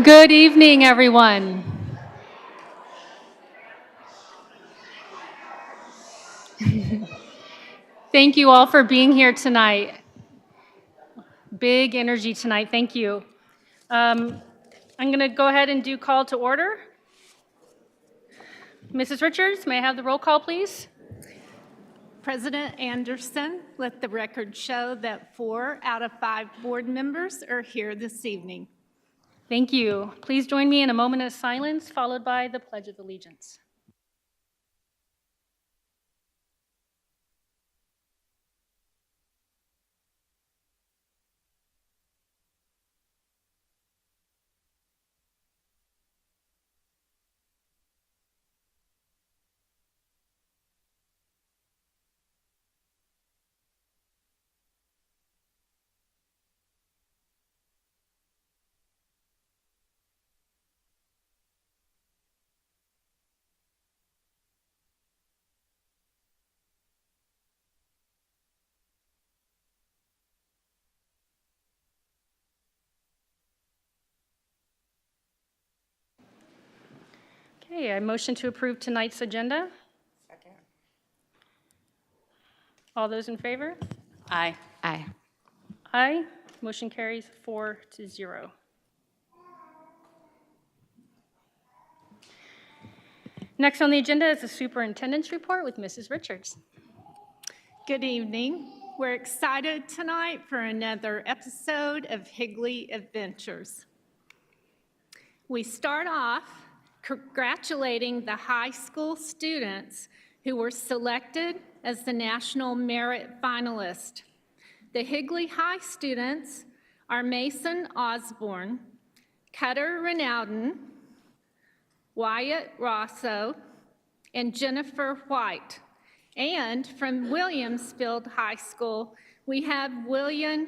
Good evening, everyone. Thank you all for being here tonight. Big energy tonight. Thank you. I'm going to go ahead and do call to order. Mrs. Richards, may I have the roll call, please? President Anderson, let the record show that 4 out of 5 board members are here this evening. Thank you. Please join me in a moment of silence, followed by the Pledge of Allegiance. Okay, I motion to approve tonight's agenda. Second. All those in favor? Aye. Aye. Aye. Motion carries 4-0. Next on the agenda is the superintendent's report with Mrs. Richards. Good evening. We're excited tonight for another episode of Higley Adventures. We start off congratulating the high school students who were selected as the National Merit finalist. The Higley High students are Mason Osborne, Cutter Renaudin, Wyatt Rosso, and Jennifer White. And from Williamsfield High School, we have William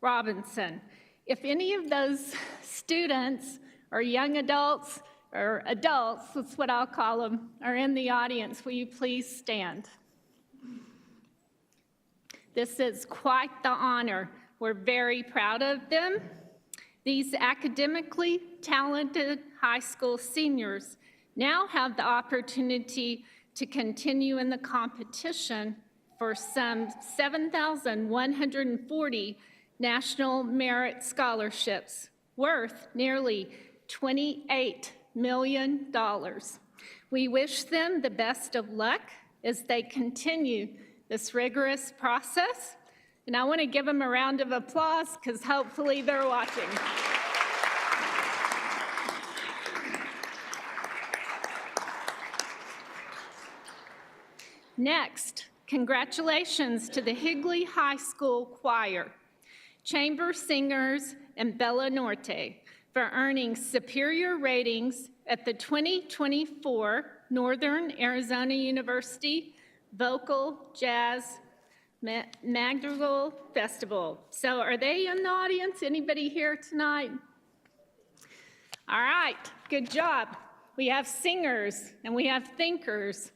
Robinson. If any of those students or young adults, or adults, that's what I'll call them, are in the audience, will you please stand? This is quite the honor. We're very proud of them. These academically talented high school seniors now have the opportunity to continue in the competition for some 7,140 National Merit Scholarships worth nearly $28 million. We wish them the best of luck as they continue this rigorous process. And I want to give them a round of applause because hopefully they're watching. Next, congratulations to the Higley High School Choir, Chamber Singers, and Bella Norte for earning superior ratings at the 2024 Northern Arizona University Vocal Jazz Madrigal Festival. So are they in the audience? Anybody here tonight? All right, good job. We have singers and we have thinkers.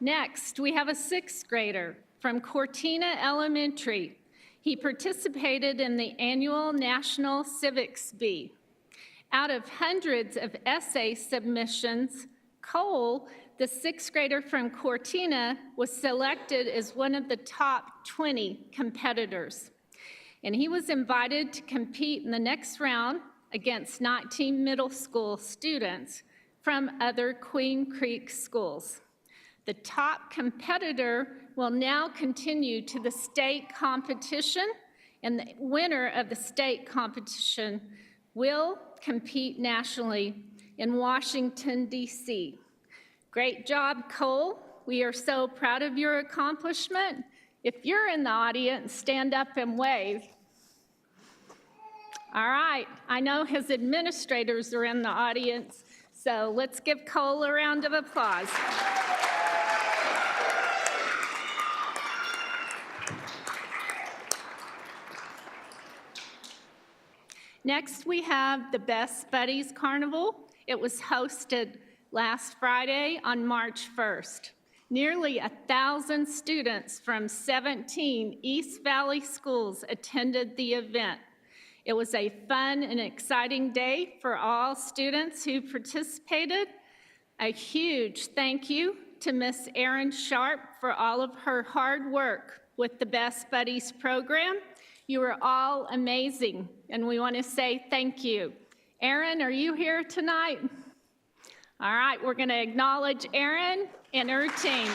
Next, we have a 6th grader from Cortina Elementary. He participated in the annual National Civics Bee. Out of hundreds of essay submissions, Cole, the 6th grader from Cortina, was selected as one of the top 20 competitors. And he was invited to compete in the next round against 19 middle school students from other Queen Creek schools. The top competitor will now continue to the state competition, and the winner of the state competition will compete nationally in Washington, D.C. Great job, Cole. We are so proud of your accomplishment. If you're in the audience, stand up and wave. All right, I know his administrators are in the audience, so let's give Cole a round of applause. Next, we have the Best Buddies Carnival. It was hosted last Friday on March 1st. Nearly 1,000 students from 17 East Valley schools attended the event. It was a fun and exciting day for all students who participated. A huge thank you to Miss Erin Sharp for all of her hard work with the Best Buddies program. You were all amazing, and we want to say thank you. Erin, are you here tonight? All right, we're going to acknowledge Erin and her team.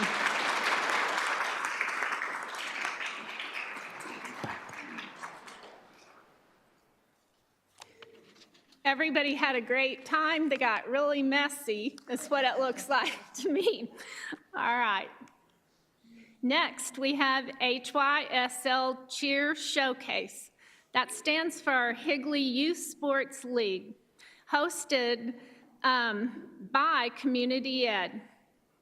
Everybody had a great time. They got really messy. That's what it looks like to me. All right. Next, we have HYSL Cheer Showcase. That stands for our Higley Youth Sports League, hosted by Community Ed.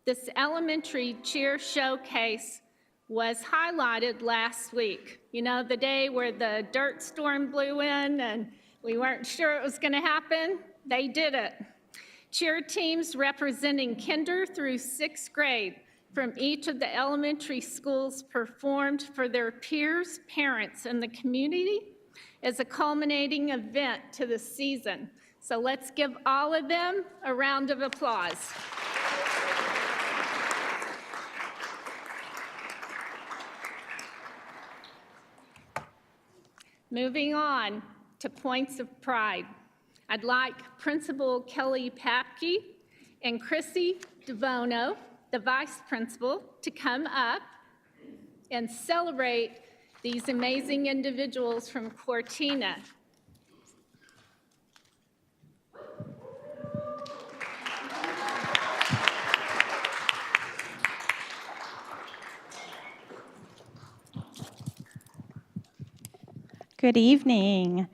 This elementary cheer showcase was highlighted last week. You know, the day where the dirt storm blew in and we weren't sure it was going to happen? They did it. Cheer teams representing kinder through 6th grade from each of the elementary schools performed for their peers, parents, and the community as a culminating event to the season. So let's give all of them a round of applause. Moving on to points of pride. I'd like Principal Kelly Papke and Chrissy DeVono, the Vice Principal, to come up and celebrate these amazing individuals from Cortina. Good evening.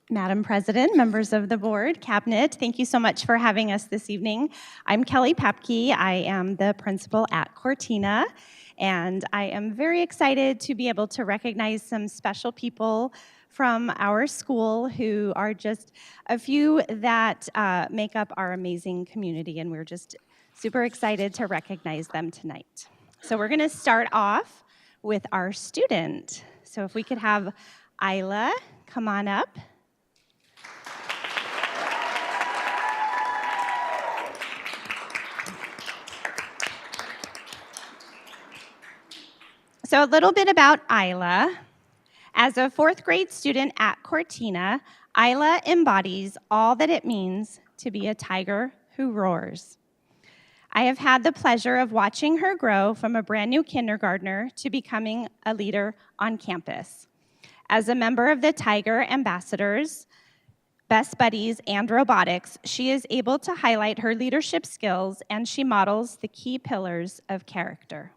Madam President, members of the board, cabinet, thank you so much for having us this evening. I'm Kelly Papke. I am the principal at Cortina, and I am very excited to be able to recognize some special people from our school who are just a few that make up our amazing community, and we're just super excited to recognize them tonight. So we're gonna start off with our student. So if we could have Isla come on up. So a little bit about Isla. As a 4th grade student at Cortina, Isla embodies all that it means to be a tiger who roars. I have had the pleasure of watching her grow from a brand new kindergartner to becoming a leader on campus. As a member of the Tiger Ambassadors, Best Buddies, and Robotics, she is able to highlight her leadership skills, and she models the key pillars of character.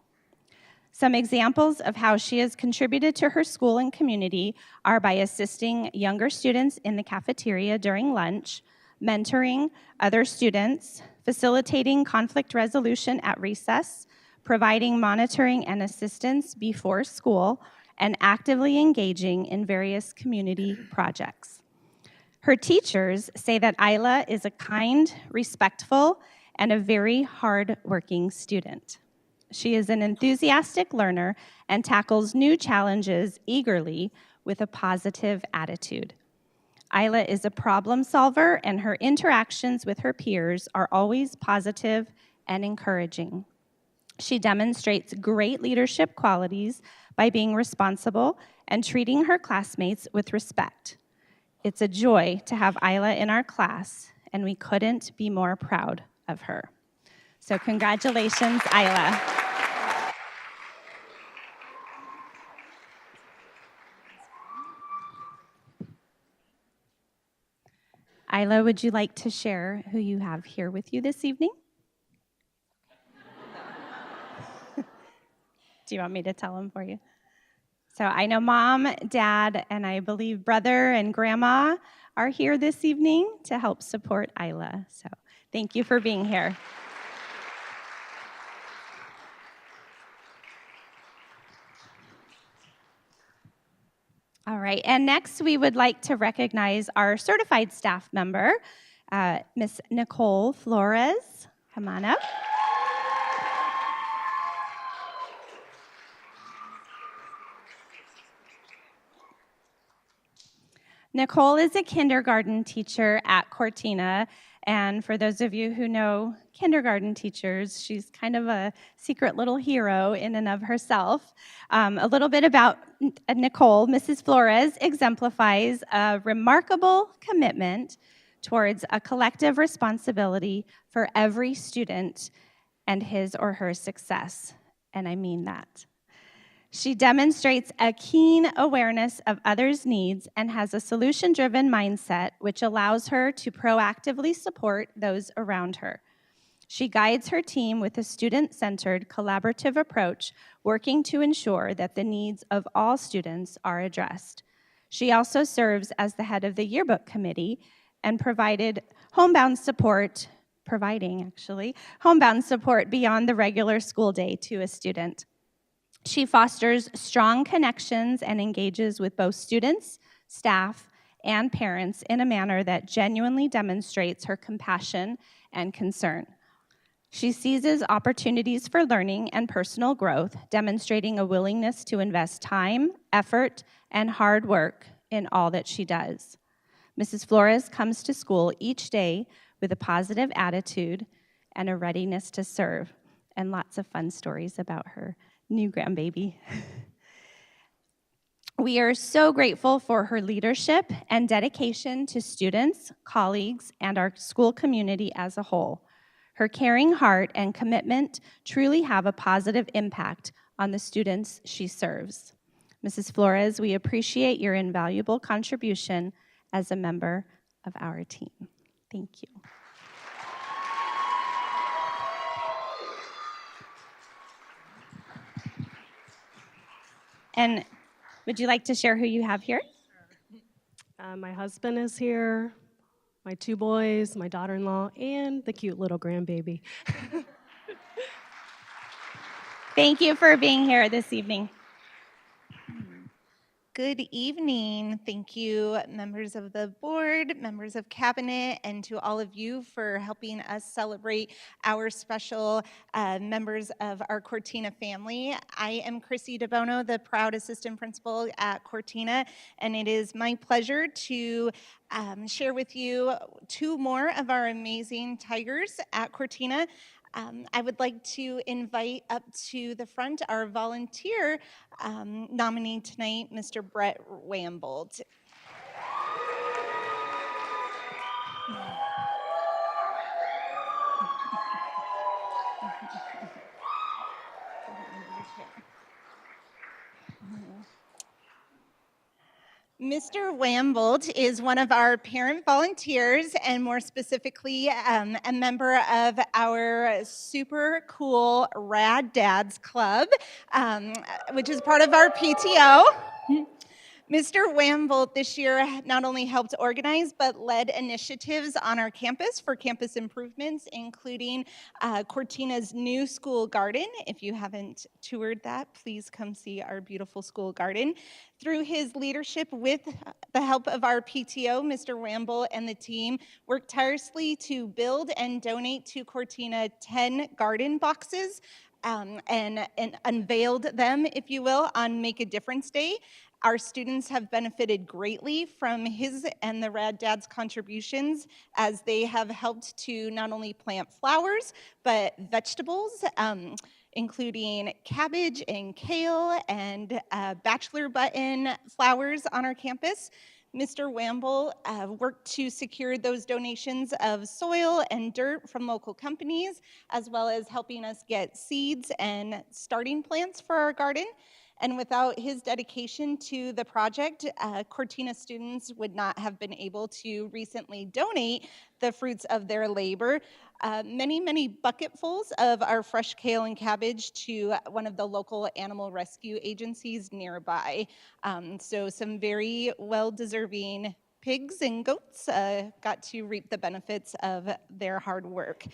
Some examples of how she has contributed to her school and community are by assisting younger students in the cafeteria during lunch, mentoring other students, facilitating conflict resolution at recess, providing monitoring and assistance before school, and actively engaging in various community projects. Her teachers say that Isla is a kind, respectful, and a very hard-working student. She is an enthusiastic learner and tackles new challenges eagerly with a positive attitude. Isla is a problem solver, and her interactions with her peers are always positive and encouraging. She demonstrates great leadership qualities by being responsible and treating her classmates with respect. It's a joy to have Isla in our class, and we couldn't be more proud of her. So congratulations, Isla. Isla, would you like to share who you have here with you this evening? Do you want me to tell them for you? So I know Mom, Dad, and I believe brother and Grandma are here this evening to help support Isla. So thank you for being here. All right, and next we would like to recognize our certified staff member, Miss Nicole Flores. Come on up. Nicole is a kindergarten teacher at Cortina, and for those of you who know kindergarten teachers, she's kind of a secret little hero in and of herself. A little bit about Nicole. Mrs. Flores exemplifies a remarkable commitment towards a collective responsibility for every student and his or her success, and I mean that. She demonstrates a keen awareness of others' needs and has a solution-driven mindset, which allows her to proactively support those around her. She guides her team with a student-centered, collaborative approach, working to ensure that the needs of all students are addressed. She also serves as the head of the yearbook committee and providing homebound support beyond the regular school day to a student. She fosters strong connections and engages with both students, staff, and parents in a manner that genuinely demonstrates her compassion and concern. She seizes opportunities for learning and personal growth, demonstrating a willingness to invest time, effort, and hard work in all that she does. Mrs. Flores comes to school each day with a positive attitude and a readiness to serve, and lots of fun stories about her new grandbaby. We are so grateful for her leadership and dedication to students, colleagues, and our school community as a whole. Her caring heart and commitment truly have a positive impact on the students she serves. Mrs. Flores, we appreciate your invaluable contribution as a member of our team. Thank you. And would you like to share who you have here? My husband is here, my 2 boys, my daughter-in-law, and the cute little grandbaby. Thank you for being here this evening. Good evening. Thank you, members of the board, members of cabinet, and to all of you for helping us celebrate our special members of our Cortina family. I am Chrissy DeBono, the proud assistant principal at Cortina, and it is my pleasure to share with you 2 more of our amazing tigers at Cortina. I would like to invite up to the front our volunteer nominee tonight, Mr. Brett Wambold. Mr. Wambold is one of our parent volunteers, and more specifically, a member of our super cool Rad Dads Club, which is part of our PTO. Mr. Wambold this year not only helped organize, but led initiatives on our campus for campus improvements, including Cortina's new school garden. If you haven't toured that, please come see our beautiful school garden. Through his leadership with the help of our PTO, Mr. Wambold and the team worked tirelessly to build and donate to Cortina 10 garden boxes and unveiled them, if you will, on Make a Difference Day. Our students have benefited greatly from his and the Rad Dads contributions, as they have helped to not only plant flowers, but vegetables, including cabbage and kale and bachelor button flowers on our campus. Mr. Wambold worked to secure those donations of soil and dirt from local companies, as well as helping us get seeds and starting plants for our garden. And without his dedication to the project, Cortina students would not have been able to recently donate the fruits of their labor. Many bucketfuls of our fresh kale and cabbage to one of the local animal rescue agencies nearby. So some very well-deserving pigs and goats got to reap the benefits of their hard work.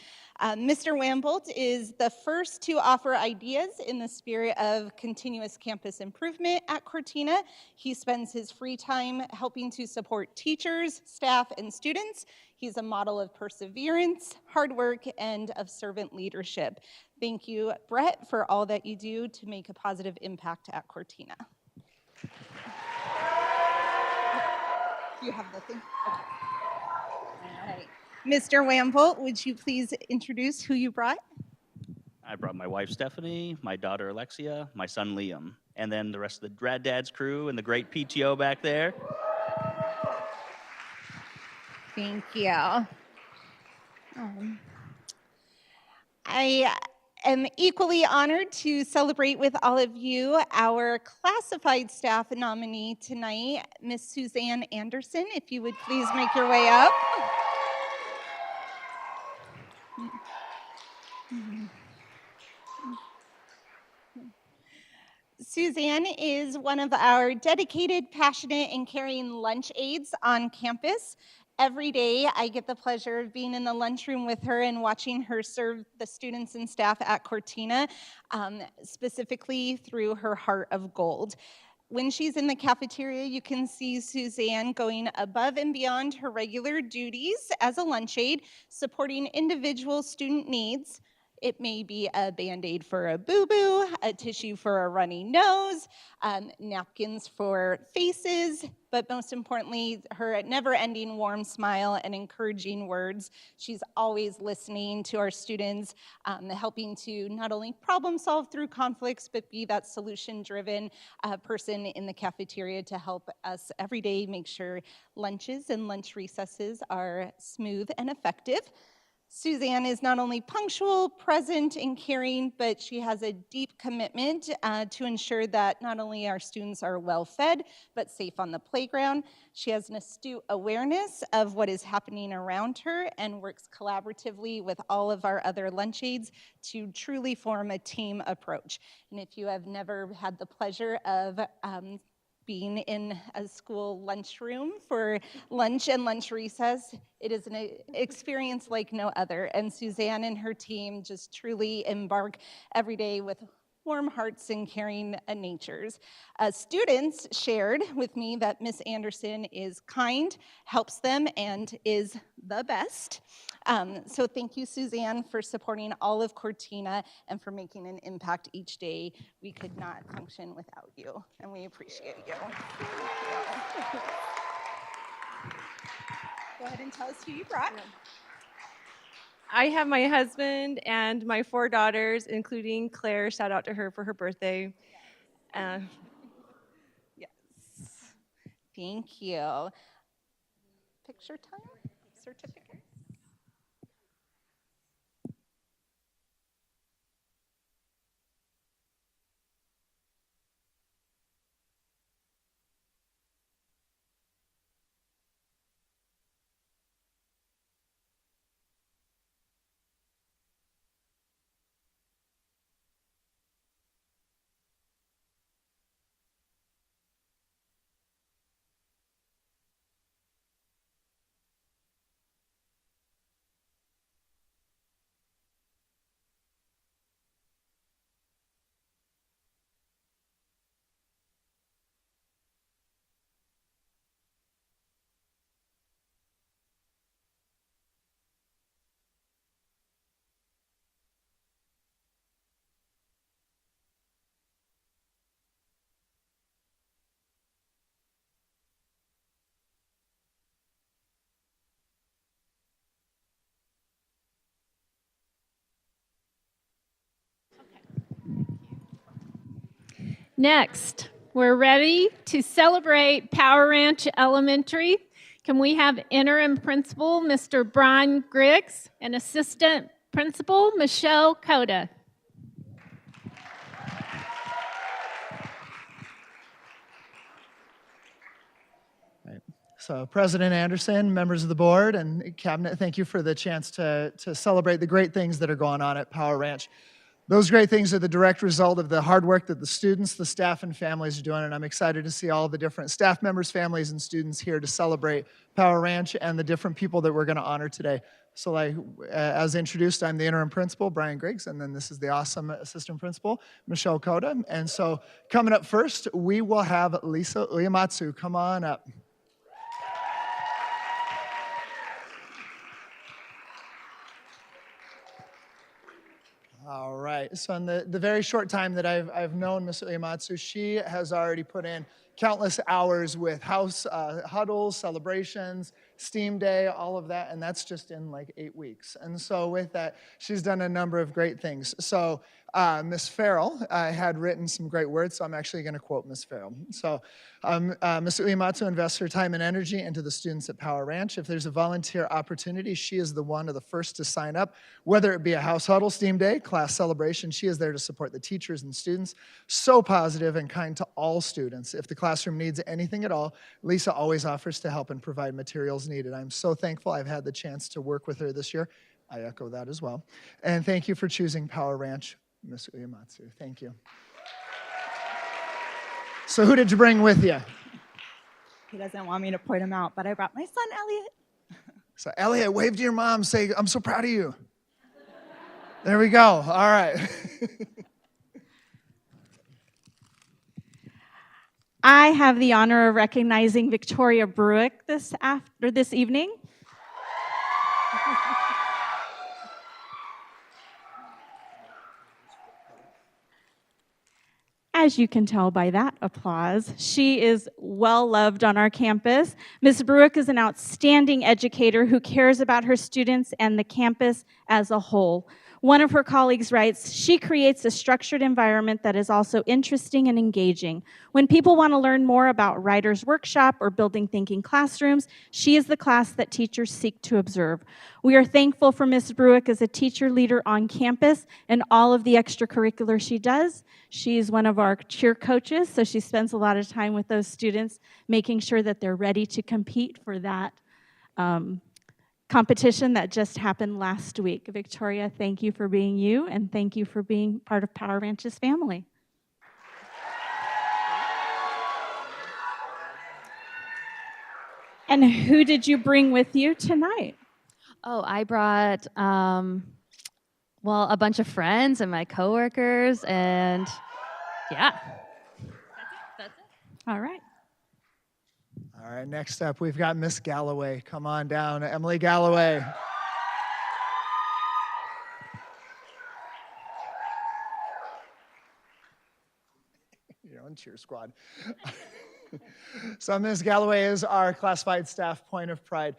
Mr. Wambold is the first to offer ideas in the spirit of continuous campus improvement at Cortina. He spends his free time helping to support teachers, staff, and students. He's a model of perseverance, hard work, and of servant leadership. Thank you, Brett, for all that you do to make a positive impact at Cortina. You have the thing? Okay. All right. Mr. Wamble, would you please introduce who you brought? I brought my wife Stephanie, my daughter Alexia, my son Liam, and then the rest of the Rad Dad's crew and the great PTO back there. Thank you. I am equally honored to celebrate with all of you our classified staff nominee tonight, Miss Suzanne Anderson. If you would please make your way up. Suzanne is one of our dedicated, passionate, and caring lunch aides on campus. Every day, I get the pleasure of being in the lunchroom with her and watching her serve the students and staff at Cortina, specifically through her heart of gold. When she's in the cafeteria, you can see Suzanne going above and beyond her regular duties as a lunch aide, supporting individual student needs. It may be a Band-Aid for a boo-boo, a tissue for a runny nose, napkins for faces, but most importantly, her never-ending warm smile and encouraging words. She's always listening to our students, helping to not only problem solve through conflicts, but be that solution-driven person in the cafeteria to help us every day make sure lunches and lunch recesses are smooth and effective. Suzanne is not only punctual, present, and caring, but she has a deep commitment to ensure that not only our students are well fed, but safe on the playground. She has an astute awareness of what is happening around her and works collaboratively with all of our other lunch aides to truly form a team approach. And if you have never had the pleasure of being in a school lunchroom for lunch and lunch recess, it is an experience like no other. And Suzanne and her team just truly embark every day with warm hearts and caring natures. Students shared with me that Miss Anderson is kind, helps them, and is the best. So thank you, Suzanne, for supporting all of Cortina and for making an impact each day. We could not function without you, and we appreciate you. Go ahead and tell us who you brought. I have my husband and my 4 daughters, including Claire. Shout out to her for her birthday. Yes. Thank you. Picture time? Certificate? Next, we're ready to celebrate Power Ranch Elementary. Can we have interim principal, Mr. Brian Griggs, and assistant principal, Michelle Coda? So President Anderson, members of the board, and cabinet, thank you for the chance to celebrate the great things that are going on at Power Ranch. Those great things are the direct result of the hard work that the students, the staff, and families are doing, and I'm excited to see all the different staff members, families, and students here to celebrate Power Ranch and the different people that we're going to honor today. So as introduced, I'm the interim principal, Brian Griggs, and then this is the awesome assistant principal, Michelle Coda. And so coming up first, we will have Lisa Uematsu come on up. All right. tonight. So in the very short time that I've known Ms. Uematsu, she has already put in countless hours with house huddles, celebrations, STEAM Day, all of that, and that's just in like 8 weeks. And so with that, she's done a number of great things. So Ms. Farrell had written some great words, so I'm actually going to quote Ms. Farrell. So Ms. Uematsu invests her time and energy into the students at Power Ranch. If there's a volunteer opportunity, she is the one of the first to sign up, whether it be a house huddle, STEAM Day, class celebration. She is there to support the teachers and students. So positive and kind to all students. If the classroom needs anything at all, Lisa always offers to help and provide materials needed. I'm so thankful I've had the chance to work with her this year. I echo that as well. And thank you for choosing Power Ranch, Ms. Uematsu. Thank you. So who did you bring with you? He doesn't want me to point him out, but I brought my son, Elliot. So Elliot, wave to your mom, say, I'm so proud of you. There we go. All right. I have the honor of recognizing Victoria Bruick this evening. As you can tell by that applause, she is well loved on our campus. Ms. Bruick is an outstanding educator who cares about her students and the campus as a whole. One of her colleagues writes, she creates a structured environment that is also interesting and engaging. When people want to learn more about Writer's Workshop or building thinking classrooms, she is the class that teachers seek to observe. We are thankful for Ms. Bruick as a teacher leader on campus and all of the extracurricular she does. She's one of our cheer coaches, so she spends a lot of time with those students, making sure that they're ready to compete for that competition that just happened last week. Victoria, thank you for being you, and thank you for being part of Power Ranch's family. And who did you bring with you tonight? Oh, I brought, well, a bunch of friends and my coworkers, and yeah. That's it. All right. All right, next up, we've got Miss Galloway. Come on down, Emily Galloway. Your own cheer squad. So Ms. Galloway is our classified staff point of pride.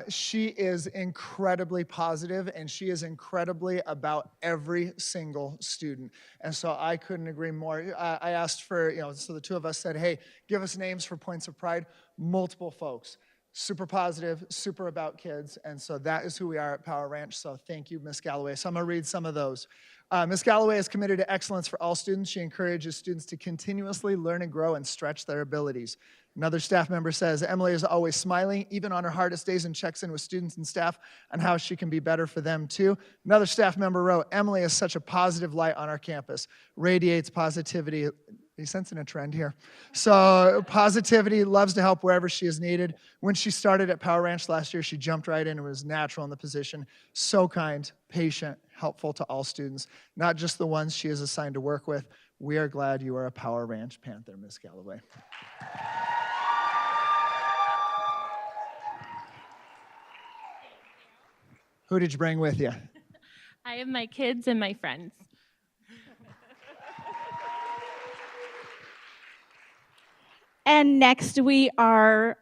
She is incredibly positive, and she is incredibly about every single student. And so I couldn't agree more. I asked for, so the two of us said, hey, give us names for points of pride. Multiple folks. Super positive, super about kids. And so that is who we are at Power Ranch. So thank you, Ms. Galloway. So I'm going to read some of those. Ms. Galloway is committed to excellence for all students. She encourages students to continuously learn and grow and stretch their abilities. Another staff member says, Emily is always smiling, even on her hardest days, and checks in with students and staff on how she can be better for them too. Another staff member wrote, Emily is such a positive light on our campus, radiates positivity. Are you sensing a trend here? So positivity, loves to help wherever she is needed. When she started at Power Ranch last year, she jumped right in and was natural in the position. So kind, patient, helpful to all students, not just the ones she is assigned to work with. We are glad you are a Power Ranch Panther, Ms. Galloway. Who did you bring with you? I have my kids and my friends. And next we are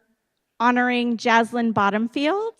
honoring Jaslyn Bottomfield.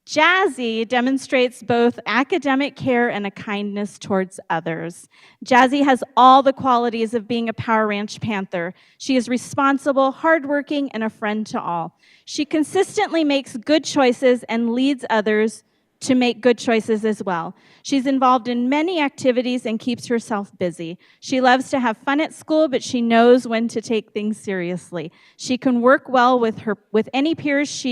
Jazzy demonstrates both academic care and a kindness towards others. Jazzy has all the qualities of being a Power Ranch Panther. She is responsible, hardworking, and a friend to all. She consistently makes good choices and leads others to make good choices as well. She's involved in many activities and keeps herself busy. She loves to have fun at school, but she knows when to take things seriously. She can work well with any peers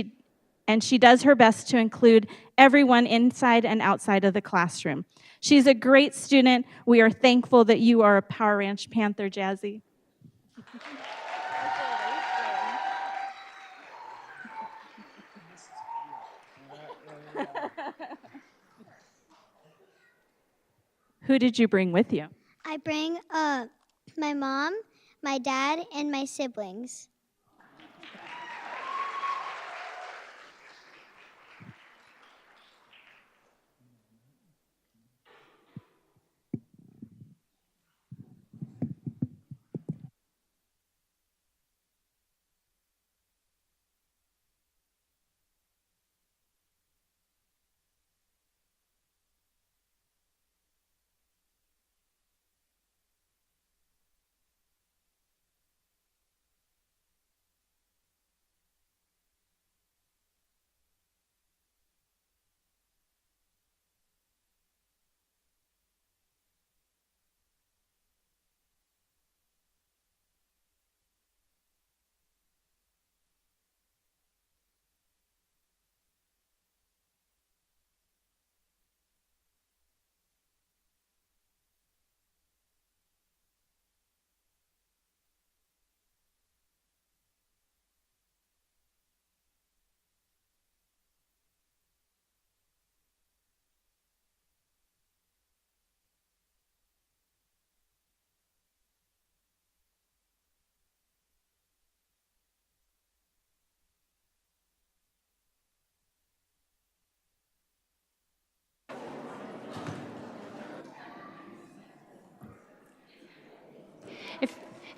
and she does her best to include everyone inside and outside of the classroom. She's a great student. We are thankful that you are a Power Ranch Panther, Jazzy. Who did you bring with you? I bring my mom, my dad, and my siblings.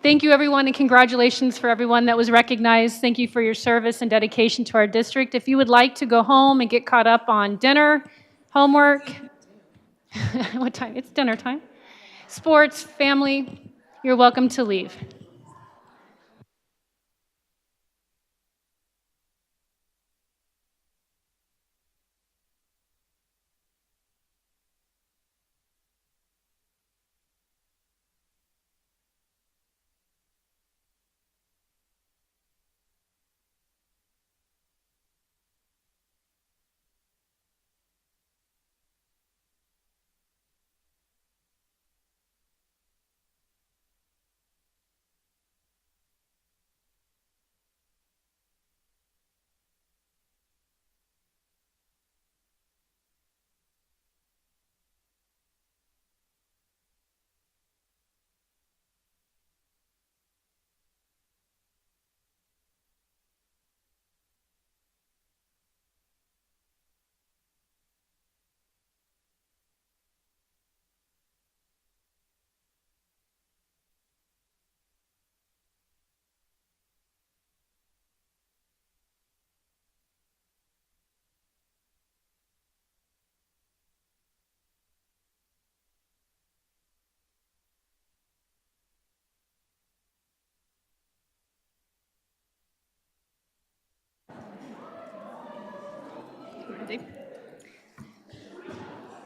Thank you, everyone, and congratulations for everyone that was recognized. Thank you for your service and dedication to our district. If you would like to go home and get caught up on dinner, homework, what time? It's dinner time. Sports, family, you're welcome to leave.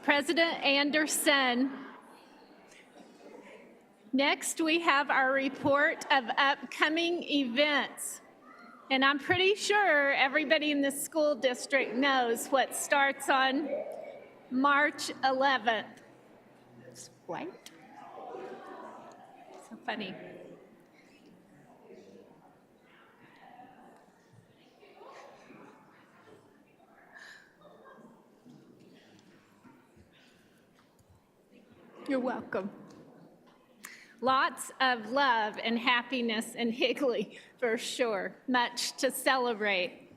President Anderson. Next, we have our report of upcoming events. And I'm pretty sure everybody in the school district knows what starts on March 11th. What? So funny. You're welcome. Lots of love and happiness in Higley, for sure. Much to celebrate.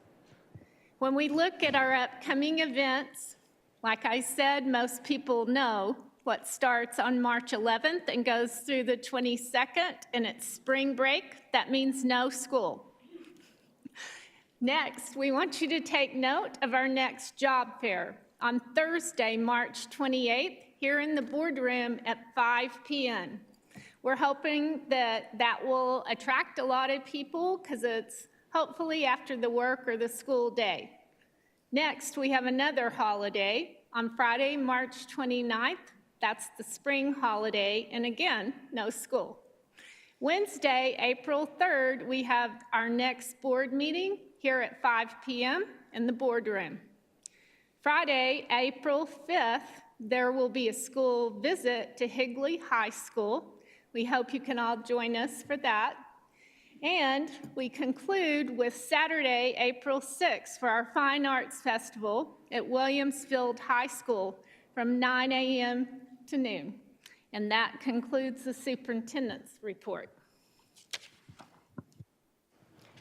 When we look at our upcoming events, like I said, most people know what starts on March 11th and goes through the 22nd, and it's spring break. That means no school. Next, we want you to take note of our next job fair on Thursday, March 28th, here in the boardroom at 5 p.m. We're hoping that that will attract a lot of people because it's hopefully after the work or the school day. Next, we have another holiday on Friday, March 29th. That's the spring holiday, and again, no school. Wednesday, April 3rd, we have our next board meeting here at 5 p.m. in the boardroom. Friday, April 5th, there will be a school visit to Higley High School. We hope you can all join us for that. And we conclude with Saturday, April 6th for our Fine Arts Festival at Williamsfield High School from 9 a.m. to noon. And that concludes the superintendent's report.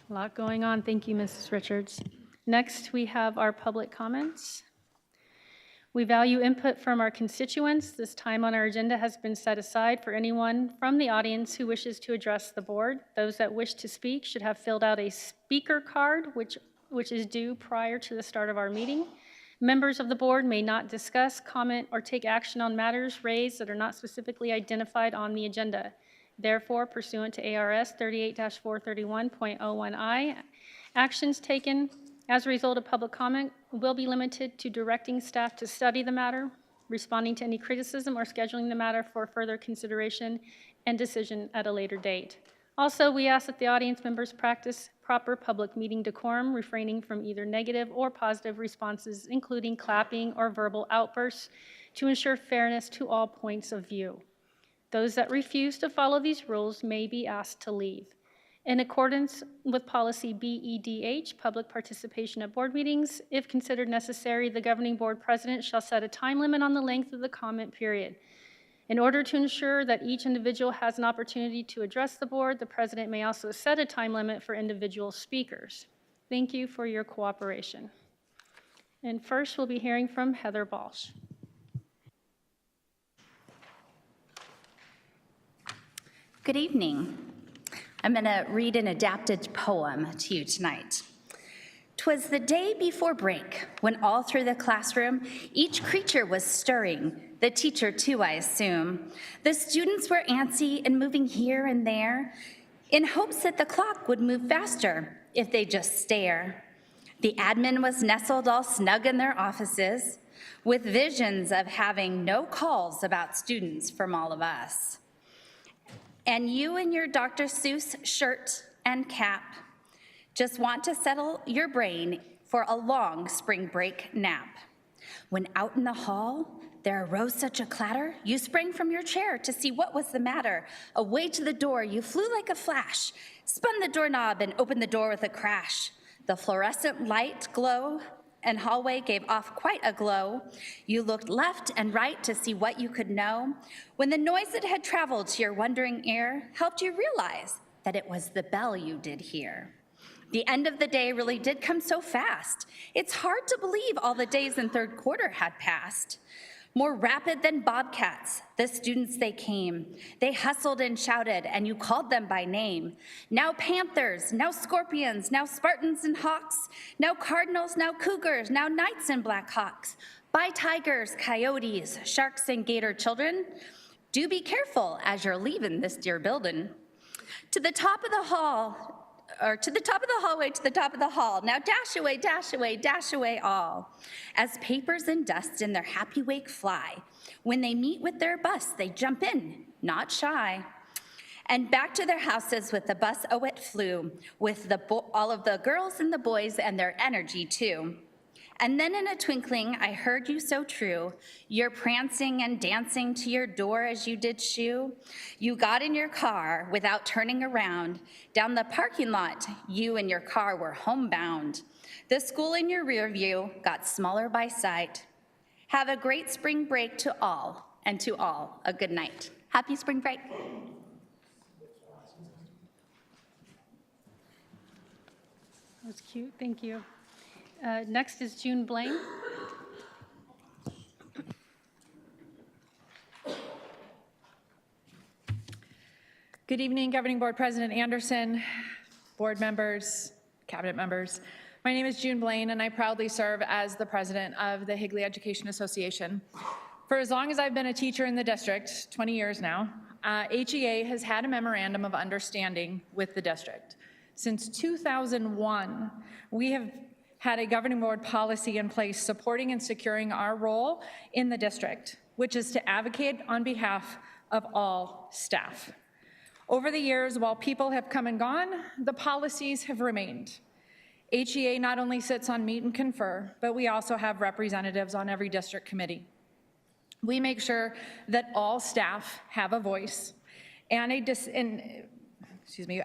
A lot going on. Thank you, Mrs. Richards. Next, we have our public comments. We value input from our constituents. This time on our agenda has been set aside for anyone from the audience who wishes to address the board. Those that wish to speak should have filled out a speaker card, which is due prior to the start of our meeting. Members of the board may not discuss, comment, or take action on matters raised that are not specifically identified on the agenda. Therefore, pursuant to ARS 38-431.01I, actions taken as a result of public comment will be limited to directing staff to study the matter, responding to any criticism, or scheduling the matter for further consideration and decision at a later date. Also, we ask that the audience members practice proper public meeting decorum, refraining from either negative or positive responses, including clapping or verbal outbursts, to ensure fairness to all points of view. Those that refuse to follow these rules may be asked to leave. In accordance with policy BEDH, public participation at board meetings, if considered necessary, the governing board president shall set a time limit on the length of the comment period. In order to ensure that each individual has an opportunity to address the board, the president may also set a time limit for individual speakers. Thank you for your cooperation. And first, we'll be hearing from Heather Balch. Good evening. I'm going to read an adapted poem to you tonight. 'Twas the day before break, when all through the classroom, each creature was stirring, the teacher too, I assume. The students were antsy and moving here and there, in hopes that the clock would move faster if they just stare. The admin was nestled all snug in their offices, with visions of having no calls about students from all of us. And you in your Dr. Seuss shirt and cap just want to settle your brain for a long spring break nap. When out in the hall, there arose such a clatter, you sprang from your chair to see what was the matter. Away to the door, you flew like a flash, spun the doorknob and opened the door with a crash. The fluorescent light glow and hallway gave off quite a glow. You looked left and right to see what you could know, when the noise that had traveled to your wondering ear helped you realize that it was the bell you did hear. The end of the day really did come so fast. It's hard to believe all the days in third quarter had passed. More rapid than bobcats, the students they came. They hustled and shouted, and you called them by name. Now Panthers, now Scorpions, now Spartans and Hawks, now Cardinals, now Cougars, now Knights and Blackhawks. By Tigers, Coyotes, Sharks, and Gator children. Do be careful as you're leaving this dear building. To the top of the hall, or to the top of the hallway, to the top of the hall. Now dash away all. As papers and dust in their happy wake fly, when they meet with their bus, they jump in, not shy. And back to their houses with the bus, oh, it flew, with all of the girls and the boys and their energy too. And then in a twinkling, I heard you so true. You're prancing and dancing to your door as you did shoo. You got in your car without turning around. Down the parking lot, you and your car were homebound. The school in your rear view got smaller by sight. Have a great spring break to all, and to all, a good night. Happy spring break. That was cute, thank you. Next is June Blaine. Good evening, Governing Board President Anderson, board members, cabinet members. My name is June Blaine, and I proudly serve as the president of the Higley Education Association. For as long as I've been a teacher in the district, 20 years now, HEA has had a memorandum of understanding with the district. Since 2001, we have had a governing board policy in place supporting and securing our role in the district, which is to advocate on behalf of all staff. Over the years, while people have come and gone, the policies have remained. HEA not only sits on meet and confer, but we also have representatives on every district committee. We make sure that all staff have a voice and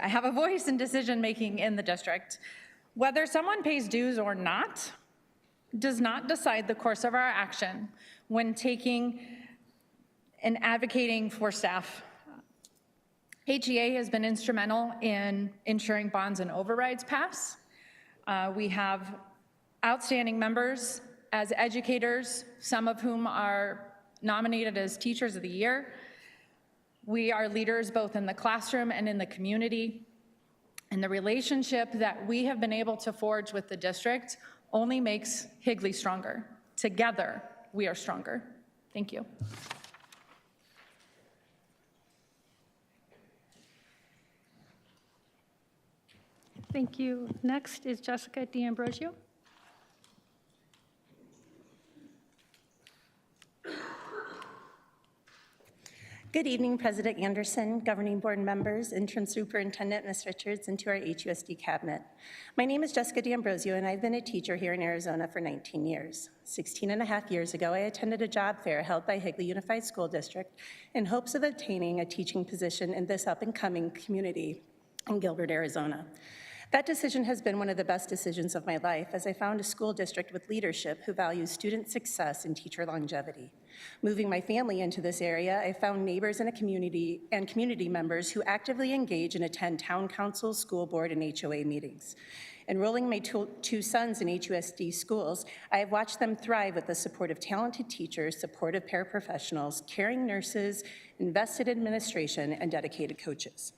have a voice in decision-making in the district. Whether someone pays dues or not does not decide the course of our action when taking and advocating for staff. HEA has been instrumental in ensuring bonds and overrides pass. We have outstanding members as educators, some of whom are nominated as Teachers of the Year. We are leaders both in the classroom and in the community. And the relationship that we have been able to forge with the district only makes Higley stronger. Together, we are stronger. Thank you. Thank you. Next is Jessica D'Ambrosio. Good evening, President Anderson, governing board members, interim superintendent, Ms. Richards, and to our HUSD cabinet. My name is Jessica D'Ambrosio, and I've been a teacher here in Arizona for 19 years. 16 and a half years ago, I attended a job fair held by Higley Unified School District in hopes of obtaining a teaching position in this up-and-coming community in Gilbert, Arizona. That decision has been one of the best decisions of my life, as I found a school district with leadership who values student success and teacher longevity. Moving my family into this area, I found neighbors in a community and community members who actively engage and attend town council, school board, and HOA meetings. Enrolling my two sons in HUSD schools, I have watched them thrive with the support of talented teachers, supportive paraprofessionals, caring nurses, invested administration, and dedicated coaches.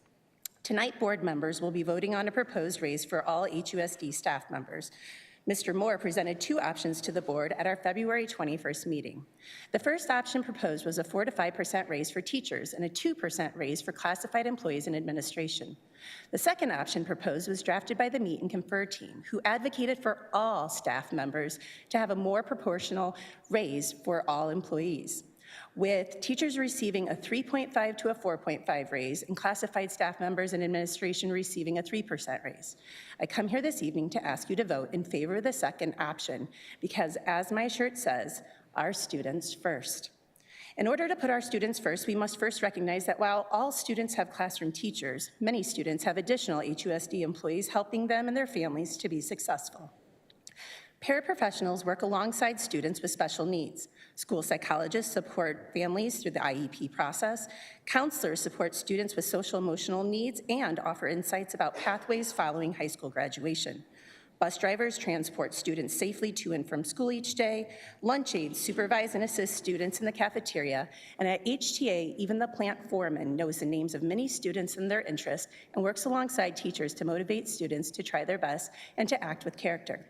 Tonight, board members will be voting on a proposed raise for all HUSD staff members. Mr. Moore presented two options to the board at our February 21st meeting. The first option proposed was a 4 to 5% raise for teachers and a 2% raise for classified employees in administration. The second option proposed was drafted by the Meet and Confer team, who advocated for all staff members to have a more proportional raise for all employees, with teachers receiving a 3.5 to a 4.5 raise and classified staff members and administration receiving a 3% raise. I come here this evening to ask you to vote in favor of the second option because, as my shirt says, our students first. In order to put our students first, we must first recognize that while all students have classroom teachers, many students have additional HUSD employees helping them and their families to be successful. Paraprofessionals work alongside students with special needs. School psychologists support families through the IEP process. Counselors support students with social emotional needs and offer insights about pathways following high school graduation. Bus drivers transport students safely to and from school each day. Lunch aides supervise and assist students in the cafeteria. And at HTA, even the plant foreman knows the names of many students and their interests and works alongside teachers to motivate students to try their best and to act with character.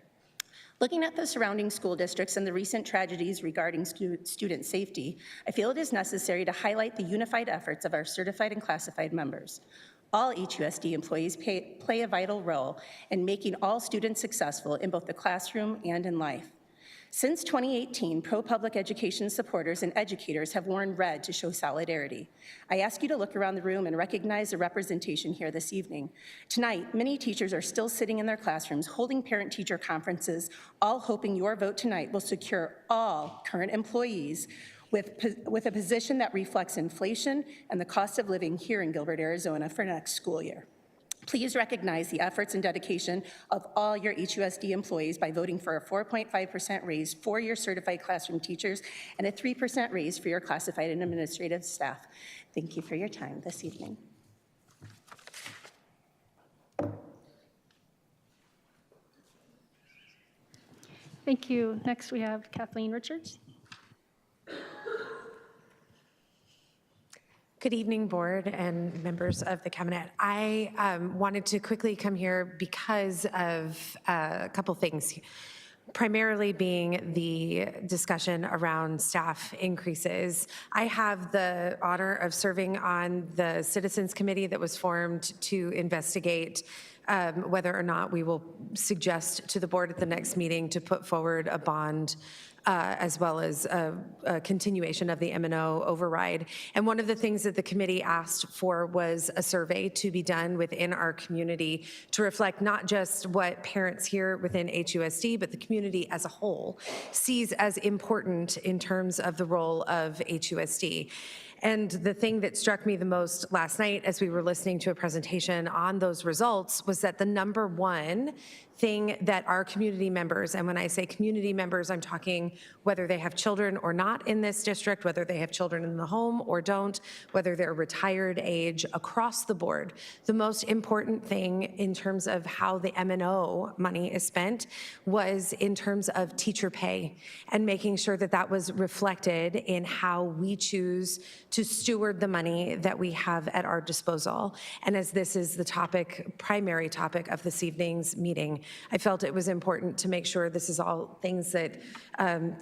Looking at the surrounding school districts and the recent tragedies regarding student safety, I feel it is necessary to highlight the unified efforts of our certified and classified members. All HUSD employees play a vital role in making all students successful in both the classroom and in life. Since 2018, pro-public education supporters and educators have worn red to show solidarity. I ask you to look around the room and recognize the representation here this evening. Tonight, many teachers are still sitting in their classrooms holding parent-teacher conferences, all hoping your vote tonight will secure all current employees with a position that reflects inflation and the cost of living here in Gilbert, Arizona for next school year. Please recognize the efforts and dedication of all your HUSD employees by voting for a 4.5% raise for your certified classroom teachers and a 3% raise for your classified and administrative staff. Thank you for your time this evening. Thank you. Next, we have Kathleen Richards. Good evening, board and members of the cabinet. I wanted to quickly come here because of a couple things, primarily being the discussion around staff increases. I have the honor of serving on the Citizens Committee that was formed to investigate whether or not we will suggest to the board at the next meeting to put forward a bond as well as a continuation of the M&O override. And one of the things that the committee asked for was a survey to be done within our community to reflect not just what parents here within HUSD, but the community as a whole sees as important in terms of the role of HUSD. And the thing that struck me the most last night as we were listening to a presentation on those results was that the number one thing that our community members, and when I say community members, I'm talking whether they have children or not in this district, whether they have children in the home or don't, whether they're retired age, across the board. The most important thing in terms of how the M&O money is spent was in terms of teacher pay and making sure that that was reflected in how we choose to steward the money that we have at our disposal. And as this is the topic, primary topic of this evening's meeting, I felt it was important to make sure this is all things that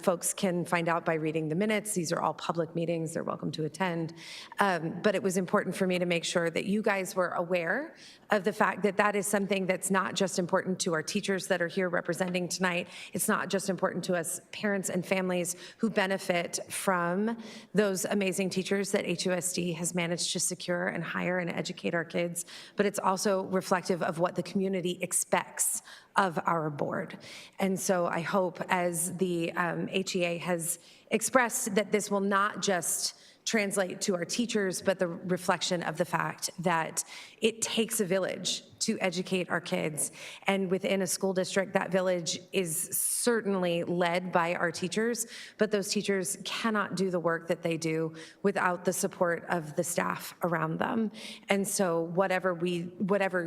folks can find out by reading the minutes. These are all public meetings. They're welcome to attend. But it was important for me to make sure that you guys were aware of the fact that that is something that's not just important to our teachers that are here representing tonight. It's not just important to us parents and families who benefit from those amazing teachers that HUSD has managed to secure and hire and educate our kids, but it's also reflective of what the community expects of our board. And so I hope, as the HEA has expressed, that this will not just translate to our teachers, but the reflection of the fact that it takes a village to educate our kids. And within a school district, that village is certainly led by our teachers, but those teachers cannot do the work that they do without the support of the staff around them. And so whatever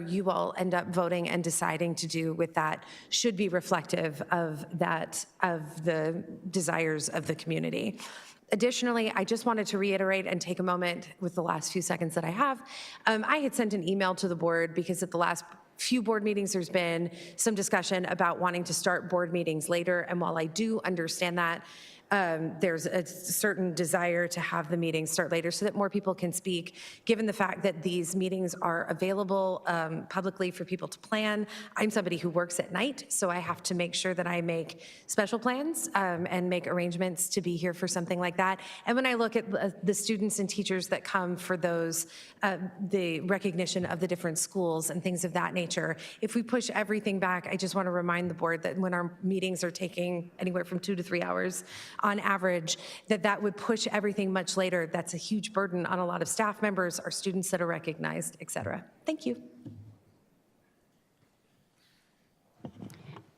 you all end up voting and deciding to do with that should be reflective of that, of the desires of the community. Additionally, I just wanted to reiterate and take a moment with the last few seconds that I have. I had sent an email to the board because at the last few board meetings, there's been some discussion about wanting to start board meetings later. And while I do understand that, there's a certain desire to have the meetings start later so that more people can speak. Given the fact that these meetings are available publicly for people to plan, I'm somebody who works at night, so I have to make sure that I make special plans and make arrangements to be here for something like that. And when I look at the students and teachers that come for those, the recognition of the different schools and things of that nature, if we push everything back, I just want to remind the board that when our meetings are taking anywhere from 2 to 3 hours, on average, that would push everything much later. That's a huge burden on a lot of staff members, our students that are recognized, et cetera. Thank you.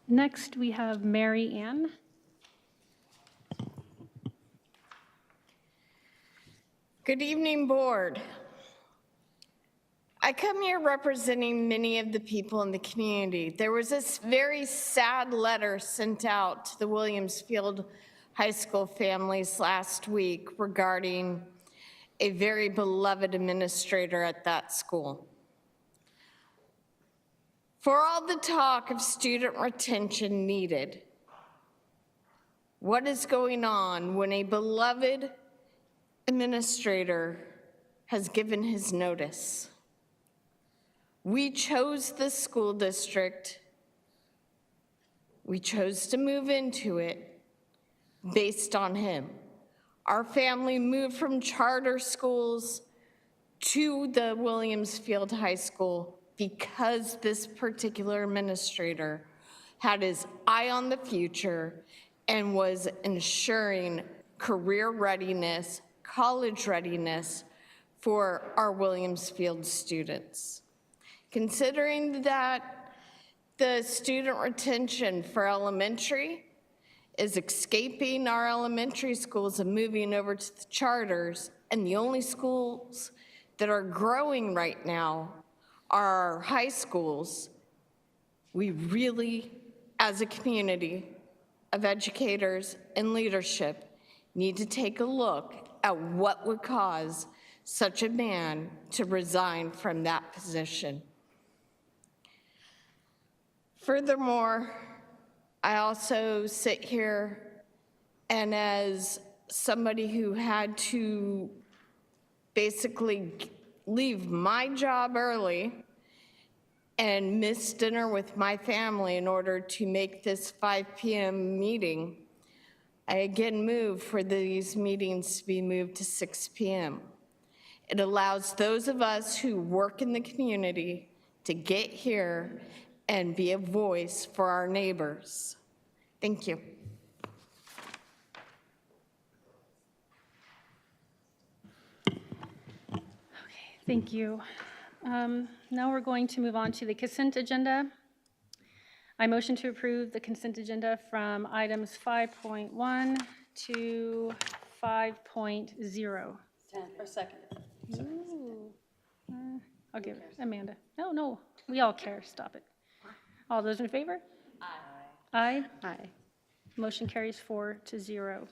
Next, we have Mary Ann. Good evening, board. I come here representing many of the people in the community. There was this very sad letter sent out to the Williamsfield High School families last week regarding a very beloved administrator at that school. For all the talk of student retention needed, what is going on when a beloved administrator has given his notice? We chose the school district. We chose to move into it based on him. Our family moved from charter schools to the Williamsfield High School because this particular administrator had his eye on the future and was ensuring career readiness, college readiness for our Williamsfield students. Considering that the student retention for elementary is escaping our elementary schools and moving over to the charters, and the only schools that are growing right now are our high schools, we really, as a community of educators and leadership, need to take a look at what would cause such a man to resign from that position. Furthermore, I also sit here, and as somebody who had to basically leave my job early and miss dinner with my family in order to make this 5 p.m. meeting, I again move for these meetings to be moved to 6 p.m. It allows those of us who work in the community to get here and be a voice for our neighbors. Thank you. Okay, thank you. Now we're going to move on to the consent agenda. I motion to approve the consent agenda from items 5.1 to 5.0. Or second. Ooh. I'll give it, Amanda. No, we all care, stop it. All those in favor? Aye. Aye. Motion carries 4-0.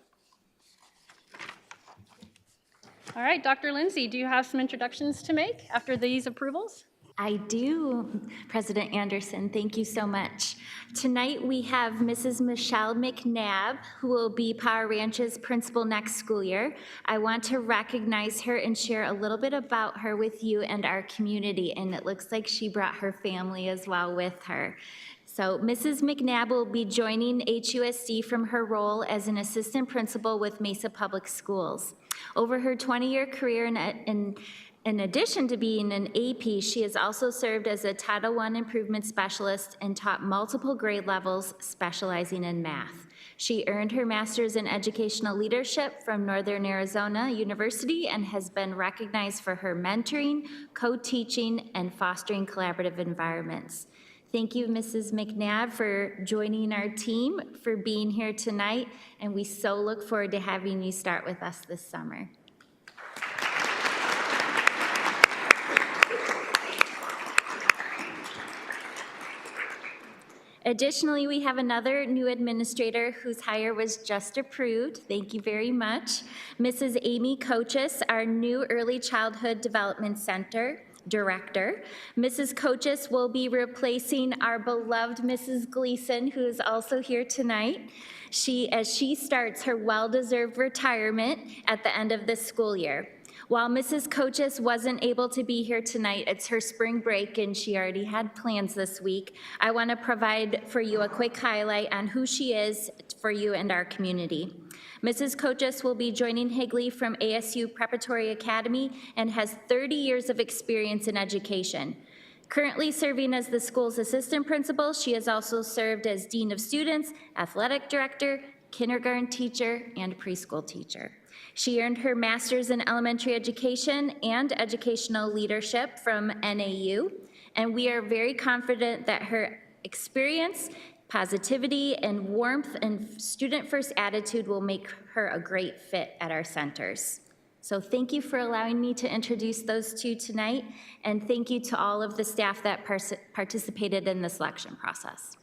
All right, Dr. Lindsay, do you have some introductions to make after these approvals? I do, President Anderson. Thank you so much. Tonight we have Mrs. Michelle McNabb, who will be Power Ranch's principal next school year. I want to recognize her and share a little bit about her with you and our community, and it looks like she brought her family as well with her. So Mrs. McNabb will be joining HUSD from her role as an assistant principal with Mesa Public Schools. Over her 20-year career in addition to being an AP, she has also served as a Title I improvement specialist and taught multiple grade levels, specializing in math. She earned her master's in educational leadership from Northern Arizona University and has been recognized for her mentoring, co-teaching, and fostering collaborative environments. Thank you, Mrs. McNabb, for joining our team, for being here tonight, and we so look forward to having you start with us this summer. Additionally, we have another new administrator whose hire was just approved. Thank you very much. Mrs. Amy Coaches, our new Early Childhood Development Center Director. Mrs. Coaches will be replacing our beloved Mrs. Gleason, who is also here tonight. As she starts her well-deserved retirement at the end of this school year. While Mrs. Coaches wasn't able to be here tonight, it's her spring break and she already had plans this week. I want to provide for you a quick highlight on who she is for you and our community. Mrs. Coaches will be joining Higley from ASU Preparatory Academy and has 30 years of experience in education. Currently serving as the school's assistant principal, she has also served as Dean of Students, Athletic Director, kindergarten teacher, and preschool teacher. She earned her master's in elementary education and educational leadership from NAU, and we are very confident that her experience, positivity, and warmth and student-first attitude will make her a great fit at our centers. So thank you for allowing me to introduce those two tonight, and thank you to all of the staff that participated in the selection process.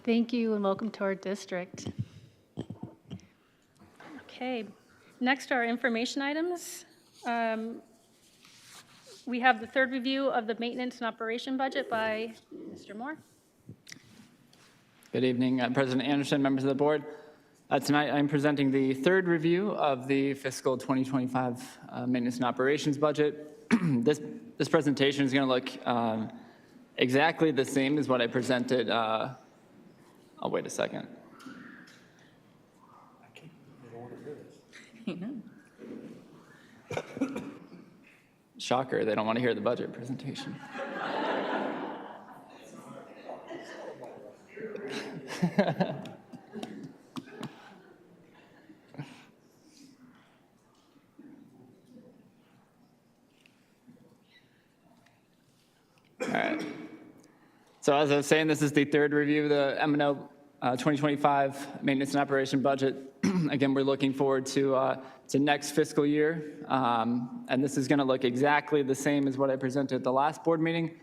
Thank you and welcome to our district. Okay, next are information items. We have the third review of the maintenance and operation budget by Mr. Moore. Good evening, President Anderson, members of the board. Tonight I'm presenting the third review of the fiscal 2025 maintenance and operations budget. This presentation is going to look exactly the same as what I presented. I'll wait a second. Shocker, they don't want to hear the budget presentation. All right. So as I was saying, this is the third review of the M&O 2025 maintenance and operation budget. Again, we're looking forward to next fiscal year, and this is going to look exactly the same as what I presented at the last board meeting,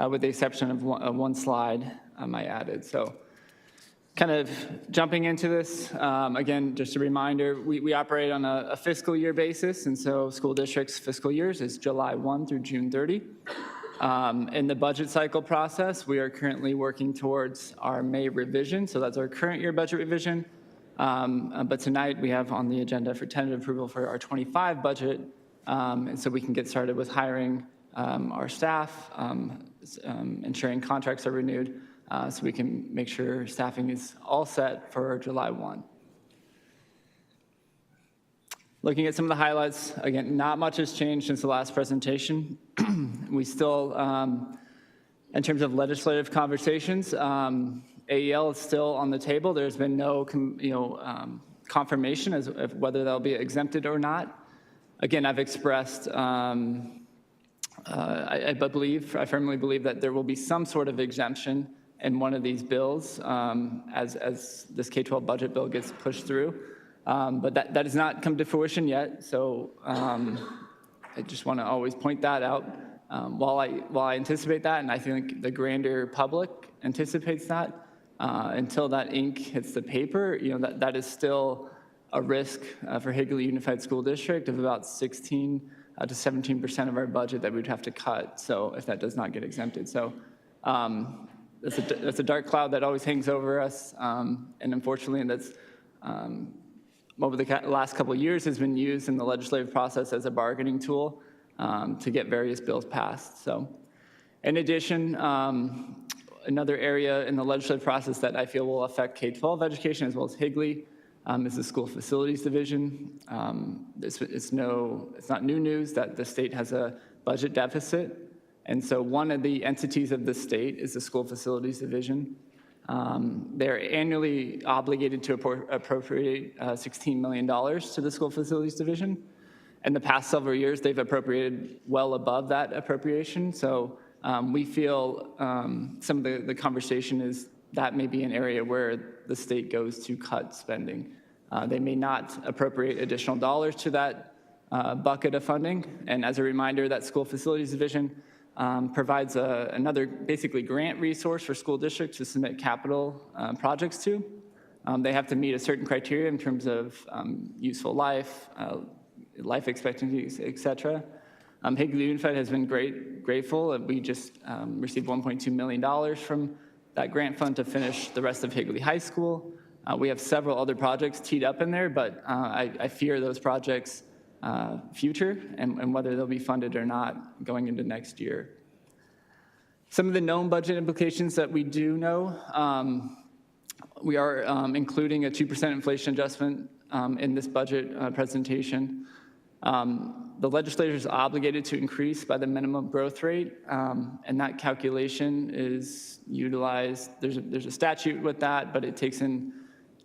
with the exception of one slide I added. So kind of jumping into this, again, just a reminder, we operate on a fiscal year basis, and so school districts' fiscal years is July 1 through June 30. In the budget cycle process, we are currently working towards our May revision, so that's our current year budget revision. But tonight we have on the agenda for tentative approval for our 25 budget, and so we can get started with hiring our staff, ensuring contracts are renewed, so we can make sure staffing is all set for July 1. Looking at some of the highlights, again, not much has changed since the last presentation. We still, in terms of legislative conversations, AEL is still on the table. There's been no confirmation as of whether they'll be exempted or not. Again, I've expressed, I firmly believe that there will be some sort of exemption in one of these bills as this K-12 budget bill gets pushed through. But that has not come to fruition yet, so I just want to always point that out. While I anticipate that, and I think the grander public anticipates that, until that ink hits the paper, that is still a risk for Higley Unified School District of about 16 to 17% of our budget that we'd have to cut. So if that does not get exempted, so that's a dark cloud that always hangs over us, and unfortunately, that's over the last couple of years has been used in the legislative process as a bargaining tool to get various bills passed. So, in addition, another area in the legislative process that I feel will affect K-12 education as well as Higley is the School Facilities Division. It's not new news that the state has a budget deficit, and so one of the entities of the state is the School Facilities Division. They're annually obligated to appropriate $16 million to the School Facilities Division. In the past several years, they've appropriated well above that appropriation. So we feel some of the conversation is that may be an area where the state goes to cut spending. They may not appropriate additional dollars to that bucket of funding. And as a reminder, that School Facilities Division provides another basically grant resource for school districts to submit capital projects to. They have to meet a certain criteria in terms of useful life, life expectancy, et cetera. Higley Unified has been grateful. We just received $1.2 million from that grant fund to finish the rest of Higley High School. We have several other projects teed up in there, but I fear those projects' future and whether they'll be funded or not going into next year. Some of the known budget implications that we do know, we are including a 2% inflation adjustment in this budget presentation. The legislature is obligated to increase by the minimum growth rate, and that calculation is utilized. There's a statute with that, but it takes in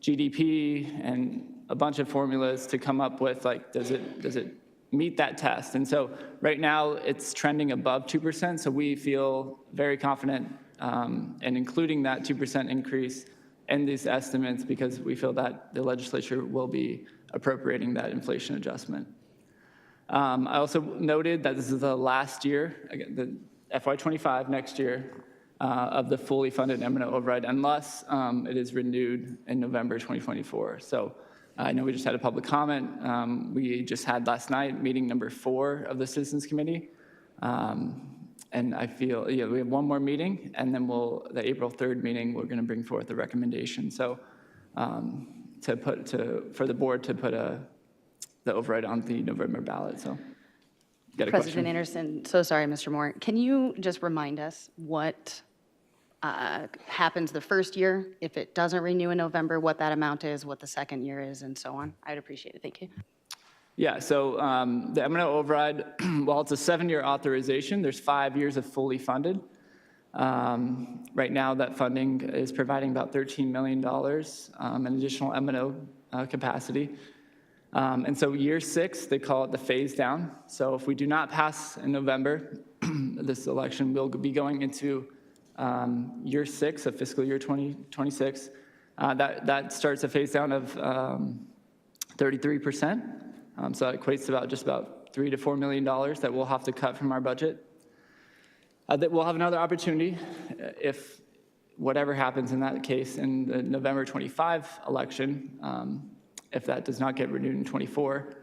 GDP and a bunch of formulas to come up with, like, does it meet that test? And so right now it's trending above 2%, so we feel very confident in including that 2% increase in these estimates because we feel that the legislature will be appropriating that inflation adjustment. I also noted that this is the last year, again, the FY25 next year, of the fully funded M&O override unless it is renewed in November 2024. So I know we just had a public comment. We just had last night meeting number 4 of the Citizens Committee. And I feel, we have one more meeting, and then the April 3rd meeting, we're gonna bring forth a recommendation. So for the board to put the override on the November ballot, so. Got a President question? Anderson, so sorry, Mr. Moore. Can you just remind us what happens the first year if it doesn't renew in November, what that amount is, what the second year is, and so on? I'd appreciate it. Thank you. Yeah, so the M&O override, while it's a 7-year authorization, there's 5 years of fully funded. Right now, that funding is providing about $13 million in additional M&O capacity. And so year 6, they call it the phase down. So if we do not pass in November, this election will be going into year 6 of fiscal year 2026. That starts a phase down of 33%. So that equates to just about $3 to $4 million that we'll have to cut from our budget. That we'll have another opportunity if whatever happens in that case in the November 25 election, if that does not get renewed in 24.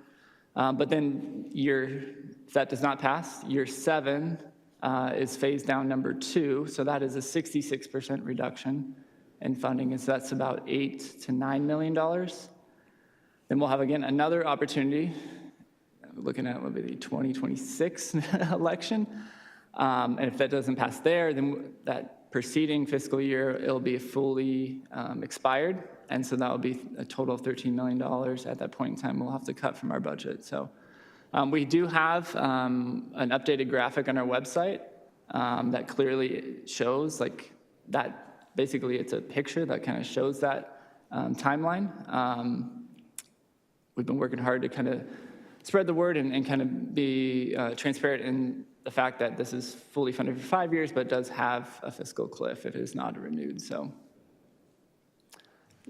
But then if that does not pass, year 7 is phase down number 2. So that is a 66% reduction in funding. And so that's about $8 to $9 million. Then we'll have, again, another opportunity, looking at what would be the 2026 election. And if that doesn't pass there, then that preceding fiscal year, it'll be fully expired. And so that will be a total of $13 million at that point in time we'll have to cut from our budget. So we do have an updated graphic on our website that clearly shows like that. Basically, it's a picture that kind of shows that timeline. We've been working hard to kind of spread the word and kind of be transparent in the fact that this is fully funded for 5 years, but does have a fiscal cliff if it is not renewed. So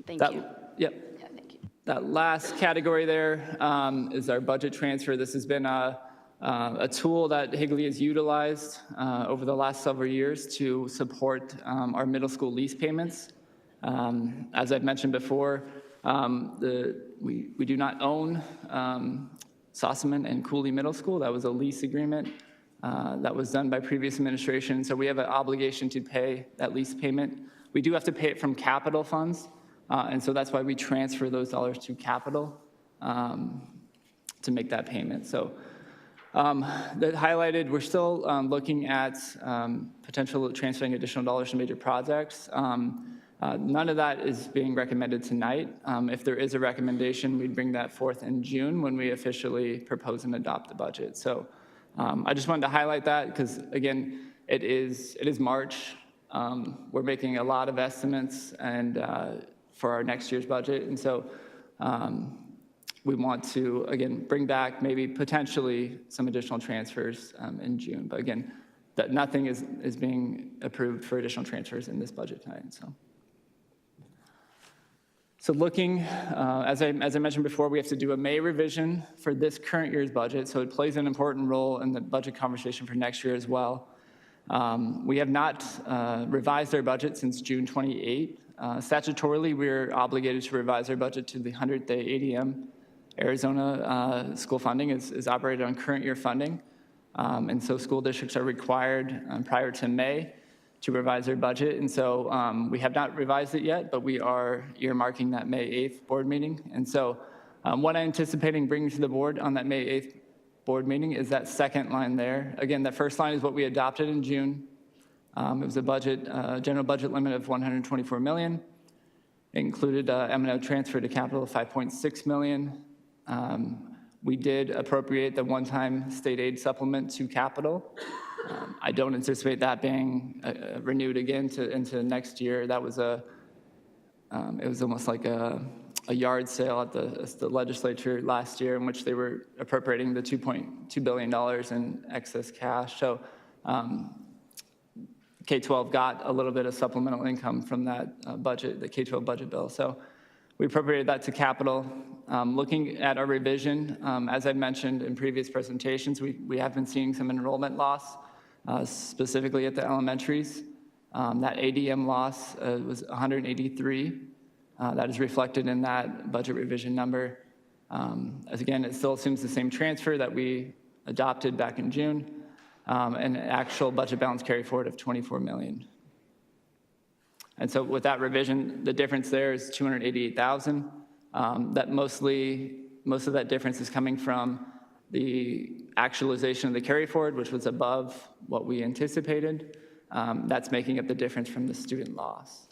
Thank that, you. Yep. Yeah, thank you. That last category there is our budget transfer. This has been a tool that Higley has utilized over the last several years to support our middle school lease payments. As I've mentioned before, we do not own Sossaman and Cooley Middle School. That was a lease agreement that was done by previous administration. So we have an obligation to pay that lease payment. We do have to pay it from capital funds. And so that's why we transfer those dollars to capital to make that payment. So that highlighted, we're still looking at potential transferring additional dollars to major projects. None of that is being recommended tonight. If there is a recommendation, we'd bring that forth in June when we officially propose and adopt the budget. So I just wanted to highlight that because, again, it is March. We're making a lot of estimates and for our next year's budget. And so we want to, again, bring back maybe potentially some additional transfers in June. But again, that nothing is being approved for additional transfers in this budget tonight. So looking, as I mentioned before, we have to do a May revision for this current year's budget. So it plays an important role in the budget conversation for next year as well. We have not revised our budget since June 28. Statutorily, we're obligated to revise our budget to the 100th day ADM. Arizona school funding is operated on current year funding. And so school districts are required prior to May to revise their budget. And so we have not revised it yet, but we are earmarking that May 8th board meeting. And so what I'm anticipating bringing to the board on that May 8th board meeting is that second line there. Again, that first line is what we adopted in June. It was a budget, general budget limit of $124 million. It included M&O transfer to capital of $5.6 million. We did appropriate the one-time state aid supplement to capital. I don't anticipate that being renewed again into next year. That was it was almost like a yard sale at the legislature last year in which they were appropriating the $2.2 billion in excess cash. So K-12 got a little bit of supplemental income from that budget, the K-12 budget bill. So we appropriated that to capital. Looking at our revision, as I mentioned in previous presentations, we have been seeing some enrollment loss, specifically at the elementaries. That ADM loss was 183. That is reflected in that budget revision number. As again, it still assumes the same transfer that we adopted back in June, and an actual budget balance carry forward of $24 million. And so with that revision, the difference there is $288,000. That most of that difference is coming from the actualization of the carry forward, which was above what we anticipated. That's making up the difference from the student loss.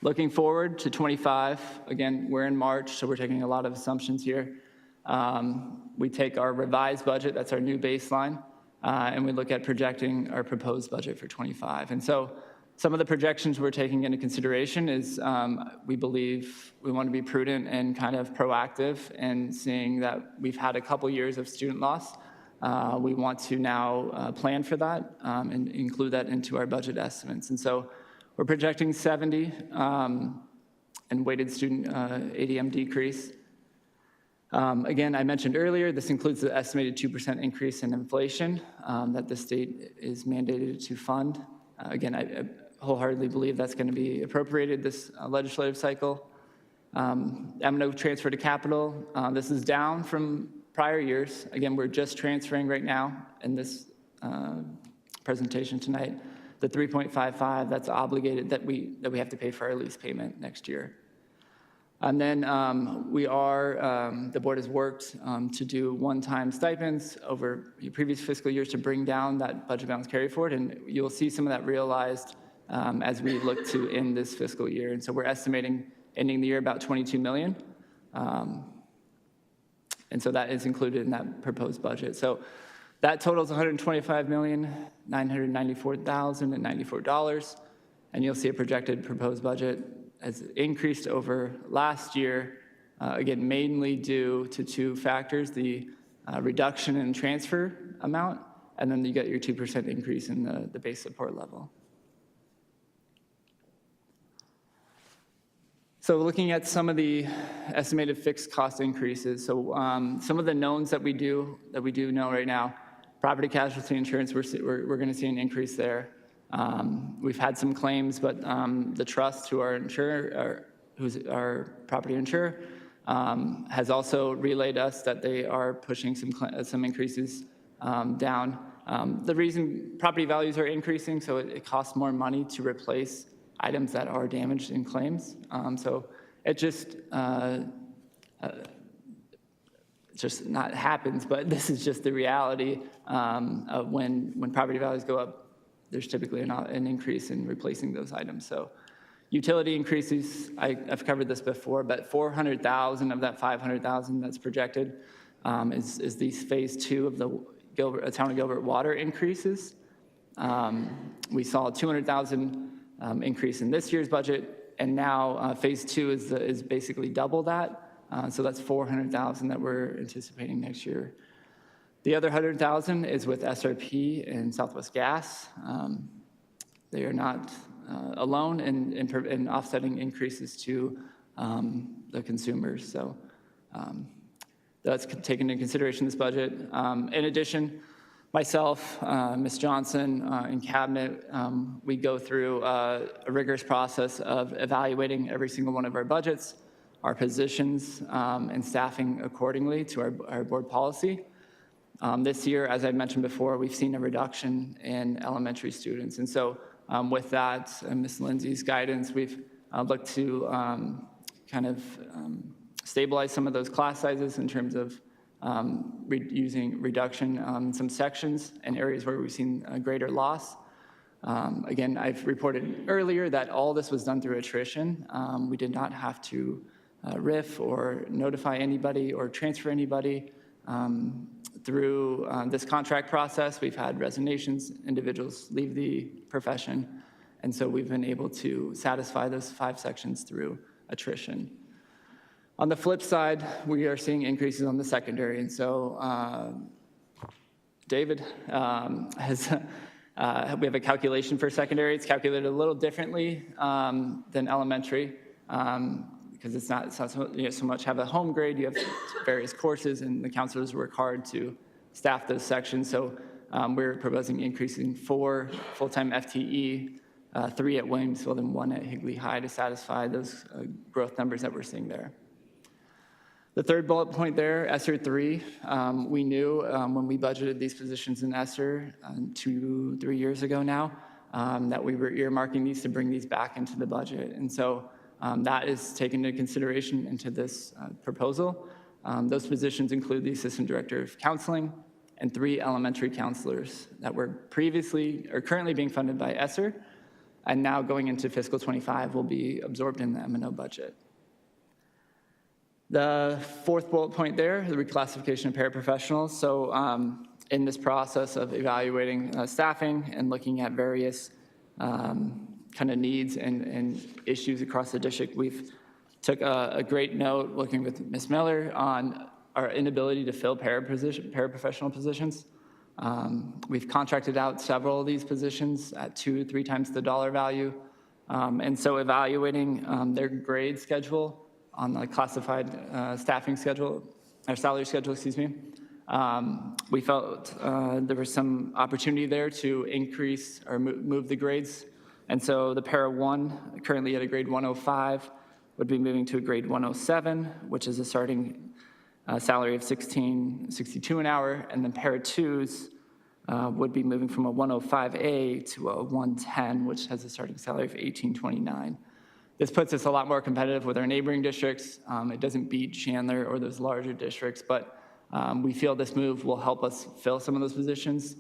Looking forward to 25, again, we're in March, so we're taking a lot of assumptions here. We take our revised budget, that's our new baseline, and we look at projecting our proposed budget for 25. And so some of the projections we're taking into consideration is we believe we want to be prudent and kind of proactive in seeing that we've had a couple years of student loss. We want to now plan for that and include that into our budget estimates. And so we're projecting 70 and weighted student ADM decrease. Again, I mentioned earlier, this includes the estimated 2% increase in inflation that the state is mandated to fund. Again, I wholeheartedly believe that's going to be appropriated this legislative cycle. M&O transfer to capital, this is down from prior years. Again, we're just transferring right now in this presentation tonight, the 3.55 that's obligated that we have to pay for our lease payment next year. And then the board has worked to do one-time stipends over previous fiscal years to bring down that budget balance carry forward, and you'll see some of that realized as we look to end this fiscal year. And so we're estimating ending the year about $22 million. And so that is included in that proposed budget. So that totals $125,994,094. And you'll see a projected proposed budget has increased over last year again, mainly due to two factors, the reduction in transfer amount, and then you get your 2% increase in the base support level. So looking at some of the estimated fixed cost increases, so some of the knowns that we do know right now, property casualty insurance, we're going to see an increase there. We've had some claims, but the trust, who our insurer, who's our property insurer, has also relayed us that they are pushing some increases down. The reason property values are increasing, so it costs more money to replace items that are damaged in claims. So it just not happens, but this is just the reality of when property values go up, there's typically an increase in replacing those items. So utility increases, I've covered this before, but 400,000 of that 500,000 that's projected is these phase 2 of the Town of Gilbert water increases. We saw a 200,000 increase in this year's budget, and now phase 2 is basically double that. So that's 400,000 that we're anticipating next year. The other 100,000 is with SRP and Southwest Gas. They are not alone in offsetting increases to the consumers. So that's taken into consideration in this budget. In addition, myself, Ms. Johnson, and Cabinet, we go through a rigorous process of evaluating every single one of our budgets, our positions, and staffing accordingly to our board policy. This year, as I mentioned before, we've seen a reduction in elementary students. And so with that, and Ms. Lindsay's guidance, we've looked to stabilize some of those class sizes in terms of using reduction in some sections and areas where we've seen a greater loss. Again, I've reported earlier that all this was done through attrition. We did not have to RIF or notify anybody or transfer anybody. Through this contract process, we've had resignations, individuals leave the profession, and so we've been able to satisfy those 5 sections through attrition. On the flip side, we are seeing increases on the secondary, and so David has, we have a calculation for secondary. It's calculated a little differently than elementary because it's not so much have a home grade. You have various courses, and the counselors work hard to staff those sections. So we're proposing increasing 4 full-time FTE, 3 at Williamsville, and 1 at Higley High to satisfy those growth numbers that we're seeing there. The third bullet point there, ESSER 3, we knew when we budgeted these positions in ESSER 2-3 years ago now that we were earmarking these to bring these back into the budget. And so that is taken into consideration into this proposal. Those positions include the Assistant Director of Counseling and 3 elementary counselors that were previously or currently being funded by ESSER, and now going into fiscal 25 will be absorbed in the M&O budget. The fourth bullet point there, the reclassification of paraprofessionals. So in this process of evaluating staffing and looking at various kind of needs and issues across the district, we've took a great note working with Ms. Miller on our inability to fill paraprofessional positions. We've contracted out several of these positions at 2-3 times the dollar value. And so evaluating their grade schedule on the classified staffing schedule, or salary schedule, excuse me, we felt there was some opportunity there to increase or move the grades. And so the para 1, currently at a grade 105, would be moving to a grade 107, which is a starting salary of $16.62 an hour, and then para 2s would be moving from a 105A to a 110, which has a starting salary of $18.29. This puts us a lot more competitive with our neighboring districts. It doesn't beat Chandler or those larger districts, but we feel this move will help us fill some of those positions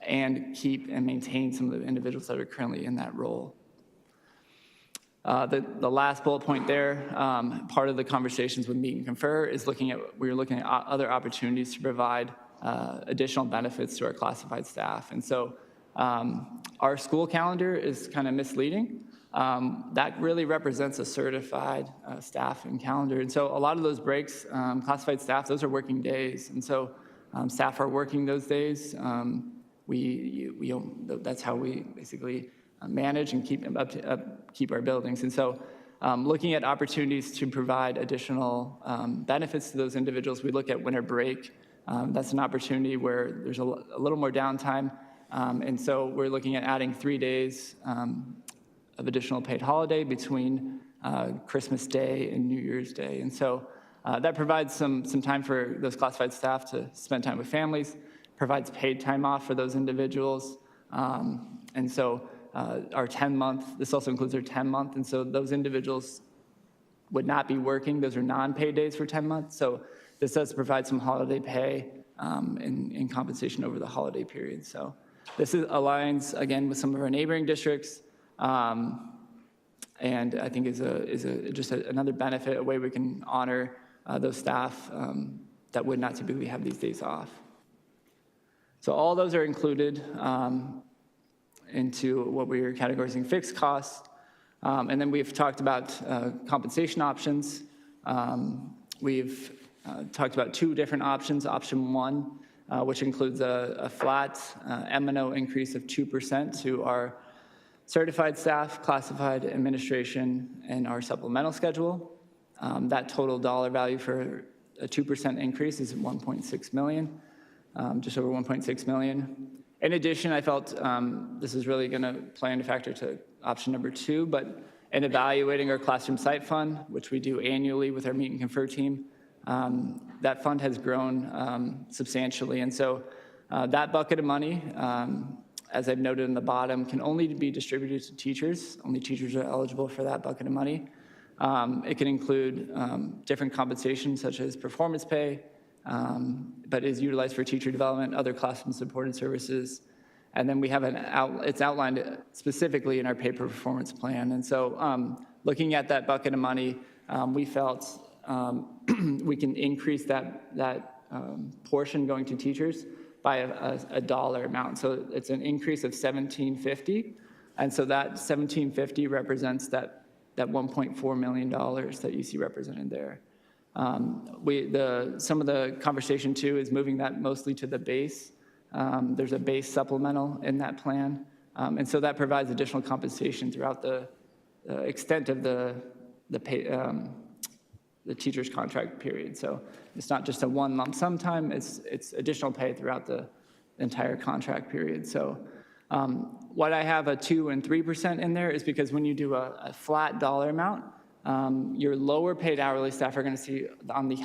and keep and maintain some of the individuals that are currently in that role. The last bullet point there, part of the conversations with Meet and Confer is we're looking at other opportunities to provide additional benefits to our classified staff. And so our school calendar is kind of misleading. that really represents a certified staff and calendar. And so a lot of those breaks, classified staff, those are working days. And so staff are working those days. That's how we basically manage and keep our buildings. And so looking at opportunities to provide additional benefits to those individuals, we look at winter break. That's an opportunity where there's a little more downtime. And so we're looking at adding 3 days of additional paid holiday between Christmas Day and New Year's Day. And so that provides some time for those classified staff to spend time with families, provides paid time off for those individuals. And so our 10-month, this also includes our 10-month, and so those individuals would not be working. Those are non-paid days for 10 months. So this does provide some holiday pay in compensation over the holiday period. So this aligns, again, with some of our neighboring districts, and I think is just another benefit, a way we can honor those staff that would not typically have these days off. So all those are included into what we are categorizing fixed costs. And then we've talked about compensation options. We've talked about 2 different options. Option 1, which includes a flat M&O increase of 2% to our certified staff, classified administration, and our supplemental schedule. That total dollar value for a 2% increase is $1.6 million, just over $1.6 million. In addition, I felt this is really going to play into factor to option number 2, but in evaluating our classroom site fund, which we do annually with our meet and confer team, that fund has grown substantially. And so that bucket of money, as I've noted in the bottom, can only be distributed to teachers. Only teachers are eligible for that bucket of money. It can include different compensations such as performance pay, but is utilized for teacher development, other classroom supported services. And then we have it's outlined specifically in our pay per performance plan. And so looking at that bucket of money, we felt we can increase that portion going to teachers by a dollar amount. So it's an increase of $1,750. And so that $1,750 represents that $1.4 million that you see represented there. Some of the conversation too is moving that mostly to the base. There's a base supplemental in that plan. And so that provides additional compensation throughout the extent of the teacher's contract period. So it's not just a one lump sum time, it's additional pay throughout the entire contract period. So what I have a 2 and 3% in there is because when you do a flat dollar amount, your lower paid hourly staff are going to see on the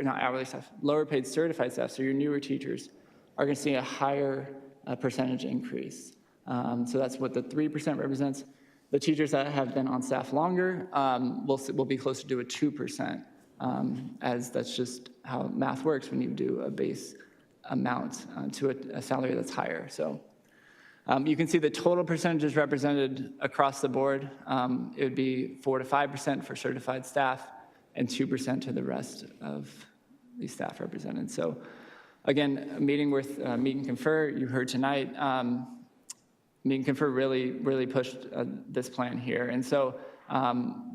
not hourly staff, lower paid certified staff, so your newer teachers are going to see a higher percentage increase. So that's what the 3% represents. The teachers that have been on staff longer will be closer to a 2%, as that's just how math works when you do a base amount to a salary that's higher. So you can see the total percentages represented across the board. It would be 4 to 5% for certified staff and 2% to the rest of the staff represented. So again, meeting with Meet and Confer, you heard tonight, Meet and Confer really pushed this plan here. And so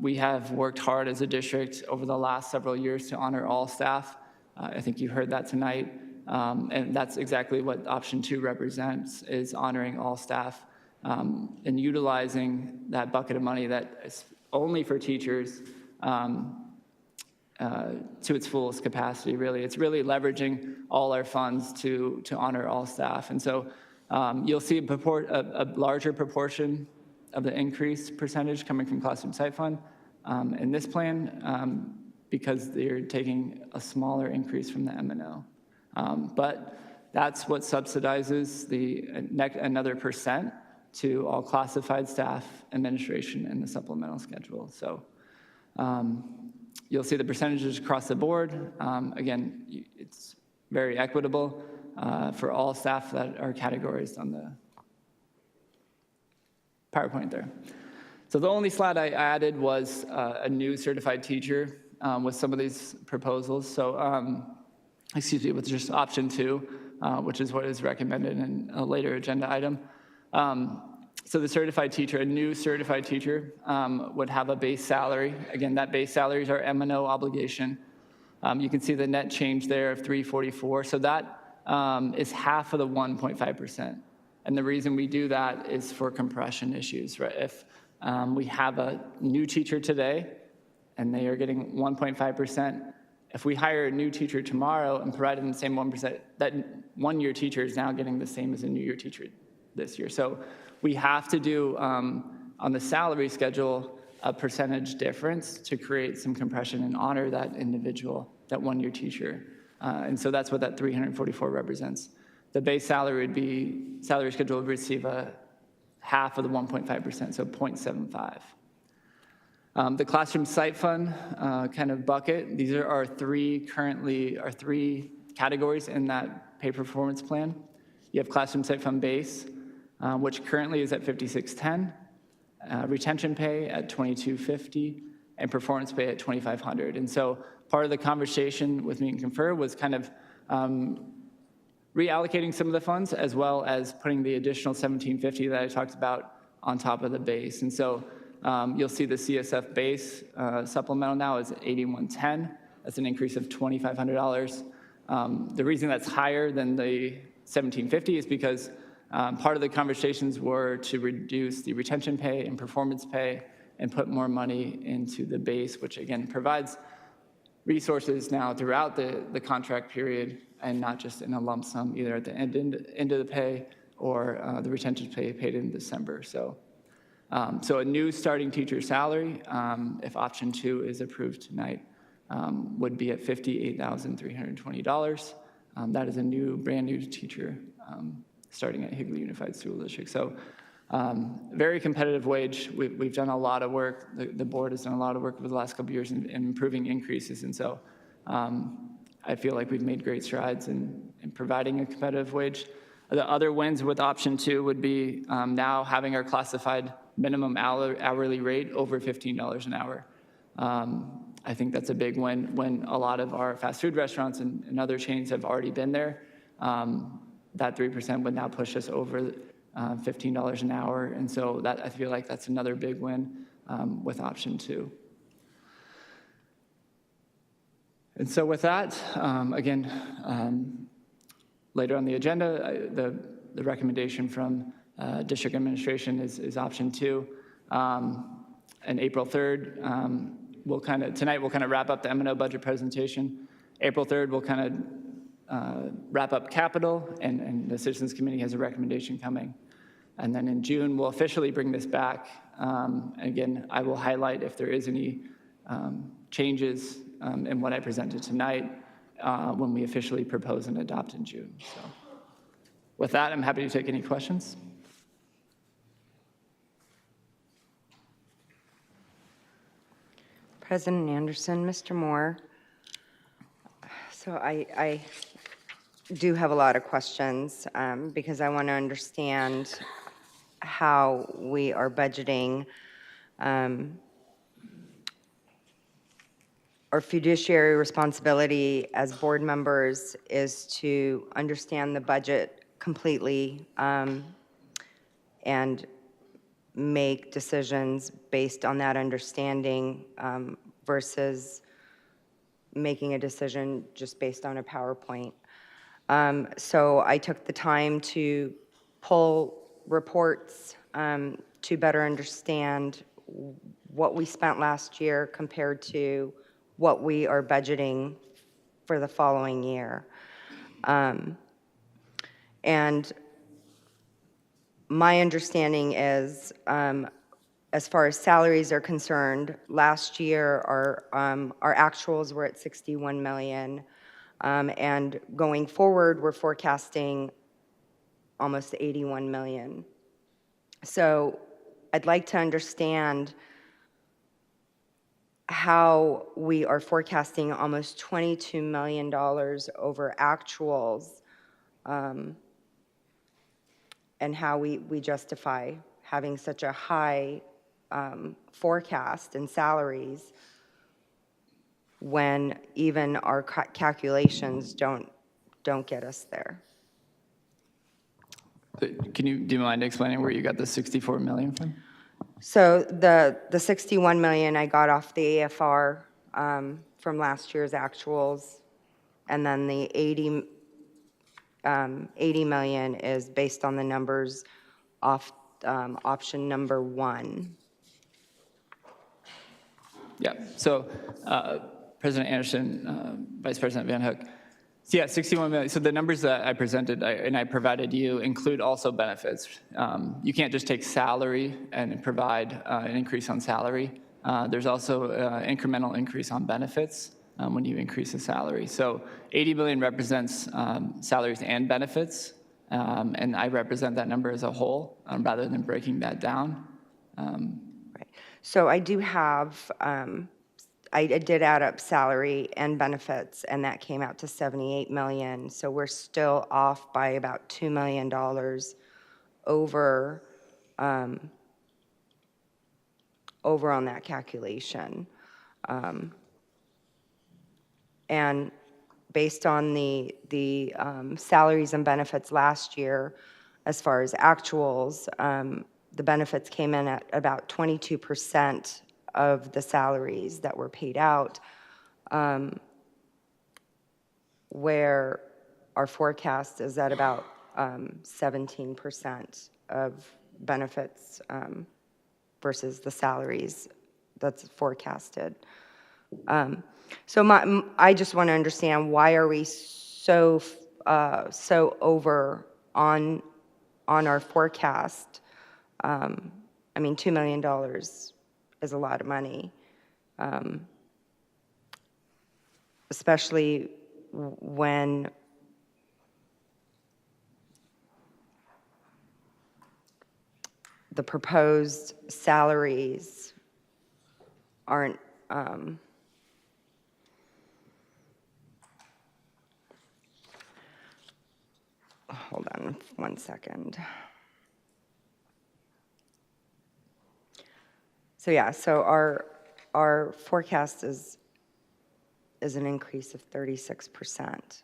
we have worked hard as a district over the last several years to honor all staff. I think you heard that tonight. And that's exactly what option 2 represents, is honoring all staff and utilizing that bucket of money that is only for teachers to its fullest capacity, really. It's really leveraging all our funds to honor all staff. And so you'll see a larger proportion of the increased percentage coming from classroom site fund in this plan because they're taking a smaller increase from the M&O. But that's what subsidizes another percent to all classified staff, administration, and the supplemental schedule. So you'll see the percentages across the board. Again, it's very equitable for all staff that are categorized on the PowerPoint there. So the only slide I added was a new certified teacher with some of these proposals. So with just option 2, which is what is recommended in a later agenda item. So the certified teacher, a new certified teacher, would have a base salary. Again, that base salary is our M&O obligation. You can see the net change there of 344. So that is half of the 1.5%. And the reason we do that is for compression issues, right? If we have a new teacher today and they are getting 1.5%, if we hire a new teacher tomorrow and provide them the same 1%, that one-year teacher is now getting the same as a new year teacher this year. So we have to do, on the salary schedule, a percentage difference to create some compression and honor that individual, that one-year teacher. And so that's what that 344 represents. The base salary would be, salary schedule would receive a half of the 1.5%, so 0.75. The classroom site fund kind of bucket, these are our three categories in that pay performance plan. You have classroom site fund base, which currently is at 5610, retention pay at 2250, and performance pay at 2500. And so part of the conversation with me and Confer was kind of reallocating some of the funds, as well as putting the additional 1750 that I talked about on top of the base. And so you'll see the CSF base supplemental now is 8110. That's an increase of $2,500. The reason that's higher than the 1750 is because part of the conversations were to reduce the retention pay and performance pay and put more money into the base, which again provides resources now throughout the contract period and not just in a lump sum, either at the end of the pay or the retention pay paid in December. So a new starting teacher salary, if option 2 is approved tonight, would be at $58,320. That is a brand new teacher starting at Higley Unified School District. So very competitive wage. We've done a lot of work. The board has done a lot of work over the last couple of years in improving increases. And so I feel like we've made great strides in providing a competitive wage. The other wins with option 2 would be now having our classified minimum hourly rate over $15 an hour. I think that's a big win when a lot of our fast food restaurants and other chains have already been there. That 3% would now push us over $15 an hour. And so that, I feel like that's another big win with option 2. And so with that, again, later on the agenda, the recommendation from district administration is option 2. And April 3rd, tonight we'll kind of wrap up the M&O budget presentation. April 3rd, we'll kind of wrap up capital, and the Citizens Committee has a recommendation coming. And then in June, we'll officially bring this back. Again, I will highlight if there is any changes in what I presented tonight when we officially propose and adopt in June. So with that, I'm happy to take any questions. President Anderson, Mr. Moore. So I do have a lot of questions because I want to understand how we are budgeting. Our fiduciary responsibility as board members is to understand the budget completely and make decisions based on that understanding versus making a decision just based on a PowerPoint. So I took the time to pull reports to better understand what we spent last year compared to what we are budgeting for the following year. And my understanding is, as far as salaries are concerned, last year our actuals were at 61 million. And going forward, we're forecasting almost 81 million. So I'd like to understand how we are forecasting almost $22 million over actuals, and how we justify having such a high forecast in salaries when even our calculations don't get us there. Do you mind explaining where you got the 64 million from? So the 61 million I got off the AFR from last year's actuals, and then the 80 million is based on the numbers off option number 1. Yeah, so President Anderson, Vice President Van Hook. So yeah, 61 million. So the numbers that I presented and I provided you include also benefits. You can't just take salary and provide an increase on salary. There's also incremental increase on benefits when you increase the salary. So 80 million represents salaries and benefits, and I represent that number as a whole rather than breaking that down. Right. So I do have, I did add up salary and benefits, and that came out to 78 million. So we're still off by about $2 million over, over on that calculation. And based on the salaries and benefits last year, as far as actuals, the benefits came in at about 22% of the salaries that were paid out, where our forecast is at about 17% of benefits versus the salaries that's forecasted. So I just want to understand, why are we so over on our forecast? I mean, $2 million is a lot of money, especially when the proposed salaries aren't, hold on 1 second. So yeah, so our forecast is an increase of 36%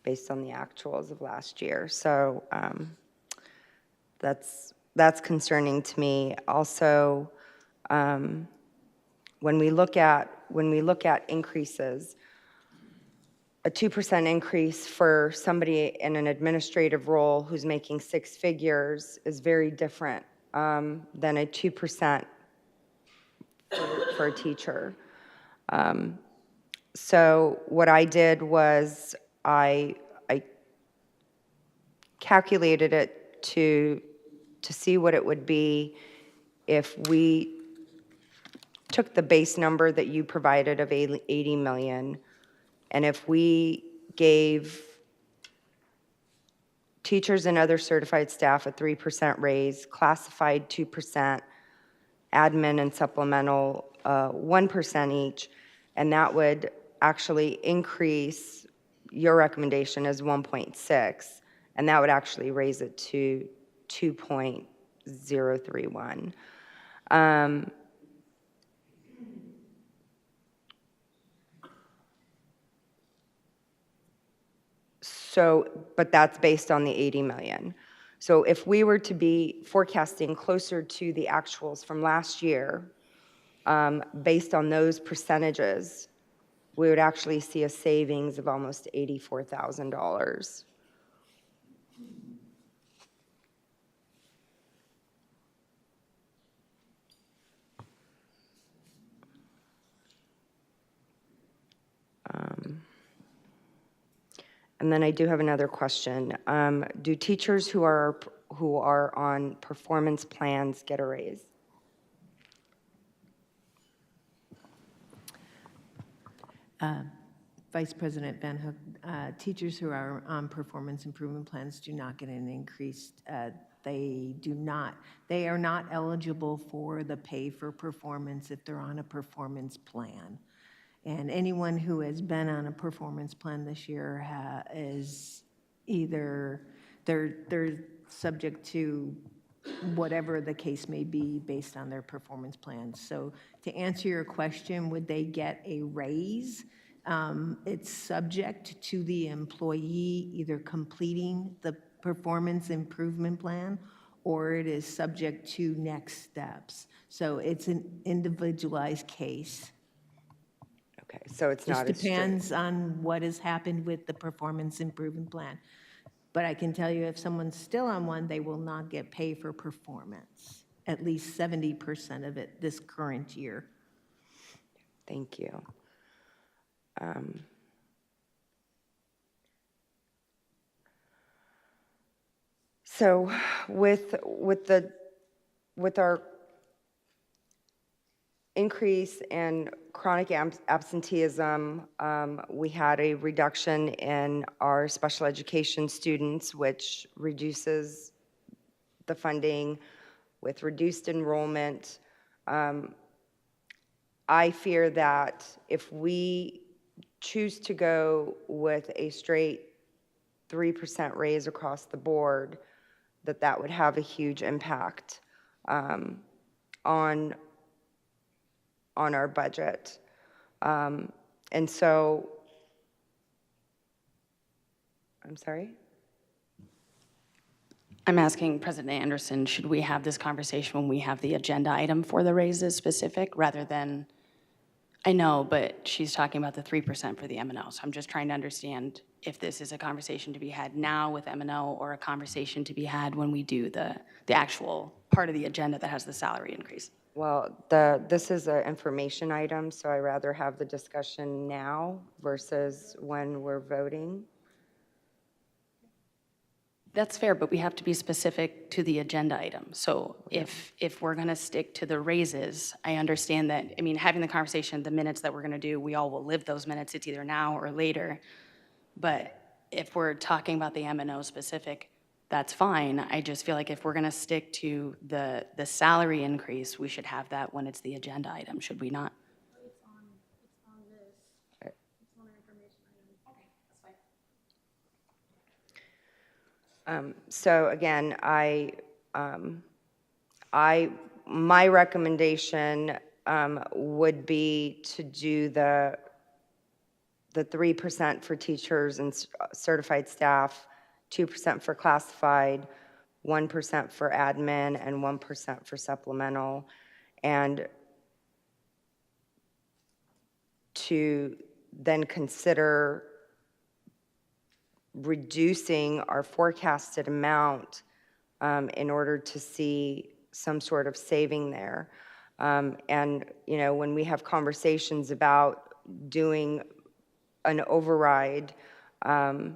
based on the actuals of last year. So that's concerning to me. Also, when we look at increases, a 2% increase for somebody in an administrative role who's making 6 figures is very different than a 2% for a teacher. So what I did was I calculated it to see what it would be if we took the base number that you provided of 80 million, and if we gave teachers and other certified staff a 3% raise, classified 2%, admin and supplemental 1% each, and that would actually increase, your recommendation is 1.6, and that would actually raise it to 2.031. But that's based on the 80 million. So if we were to be forecasting closer to the actuals from last year, based on those percentages, we would actually see a savings of almost $84,000. And then I do have another question. Do teachers who are on performance plans get a raise? Vice President Van Hook, teachers who are on performance improvement plans do not get an increase. They are not eligible for the pay for performance if they're on a performance plan. And anyone who has been on a performance plan this year is either, they're subject to whatever the case may be based on their performance plans. So to answer your question, would they get a raise? It's subject to the employee either completing performance improvement plan, or it is subject to next steps. So it's an individualized case. Okay, so it's not Just as depends on what has happened with the performance improvement plan. But I can tell you, if someone's still on one, they will not get pay for performance, at least 70% of it this current year. Thank you. So with our increase in chronic absenteeism, we had a reduction in our special education students, which reduces the funding with reduced enrollment. I fear that if we choose to go with a straight 3% raise across the board, that would have a huge impact on our budget. And so, I'm sorry? I'm asking President Anderson, should we have this conversation when we have the agenda item for the raises specific rather than, I know, but she's talking about the 3% for the M&O. So I'm just trying to understand if this is a conversation to be had now with M&O or a conversation to be had when we do the actual part of the agenda that has the salary increase. Well, this is an information item, so I'd rather have the discussion now versus when we're voting. That's fair, but we have to be specific to the agenda item. So if we're going to stick to the raises, I understand that, I mean, having the conversation, the minutes that we're going to do, we all will live those minutes. It's either now or later. But if we're talking about the M&O specific, that's fine. I just feel like if we're going to stick to the salary increase, we should have that when it's the agenda item, should we not? So again, my recommendation would be to do the 3% for teachers and certified staff, 2% for classified, 1% for admin, and 1% for supplemental, and to then consider reducing our forecasted amount in order to see some sort of saving there. And, you know, when we have conversations about doing an override, and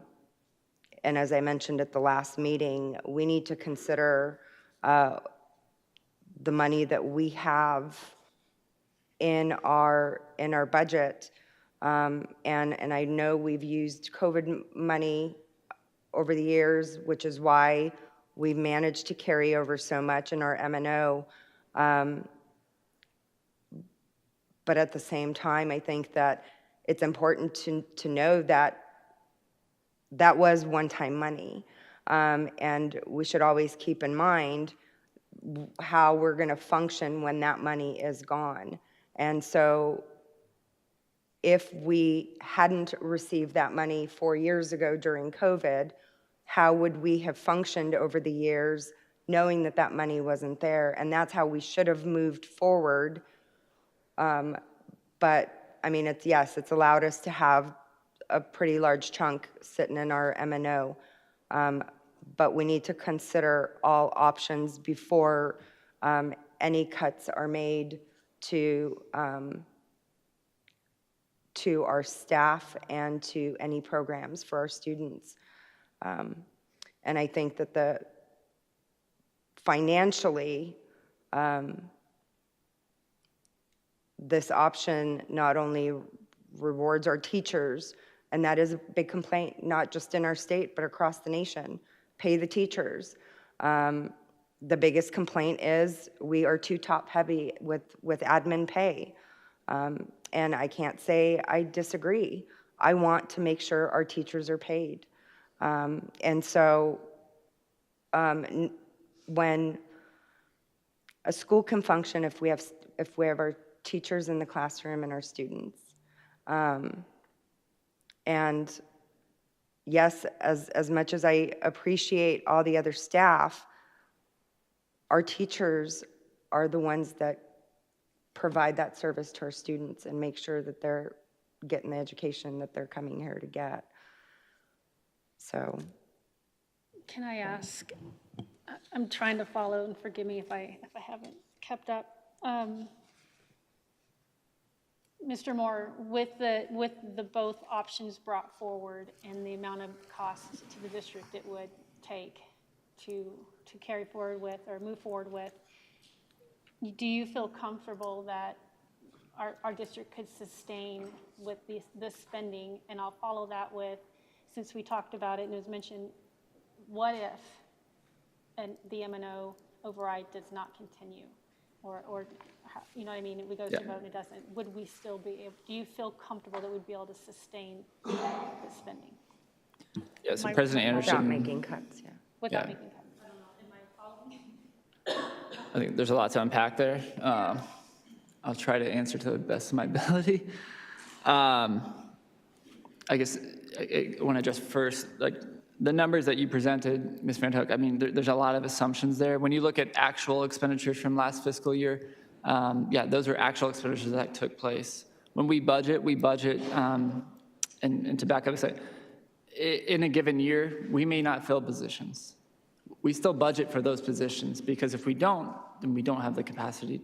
as I mentioned at the last meeting, we need to consider the money that we have in our budget. And I know we've used COVID money over the years, which is why we've managed to carry over so much in our M&O. But at the same time, I think that it's important to know that that was one-time money. And we should always keep in mind how we're going to function when that money is gone. And so if we hadn't received that money 4 years ago during COVID, how would we have functioned over the years knowing that that money wasn't there? And that's how we should have moved forward. But I mean, it's allowed us to have a pretty large chunk sitting in our M&O. But we need to consider all options before any cuts are made to our staff and to any programs for our students. And I think that financially, this option not only rewards our teachers, and that is a big complaint, not just in our state, but across the nation. Pay the teachers. The biggest complaint is we are too top-heavy with admin pay. And I can't say I disagree. I want to make sure our teachers are paid. And so when a school can function if we have our teachers in the classroom and our students. And yes, as much as I appreciate all the other staff, our teachers are the ones that provide that service to our students and make sure that they're getting the education that they're coming here to get. So, Can I ask, I'm trying to follow, and forgive me if I haven't kept up. Mr. Moore, with the both options brought forward and the amount of costs to the district it would take to carry forward with or move forward with, do you feel comfortable that our district could sustain with this spending? And I'll follow that with, since we talked about it and it was mentioned, what if the M&O override does not continue? Or you know what I mean, we go to vote and it doesn't, would we still be able, do you feel comfortable that we'd be able to sustain the spending? Yeah, so President Anderson. Without making cuts, yeah. Without making cuts. I don't know, am I following? I think there's a lot to unpack there. I'll try to answer to the best of my ability. I guess I want to address first, like, the numbers that you presented, Ms. Van Hook, I mean, there's a lot of assumptions there. When you look at actual expenditures from last fiscal year, yeah, those are actual expenditures that took place. When we budget, and to back up and say, in a given year, we may not fill positions. We still budget for those positions, because if we don't, then we don't have the capacity,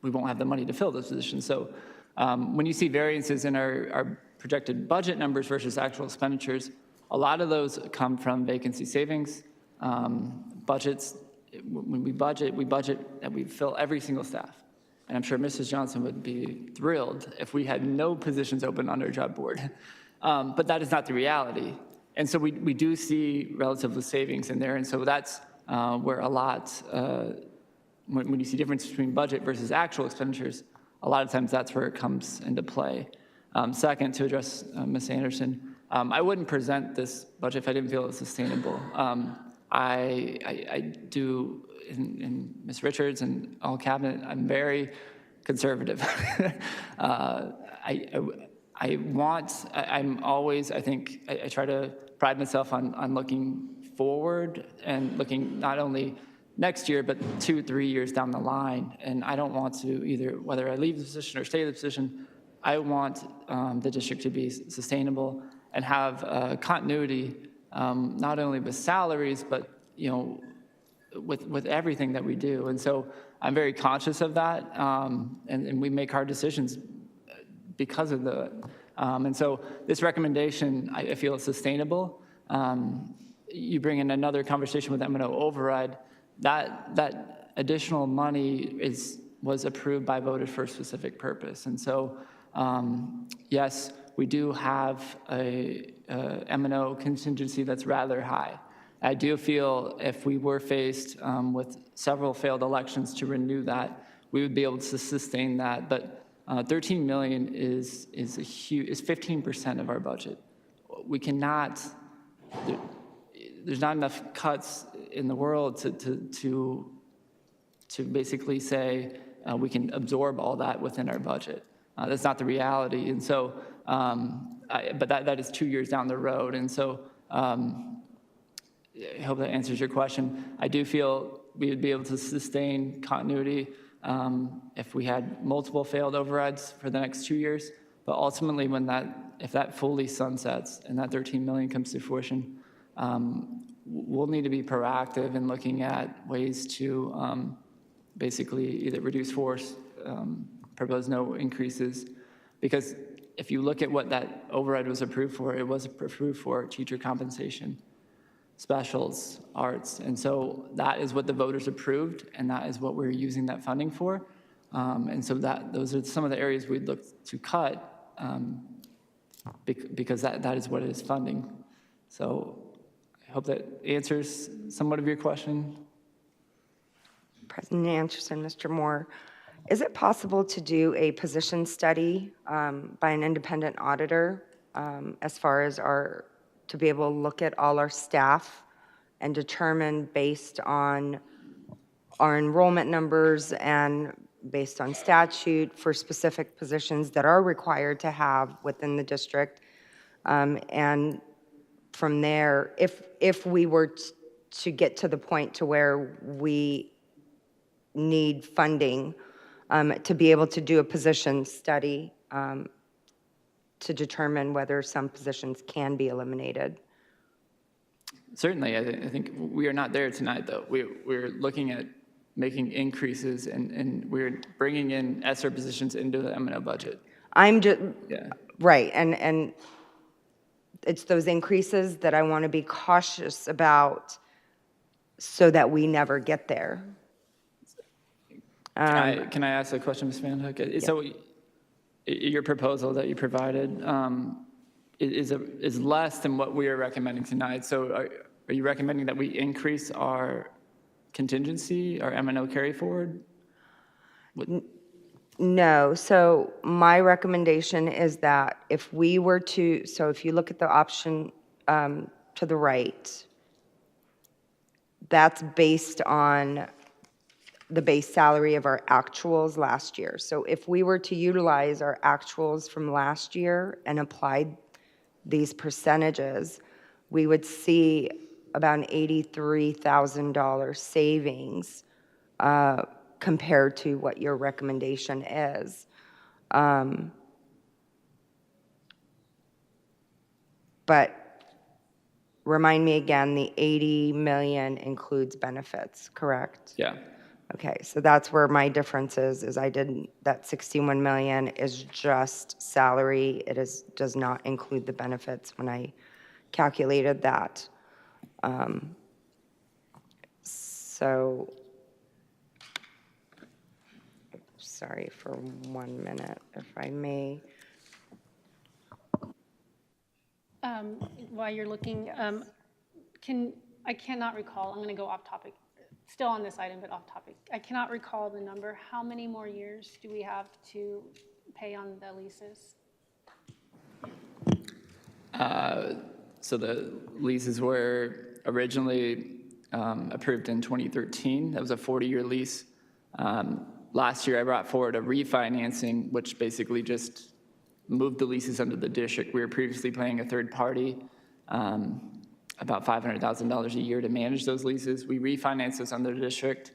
we won't have the money to fill those positions. So when you see variances in our projected budget numbers versus actual expenditures, a lot of those come from vacancy savings, budgets. When we budget that we fill every single staff. And I'm sure Mrs. Johnson would be thrilled if we had no positions open on our job board. But that is not the reality. And so we do see relative savings in there. And so that's where a lot, when you see difference between budget versus actual expenditures, a lot of times that's where it comes into play. Second, to address Ms. Anderson, I wouldn't present this budget if I didn't feel it was sustainable. I do, in Ms. Richards and all cabinet, I'm very conservative. I'm always, I think, I try to pride myself on looking forward and looking not only next year, but 2-3 years down the line. And I don't want to either, whether I leave the position or stay in the position, I want the district to be sustainable and have continuity, not only with salaries, but with everything that we do. And so I'm very conscious of that, and we make hard decisions because of the. And so this recommendation, I feel, is sustainable. You bring in another conversation with M&O override. That additional money was approved by voters for a specific purpose, and so yes. We do have a M&O contingency that's rather high. I do feel if we were faced with several failed elections to renew that, we would be able to sustain that. But 13 million is 15% of our budget. We cannot. There's not enough cuts in the world to basically say we can absorb all that within our budget. That's not the reality, and so. But that is 2 years down the road, and so I hope that answers your question. I do feel we would be able to sustain continuity if we had multiple failed overrides for the next 2 years. But ultimately, if that fully sunsets and that 13 million comes to fruition, we'll need to be proactive in looking at ways to basically either reduce force, propose no increases, because if you look at what that override was approved for, it was approved for teacher compensation, specials, arts. And so that is what the voters approved, and that is what we're using that funding for. And so those are some of the areas we'd look to cut because that is what it is funding. So I hope that answers somewhat of your question. President Anderson, Mr. Moore, is it possible to do a position study by an independent auditor as far as to be able to look at all our staff and determine based on our enrollment numbers and based on statute for specific positions that are required to have within the district, and from there, if we were to get to the point to where we need funding to be able to do a position study to determine whether some positions can be eliminated. Certainly, I think we are not there tonight, though. We're looking at making increases, and we're bringing in ESSER positions into the M&O budget. I'm just, Yeah. right, and it's those increases that I want to be cautious about so that we never get there. Can I ask a question, Ms. Van Hook? So your proposal that you provided is less than what we are recommending tonight. So are you recommending that we increase our contingency, our M&O carry forward? No, so my recommendation is that if we were to, so if you look at the option to the right, that's based on the base salary of our actuals last year. So if we were to utilize our actuals from last year and applied these percentages, we would see about an $83,000 savings compared to what your recommendation is. But remind me again, the 80 million includes benefits, correct? Yeah. Okay, so that's where my difference is I didn't, that 61 million is just salary. It does not include the benefits when I calculated that. So, sorry for 1 minute, if I may. While you're looking, I cannot recall, I'm going to go off topic, still on this item, but off topic. I cannot recall the number. How many more years do we have to pay on the leases? So the leases were originally approved in 2013. That was a 40-year lease. Last year, I brought forward a refinancing, which basically just moved the leases under the district. We were previously paying a third party about $500,000 a year to manage those leases. We refinanced those under the district,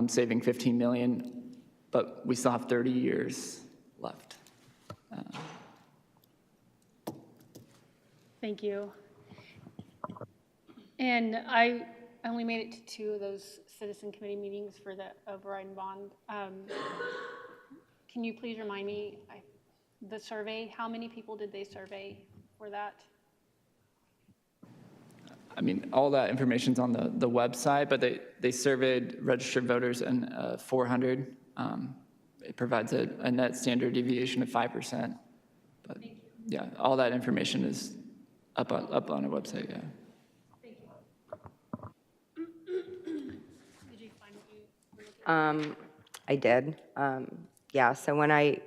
saving $15 million, but we still have 30 years left. Thank you. And I only made it to 2 of those citizen committee meetings for the override bond. Can you please remind me, the survey, how many people did they survey for that? I mean, all that information's on the website, but they surveyed registered voters and 400. It provides a net standard deviation of 5%. But yeah, all that information is up on our website, yeah. Thank you. Did you find what you were looking for? I did. Yeah, so when I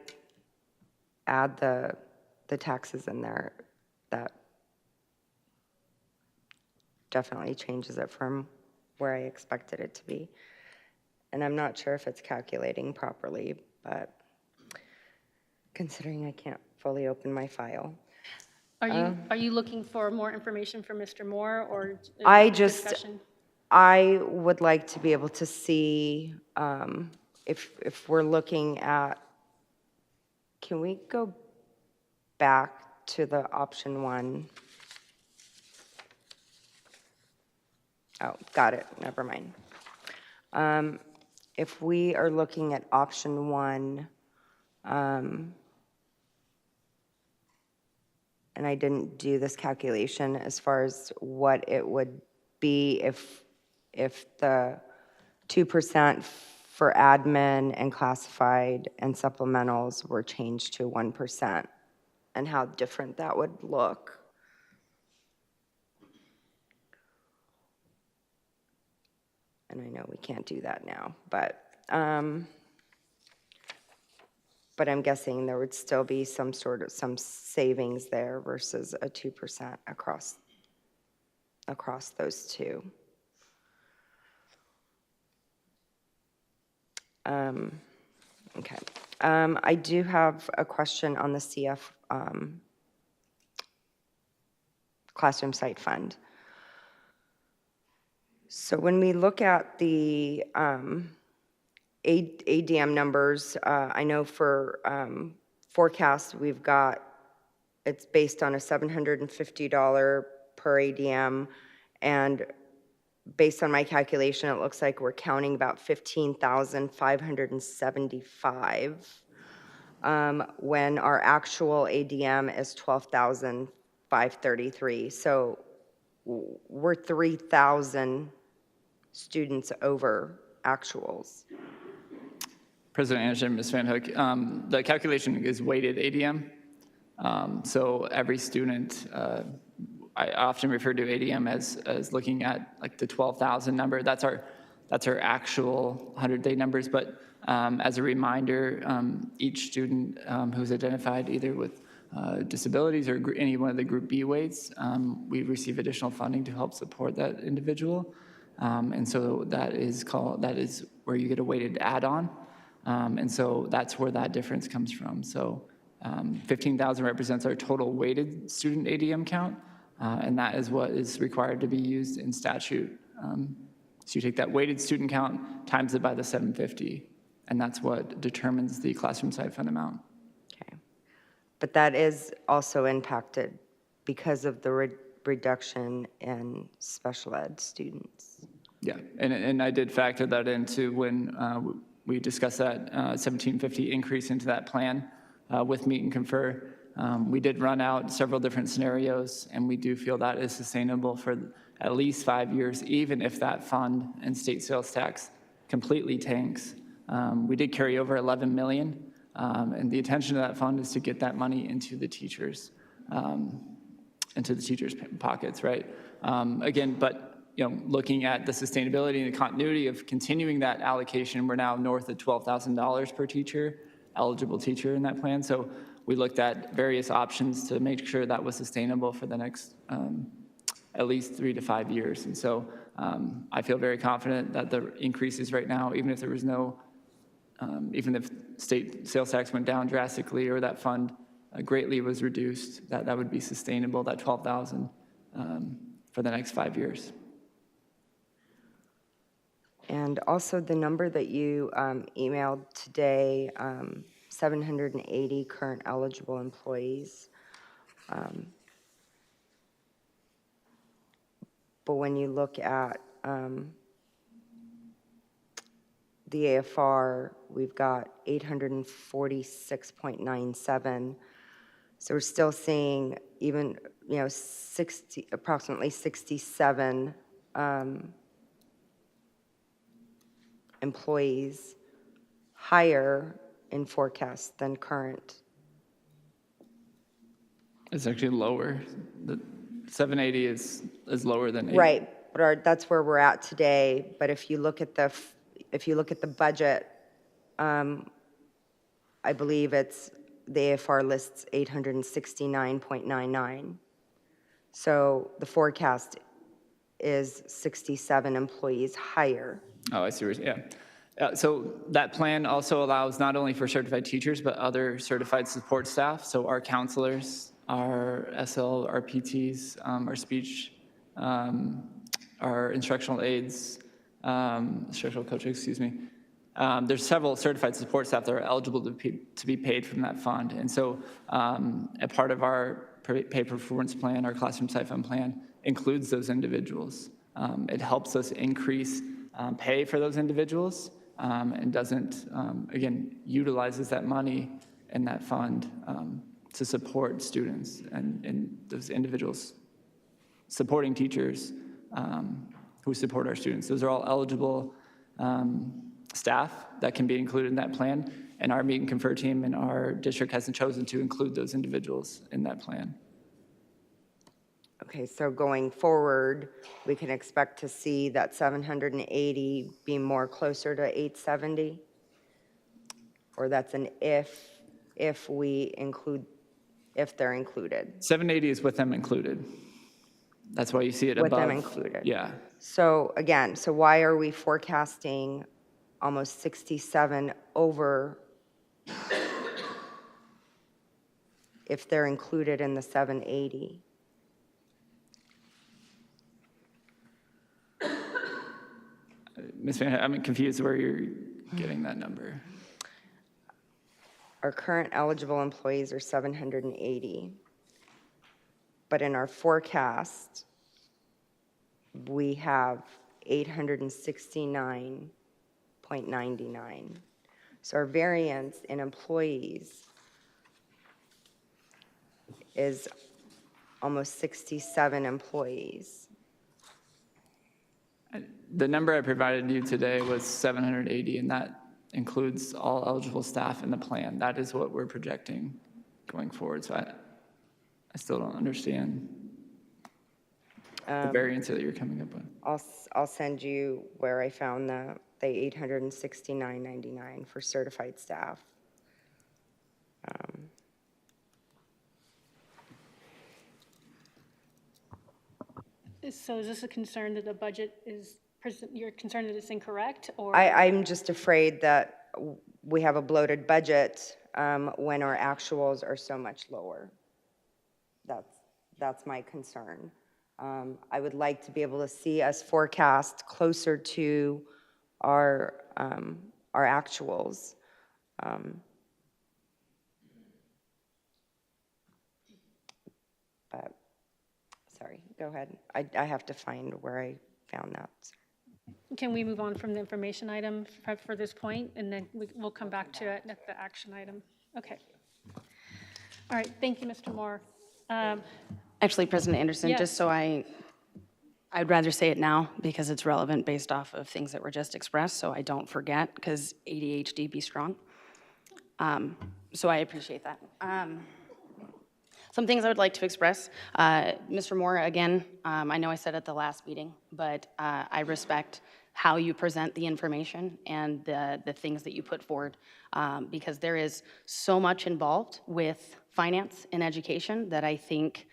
add the taxes in there, that definitely changes it from where I expected it to be. And I'm not sure if it's calculating properly, but considering I can't fully open my file. Are you looking for more information from Mr. Moore or discussion? I would like to be able to see if we're looking at, can we go back to the option 1? Oh, got it, never mind. If we are looking at option 1, and I didn't do this calculation as far as what it would be if the 2% for admin and classified and supplementals were changed to 1%, and how different that would look. And I know we can't do that now, but I'm guessing there would still be some savings there versus a 2% across those two. Okay. I do have a question on the CF classroom site fund. So when we look at the ADM numbers, I know for forecast, we've got, it's based on a $750 per ADM, and based on my calculation, it looks like we're counting about 15,575 when our actual ADM is 12,533. So we're 3,000 students over actuals. President Anderson, Ms. Van Hook, the calculation is weighted ADM. So every student, I often refer to ADM as looking at like the 12,000 number. That's our actual 100-day numbers. But as a reminder, each student who's identified either with disabilities or any one of the Group B weights, we receive additional funding to help support that individual. And so that is where you get a weighted add-on. And so that's where that difference comes from. So 15,000 represents our total weighted student ADM count, and that is what is required to be used in statute. So you take that weighted student count, times it by the 750, and that's what determines the classroom site fund amount. Okay. But that is also impacted because of the reduction in special ed students. Yeah, and I did factor that into when we discussed that 1750 increase into that plan with Meet and Confer. We did run out several different scenarios, and we do feel that is sustainable for at least 5 years, even if that fund and state sales tax completely tanks. We did carry over 11 million, and the intention of that fund is to get that money into the teachers' pockets, right? Again, but looking at the sustainability and the continuity of continuing that allocation, we're now north of $12,000 per teacher, eligible teacher in that plan. So we looked at various options to make sure that was sustainable for the next at least 3 to 5 years. And so I feel very confident that the increases right now, even if there was no, even if state sales tax went down drastically or that fund greatly was reduced, that would be sustainable, that 12,000 for the next 5 years. And also the number that you emailed today, 780 current eligible employees. But when you look at the AFR, we've got 846.97. So we're still seeing even, approximately 67 employees higher in forecast than current. It's actually lower. The 780 is lower than 8. Right, but that's where we're at today. But if you look at the budget, I believe it's the AFR lists 869.99. So the forecast is 67 employees higher. Oh, I see. Yeah. So that plan also allows not only for certified teachers, but other certified support staff. So our counselors, our SL, our PTs, our speech, our instructional aides, instructional coaches, excuse me. There's several certified support staff that are eligible to be paid from that fund. And so a part of our pay performance plan, our classroom site fund plan, includes those individuals. It helps us increase pay for those individuals and doesn't, again, utilizes that money in that fund to support students and those individuals supporting teachers who support our students. Those are all eligible staff that can be included in that plan, and our Meet and Confer team in our district hasn't chosen to include those individuals in that plan. Okay, so going forward, we can expect to see that 780 be more closer to 870? Or that's an if we include, if they're included? 780 is with them included. That's why you see it above. With them included. Yeah. So again, so why are we forecasting almost 67 over if they're included in the 780? Ms. Van, I'm confused where you're getting that number. Our current eligible employees are 780. But in our forecast, we have 869.99. So our variance in employees is almost 67 employees. The number I provided you today was 780, and that includes all eligible staff in the plan. That is what we're projecting going forward. So I still don't understand the variance that you're coming up with. I'll send you where I found the 869.99 for certified staff. So is this a concern that the budget is, you're concerned that it's incorrect, or? I'm just afraid that we have a bloated budget when our actuals are so much lower. That's my concern. I would like to be able to see us forecast closer to our actuals. But, sorry, go ahead. I have to find where I found that. Can we move on from the information item for this point, and then we'll come back to it at the action item? Okay. All right, thank you, Mr. Moore. Actually, President Anderson, Yes. just so I'd rather say it now because it's relevant based off of things that were just expressed, so I don't forget, because ADHD be strong. So I appreciate that. Some things I would like to express. Mr. Moore, again, I know I said at the last meeting, but I respect how you present the information and the things that you put forward, because there is so much involved with finance and education that I think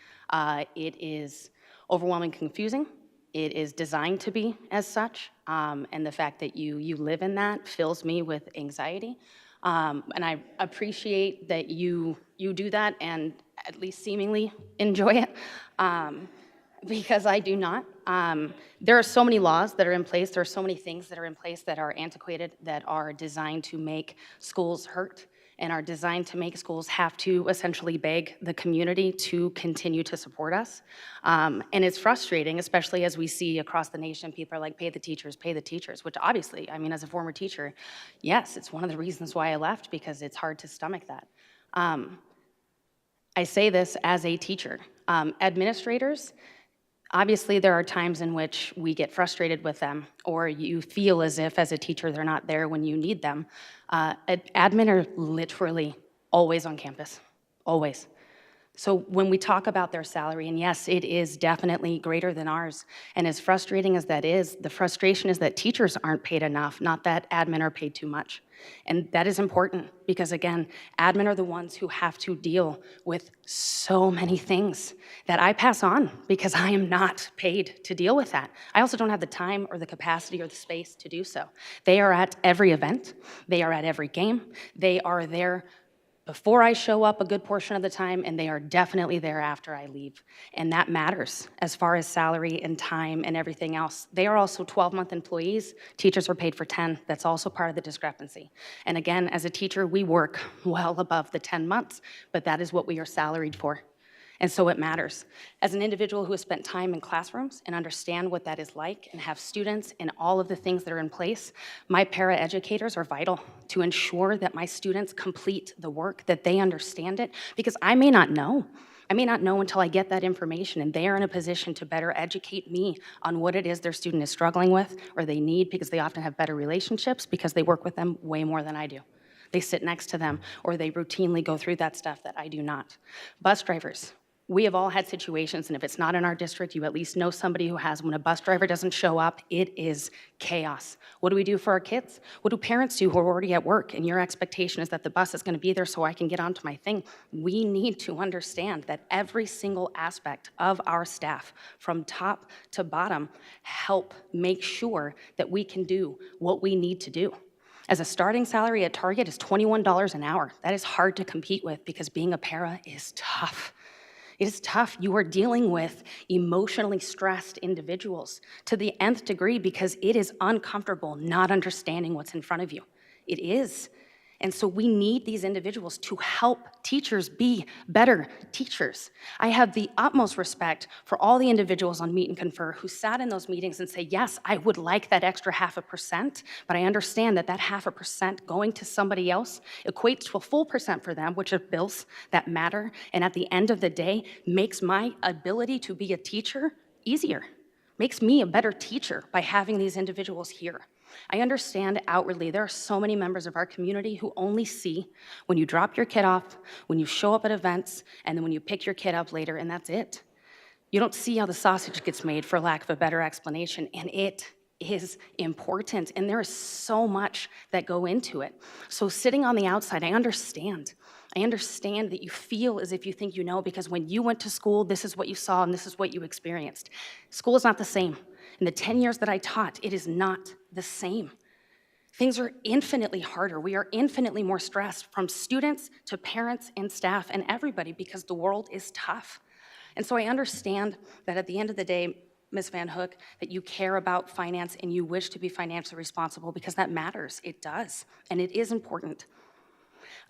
it is overwhelmingly confusing. It is designed to be as such, and the fact that you live in that fills me with anxiety. And I appreciate that you do that and at least seemingly enjoy it, because I do not. There are so many laws that are in place. There are so many things that are in place that are antiquated, that are designed to make schools hurt, and are designed to make schools have to essentially beg the community to continue to support us. And it's frustrating, especially as we see across the nation, people are like, pay the teachers, which obviously, I mean, as a former teacher, yes, it's one of the reasons why I left, because it's hard to stomach that. I say this as a teacher. Administrators, obviously there are times in which we get frustrated with them, or you feel as if as a teacher they're not there when you need them. Admin are literally always on campus, always. So when we talk about their salary, and yes, it is definitely greater than ours, and as frustrating as that is, the frustration is that teachers aren't paid enough, not that admin are paid too much. And that is important because, again, admin are the ones who have to deal with so many things that I pass on because I am not paid to deal with that. I also don't have the time or the capacity or the space to do so. They are at every event. They are at every game. They are there before I show up a good portion of the time, and they are definitely there after I leave. And that matters as far as salary and time and everything else. They are also 12-month employees. Teachers are paid for 10. That's also part of the discrepancy. And again, as a teacher, we work well above the 10 months, but that is what we are salaried for. And so it matters. As an individual who has spent time in classrooms and understand what that is like and have students and all of the things that are in place, my paraeducators are vital to ensure that my students complete the work, that they understand it, because I may not know. I may not know until I get that information, and they are in a position to better educate me on what it is their student is struggling with or they need, because they often have better relationships because they work with them way more than I do. They sit next to them, or they routinely go through that stuff that I do not. Bus drivers. We have all had situations, and if it's not in our district, you at least know somebody who has. When a bus driver doesn't show up, it is chaos. What do we do for our kids? What do parents do who are already at work, and your expectation is that the bus is going to be there so I can get onto my thing? We need to understand that every single aspect of our staff, from top to bottom, help make sure that we can do what we need to do. As a starting salary at Target is $21 an hour. That is hard to compete with because being a para is tough. It is tough. You are dealing with emotionally stressed individuals to the nth degree because it is uncomfortable not understanding what's in front of you. It is. And so we need these individuals to help teachers be better teachers. I have the utmost respect for all the individuals on Meet and Confer who sat in those meetings and say, yes, I would like that extra 0.5%, but I understand that 0.5% going to somebody else equates to a full percent for them, which are bills that matter, and at the end of the day, makes my ability to be a teacher easier, makes me a better teacher by having these individuals here. I understand outwardly there are so many members of our community who only see when you drop your kid off, when you show up at events, and then when you pick your kid up later, and that's it. You don't see how the sausage gets made, for lack of a better explanation, and it is important, and there is so much that go into it. So sitting on the outside, I understand. I understand that you feel as if you think you know, because when you went to school, this is what you saw and this is what you experienced. School is not the same. In the 10 years that I taught, it is not the same. Things are infinitely harder. We are infinitely more stressed, from students to parents and staff and everybody, because the world is tough. And so I understand that at the end of the day, Ms. Van Hook, that you care about finance and you wish to be financially responsible, because that matters. It does, and it is important.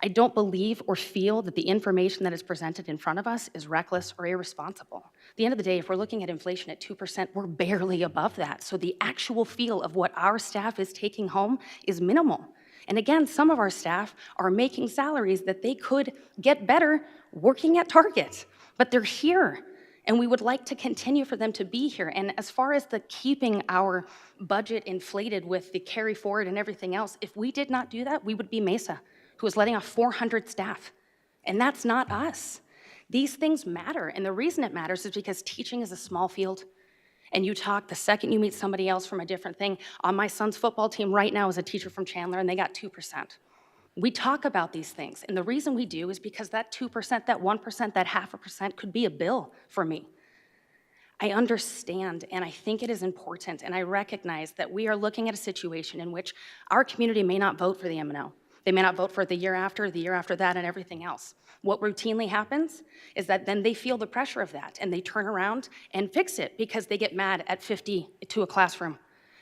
I don't believe or feel that the information that is presented in front of us is reckless or irresponsible. At the end of the day, if we're looking at inflation at 2%, we're barely above that. So the actual feel of what our staff is taking home is minimal. And again, some of our staff are making salaries that they could get better working at Target, but they're here. And we would like to continue for them to be here. And as far as the keeping our budget inflated with the carry forward and everything else, if we did not do that, we would be Mesa, who is letting off 400 staff. And that's not us. These things matter. And the reason it matters is because teaching is a small field. And you talk, the second you meet somebody else from a different thing. On my son's football team right now is a teacher from Chandler, and they got 2%. We talk about these things, and the reason we do is because that 2%, that 1%, that 0.5% could be a bill for me. I understand, and I think it is important, and I recognize that we are looking at a situation in which our community may not vote for the M&O. They may not vote for it the year after that, and everything else. What routinely happens is that then they feel the pressure of that, and they turn around and fix it because they get mad at 50 to a classroom.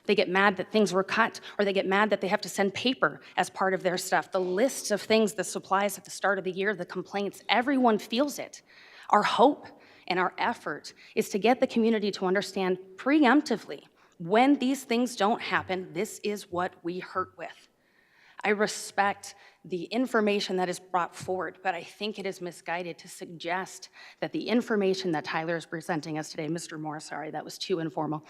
They get mad that things were cut, or they get mad that they have to send paper as part of their stuff. The lists of things, the supplies at the start of the year, the complaints, everyone feels it. Our hope and our effort is to get the community to understand preemptively, when these things don't happen, this is what we hurt with. I respect the information that is brought forward, but I think it is misguided to suggest that the information that Tyler is presenting us today, Mr. Moore, sorry, that was too informal,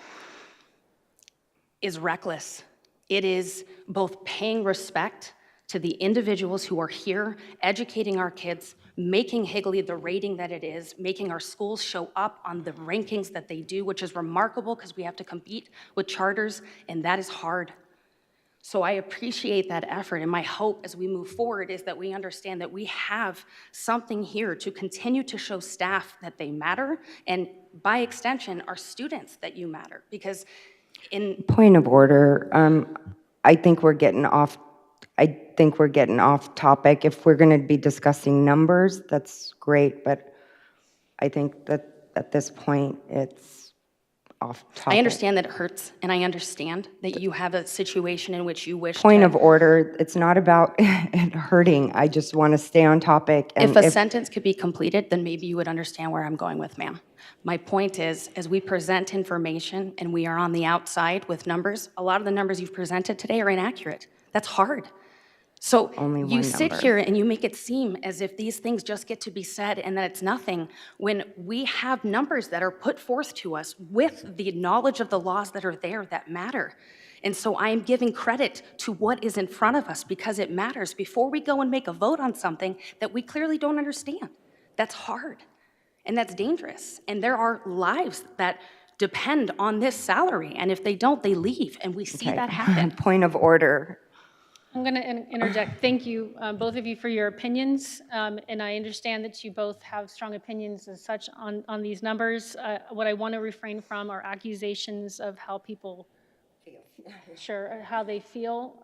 is reckless. It is both paying respect to the individuals who are here, educating our kids, making Higley the rating that it is, making our schools show up on the rankings that they do, which is remarkable because we have to compete with charters, and that is hard. So I appreciate that effort, and my hope as we move forward is that we understand that we have something here to continue to show staff that they matter, and by extension, our students that you matter, because Point of order. I think we're getting off topic. If we're going to be discussing numbers, that's great, but I think that at this point it's off topic. I understand that it hurts, and I understand that you have a situation in which you wish Point to... of order. It's not about it hurting. I just want to stay on topic. And if a sentence could be completed, then maybe you would understand where I'm going with, ma'am. My point is, as we present information and we are on the outside with numbers, a lot of the numbers you've presented today are inaccurate. That's hard. So you sit here and you make it seem as if these things just get to be said and that it's nothing, when we have numbers that are put forth to us with the knowledge of the laws that are there that matter. And so I am giving credit to what is in front of us because it matters before we go and make a vote on something that we clearly don't understand. That's hard. And that's dangerous. And there are lives that depend on this salary. And if they don't, they leave. And we see that happen. Point of order. I'm going to interject. Thank you, both of you, for your opinions. And I understand that you both have strong opinions as such on these numbers. What I want to refrain from are accusations of how people feel. How they feel.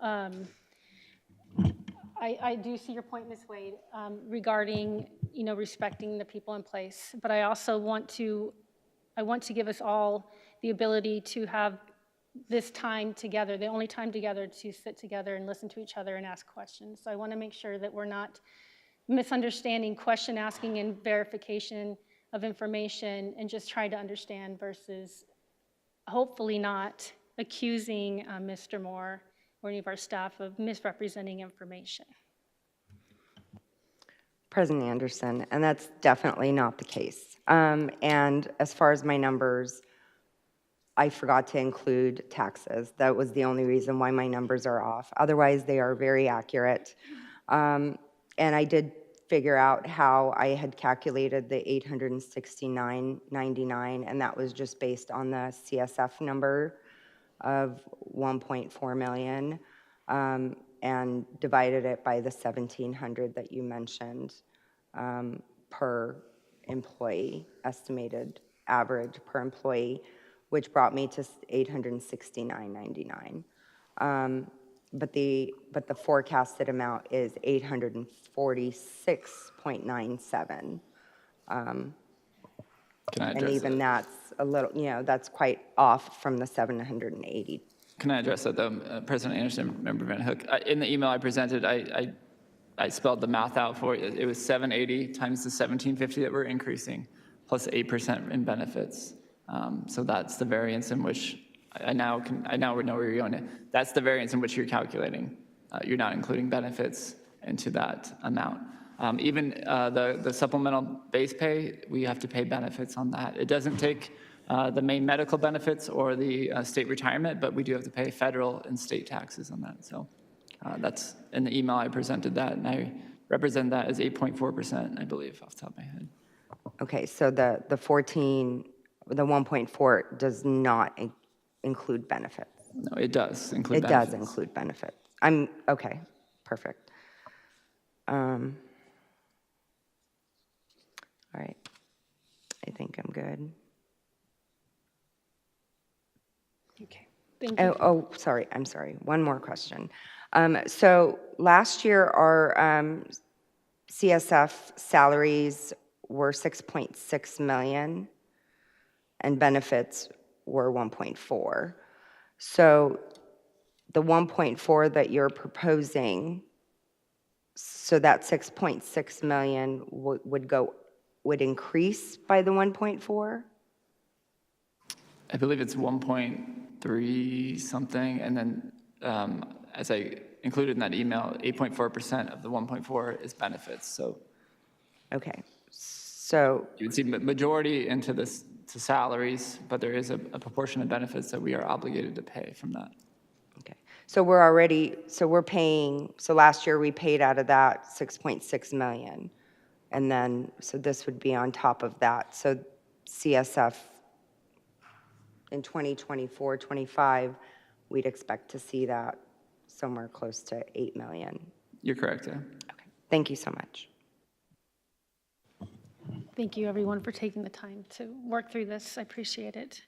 I do see your point, Ms. Wade, regarding, respecting the people in place. But I also want to give us all the ability to have this time together, the only time together to sit together and listen to each other and ask questions. So I want to make sure that we're not misunderstanding, question asking, and verification of information, and just trying to understand versus hopefully not accusing Mr. Moore or any of our staff of misrepresenting information. President Anderson, and that's definitely not the case. And as far as my numbers, I forgot to include taxes. That was the only reason why my numbers are off. Otherwise, they are very accurate. And I did figure out how I had calculated the $869.99, and that was just based on the CSF number of 1.4 million, and divided it by the 1,700 that you mentioned per employee, estimated average per employee, which brought me to $869.99. But the forecasted amount is $846.97. Can I And address even that? that's a little, that's quite off from the 780. Can I address that, though, President Anderson, Member Van Hook? In the email I presented, I spelled the math out for you. It was 780 times the 1750 that we're increasing, plus 8% in benefits. So that's the variance in which I now know where you're going. That's the variance in which you're calculating. You're not including benefits into that amount. Even the supplemental base pay, we have to pay benefits on that. It doesn't take the main medical benefits or the state retirement, but we do have to pay federal and state taxes on that. So that's in the email I presented that, and I represent that as 8.4%, I believe, off the top of my head. Okay, so the 1.4 does not include benefits. No, it does include benefits. It benefits. does include benefits. Okay, perfect. All right, I think I'm good. Okay, thank you. Sorry, I'm sorry. One more question. So last year, our CSF salaries were 6.6 million, and benefits were 1.4. So the 1.4 that you're proposing, so that 6.6 million would increase by the 1.4? I believe it's 1.3 something, and then as I included in that email, 8.4% of the 1.4 is benefits. So, okay, so you would see majority into this to salaries, but there is a proportion of benefits that we are obligated to pay from that. Okay, so we're paying. So last year we paid out of that 6.6 million, and then so this would be on top of that. So CSF. In 2024-25, we'd expect to see that somewhere close to 8 million. You're correct, yeah. Okay, thank you so much. Thank you, everyone, for taking the time to work through this. I appreciate it.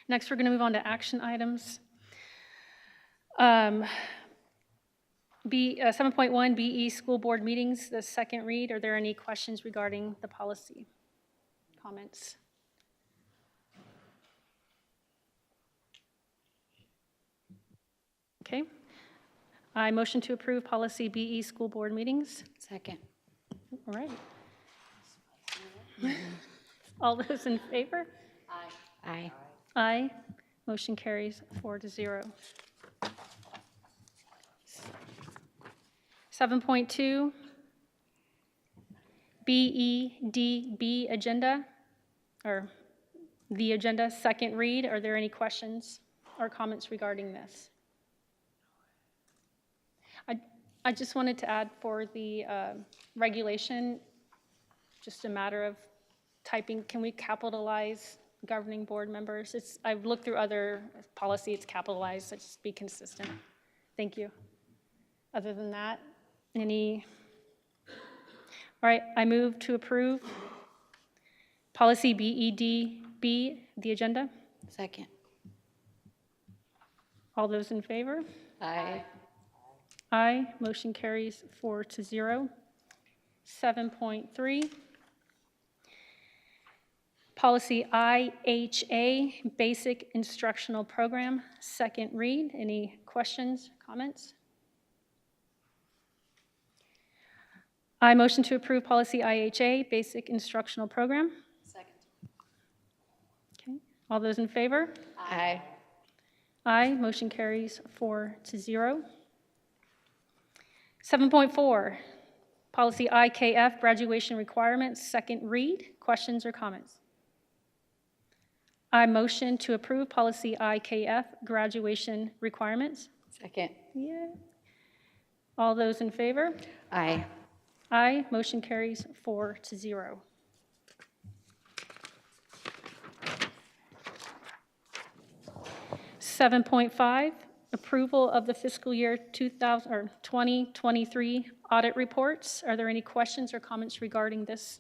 Next, we're going to move on to action items. 7.1 BE school board meetings, the second read. Are there any questions regarding the policy? Comments? Okay. I motion to approve policy BE school board meetings. Second. All right. All those in favor? Aye. Aye. Motion carries 4-0. 7.2 BEDB agenda, or the agenda, second read. Are there any questions or comments regarding this? I just wanted to add for the regulation, just a matter of typing, can we capitalize governing board members? I've looked through other policy, it's capitalized, let's just be consistent. Thank you. Other than that, all right, I move to approve policy BEDB, the agenda. Second. All those in favor? Aye. Aye. Motion carries 4-0. 7.3, policy IHA, basic instructional program, second read. Any questions, comments? I motion to approve policy IHA, basic instructional program. Second. Okay. All those in favor? Aye. Aye. Motion carries 4-0. 7.4, policy IKF, graduation requirements, second read. Questions or comments? I motion to approve policy IKF, graduation requirements. Second. Yeah. All those in favor? Aye. Aye. Motion carries 4-0. Seven point five, approval of the fiscal year 2023 audit reports. Are there any questions or comments regarding this?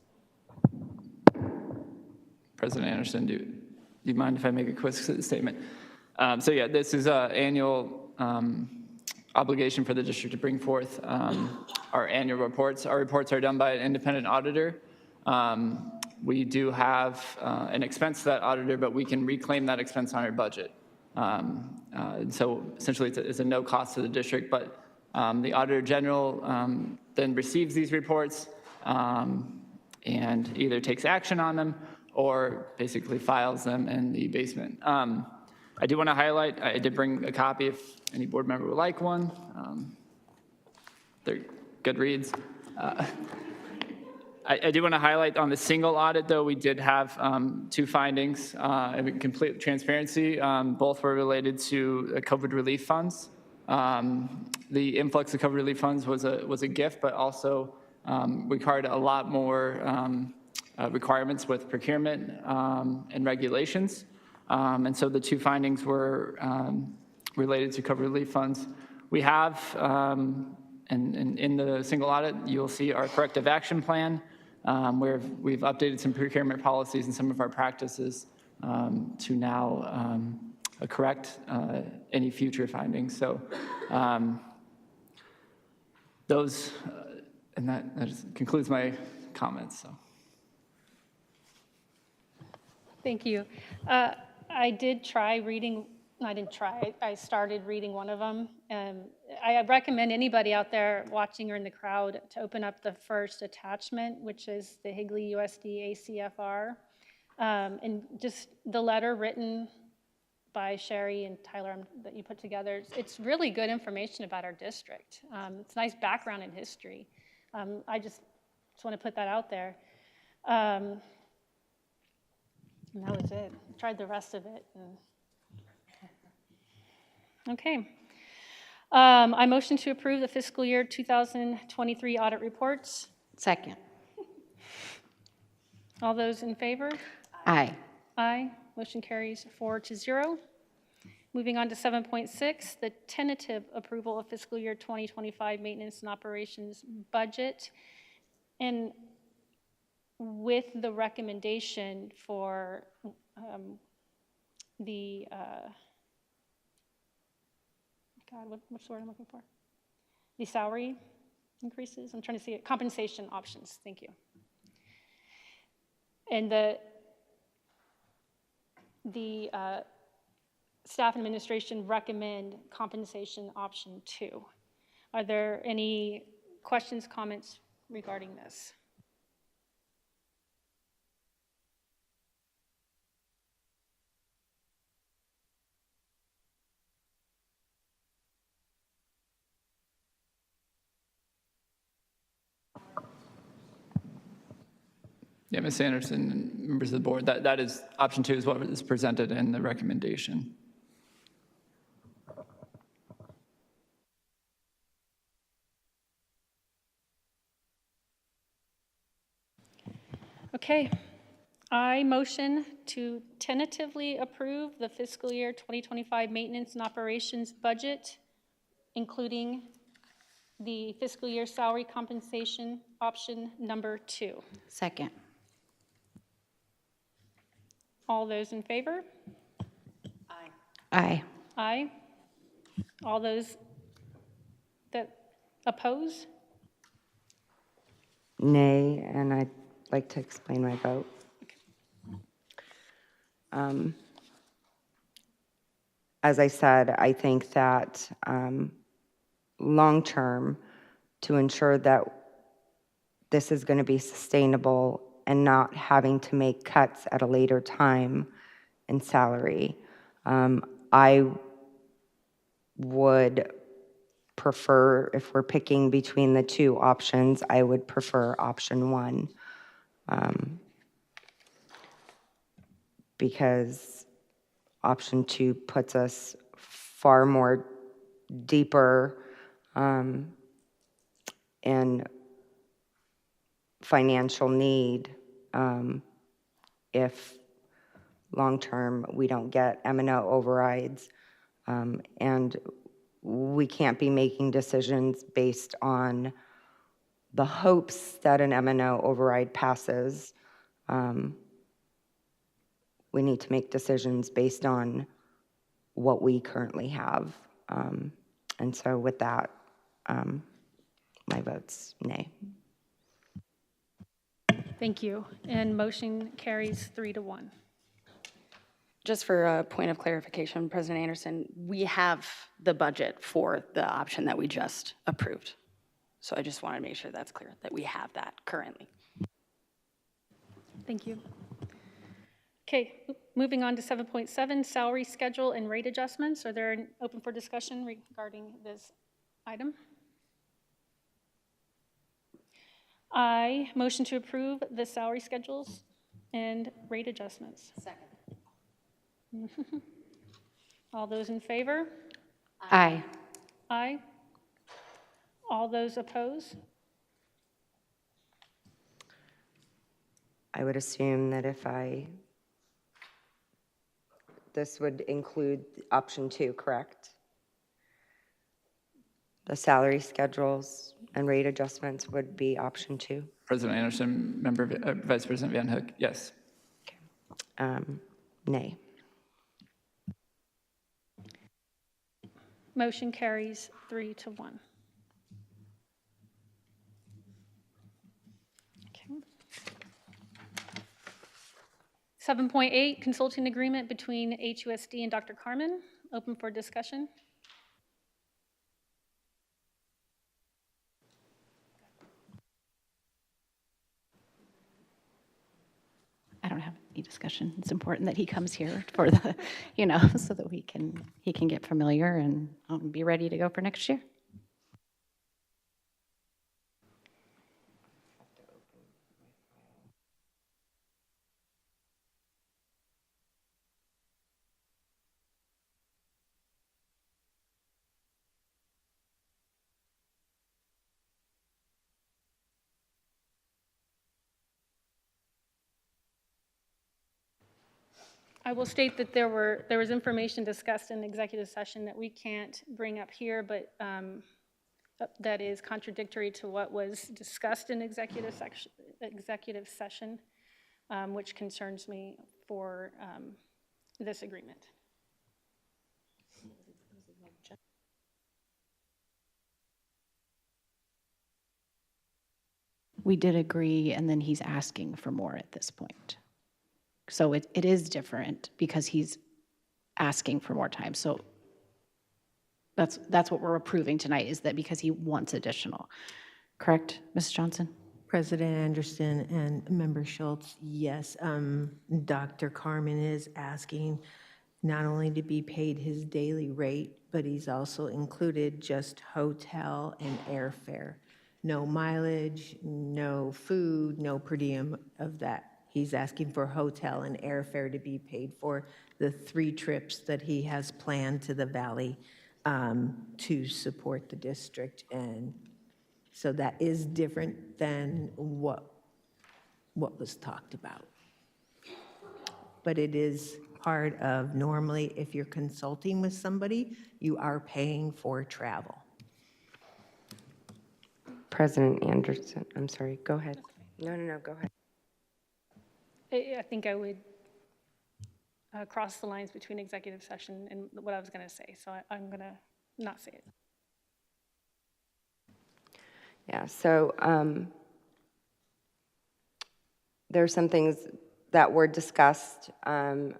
President Anderson, do you mind if I make a quick statement? So yeah, this is an annual obligation for the district to bring forth our annual reports. Our reports are done by an independent auditor. We do have an expense to that auditor, but we can reclaim that expense on our budget. So essentially it's a no cost to the district, but the Auditor General then receives these reports and either takes action on them or basically files them in the basement. I do want to highlight, I did bring a copy if any board member would like one. They're good reads. I do want to highlight on the single audit, though, we did have two findings. In complete transparency, both were related to COVID relief funds. The influx of COVID relief funds was a gift, but also required a lot more requirements with procurement and regulations. And so the two findings were related to COVID relief funds. We have, and in the single audit, you'll see our corrective action plan, where we've updated some procurement policies and some of our practices to now correct any future findings. So those, and that just concludes my comments. So. Thank you. I did try reading, I didn't try, I started reading one of them. I recommend anybody out there watching or in the crowd to open up the first attachment, which is the Higley USD ACFR. And just the letter written by Sherry and Tyler that you put together, it's really good information about our district. It's nice background in history. I just want to put that out there. And that was it. I tried the rest of it. Okay. I motion to approve the fiscal year 2023 audit reports. Second. All those in favor? Aye. Aye. Motion carries 4-0. Moving on to 7.6, the tentative approval of fiscal year 2025 maintenance and operations budget. And with the recommendation for the, what's the word I'm looking for? The salary increases, I'm trying to see it, compensation options, thank you. And the staff and administration recommend compensation option 2. Are there any questions, comments regarding this? Yeah, Ms. Anderson and members of the board, that is option 2 is what is presented in the recommendation. Okay, I motion to tentatively approve the fiscal year 2025 maintenance and operations budget, including the fiscal year salary compensation option number 2. Second. All those in favor? Aye. Aye. All those that Oppose? Nay, and I'd like to explain my vote. As I said, I think that long-term, to ensure that this is going to be sustainable and not having to make cuts at a later time in salary, I would prefer, if we're picking between the two options, I would prefer option one. Because option two puts us far more deeper in financial need if long-term we don't get M&O overrides, and we can't be making decisions based on the hopes that an M&O override passes. We need to make decisions based on what we currently have. And so with that, my vote's nay. Thank you. And motion carries 3-1. Just for a point of clarification, President Anderson, we have the budget for the option that we just approved. So I just wanted to make sure that's clear, that we have that currently. Thank you. Okay, moving on to 7.7, salary schedule and rate adjustments. Are there open for discussion regarding this item? I motion to approve the salary schedules and rate adjustments. Second. All those in favor? Aye. Aye. All those oppose? I would assume that this would include option two, correct? The salary schedules and rate adjustments would be option two. President Anderson, Vice President Van Hook, yes. Nay. Motion carries 3-1. Okay. 7.8, consulting agreement between HUSD and Dr. Carmen. Open for discussion. I don't have any discussion. It's important that he comes here for the, so that he can get familiar and be ready to go for next year. I will state that there was information discussed in executive session that we can't bring up here, but that is contradictory to what was discussed in executive session, which concerns me for this agreement. We did agree, and then he's asking for more at this point. So it is different because he's asking for more time. So that's what we're approving tonight, is that because he wants additional. Correct, Mrs. Johnson? President Anderson and Member Schultz, yes, Dr. Carmen is asking not only to be paid his daily rate, but he's also included just hotel and airfare. No mileage, no food, no per diem of that. He's asking for hotel and airfare to be paid for the 3 trips that he has planned to the Valley to support the district. And so that is different than what was talked about. But it is part of, normally, if you're consulting with somebody, you are paying for travel. President Anderson, I'm sorry, go ahead. No, go ahead. I think I would cross the lines between executive session and what I was going to say, so I'm going to not say it. Yeah, so there are some things that were discussed that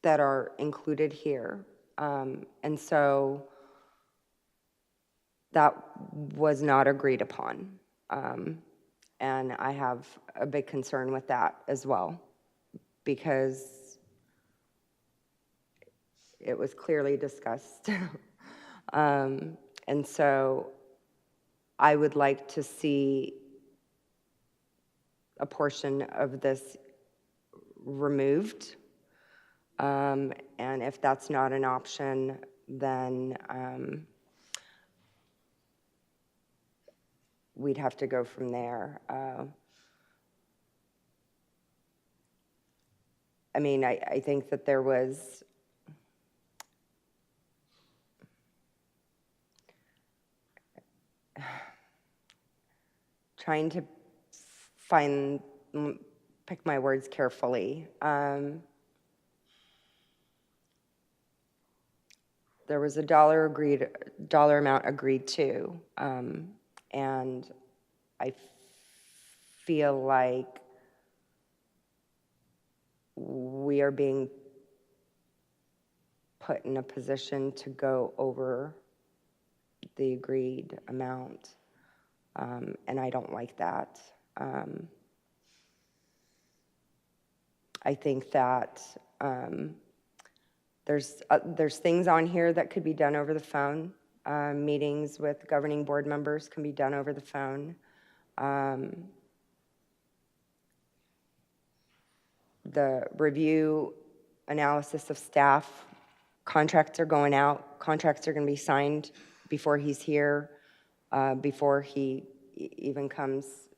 are included here. And so that was not agreed upon. And I have a big concern with that as well, because it was clearly discussed. And so I would like to see a portion of this removed. And if that's not an option, then we'd have to go from there. I mean, I think that there was trying to pick my words carefully. There was a dollar amount agreed to, and I feel like we are being put in a position to go over the agreed amount, and I don't like that. I think that there's things on here that could be done over the phone. Meetings with governing board members can be done over the phone. The review analysis of staff, contracts are going out, contracts are going to be signed before he's here, before he even comes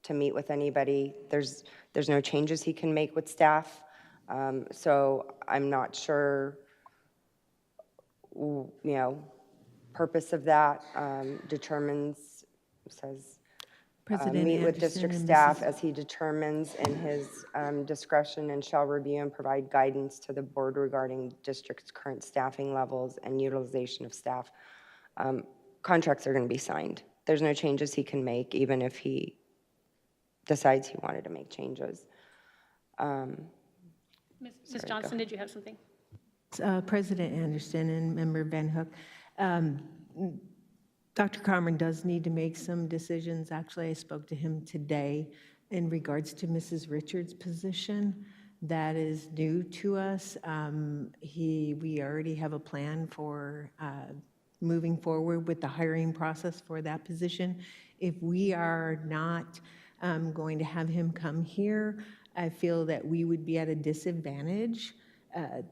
to meet with anybody. There's no changes he can make with staff. So I'm not sure, purpose of that determines, says, meet with district staff as he determines in his discretion, and shall review and provide guidance to the board regarding district's current staffing levels and utilization of staff. Contracts are going to be signed. There's no changes he can make, even if he decides he wanted to make changes. Ms. Johnson, did you have something? President Anderson and Member Van Hook, Dr. Carmen does need to make some decisions. Actually, I spoke to him today in regards to Mrs. Richards' position. That is new to us. We already have a plan for moving forward with the hiring process for that position. If we are not going to have him come here, I feel that we would be at a disadvantage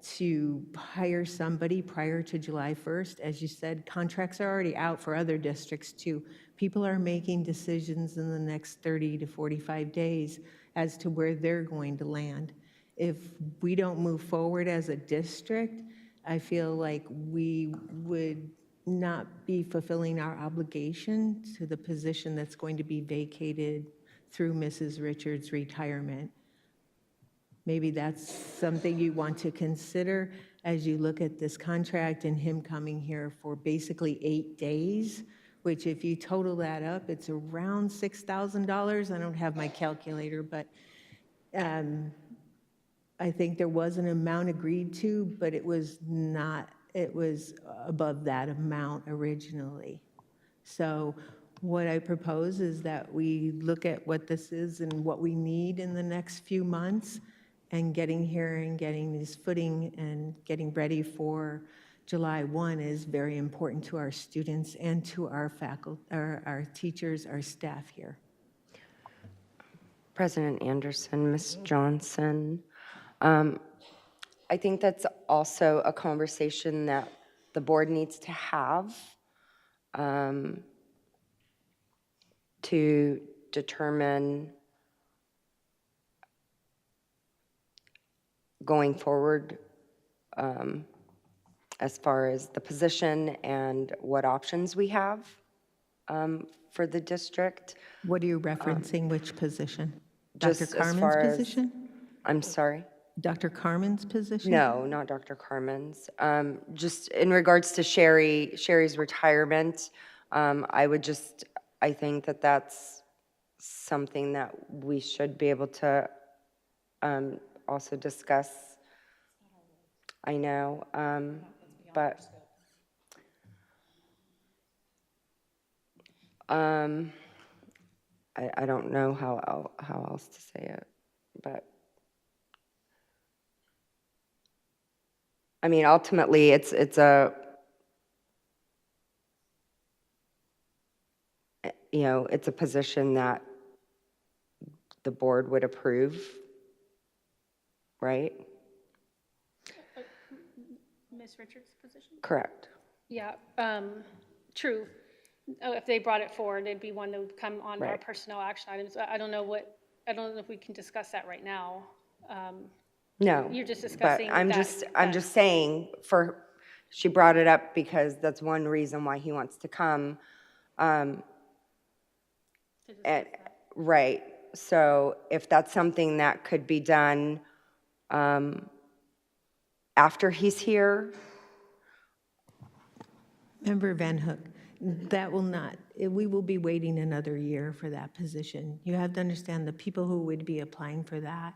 to hire somebody prior to July 1st. As you said, contracts are already out for other districts too. People are making decisions in the next 30 to 45 days as to where they're going to land. If we don't move forward as a district, I feel like we would not be fulfilling our obligation to the position that's going to be vacated through Mrs. Richards' retirement. Maybe that's something you want to consider as you look at this contract and him coming here for basically 8 days, which if you total that up, it's around $6,000. I don't have my calculator, but I think there was an amount agreed to, but it was not, it was above that amount originally. So what I propose is that we look at what this is and what we need in the next few months, and getting here and getting this footing and getting ready for July 1 is very important to our students and to our faculty, our teachers, our staff here. President Anderson, Ms. Johnson, I think that's also a conversation that the board needs to have to determine going forward as far as the position and what options we have for the district. What are you referencing, which position? Just Dr. as Carmen's far as- position? I'm sorry? Dr. Carmen's position? No, not Dr. Carmen's. Just in regards to Sherry's retirement, I would just I think that that's something that we should be able to also discuss. I know, but I don't know how else to say it, but I mean, ultimately, it's a, you know, it's a position that the board would approve, right? Ms. Richards' position? Correct. Yeah, true. Oh, if they brought it forward, it'd be one that would come on our Right. personnel action items. I don't know if we can discuss that right now. No. You're just But discussing I'm just saying, she brought it up because that's one reason why he wants to come. Right. So if that's something that could be done after he's here. Member Van Hook, that will not, we will be waiting another year for that position. You have to understand the people who would be applying for that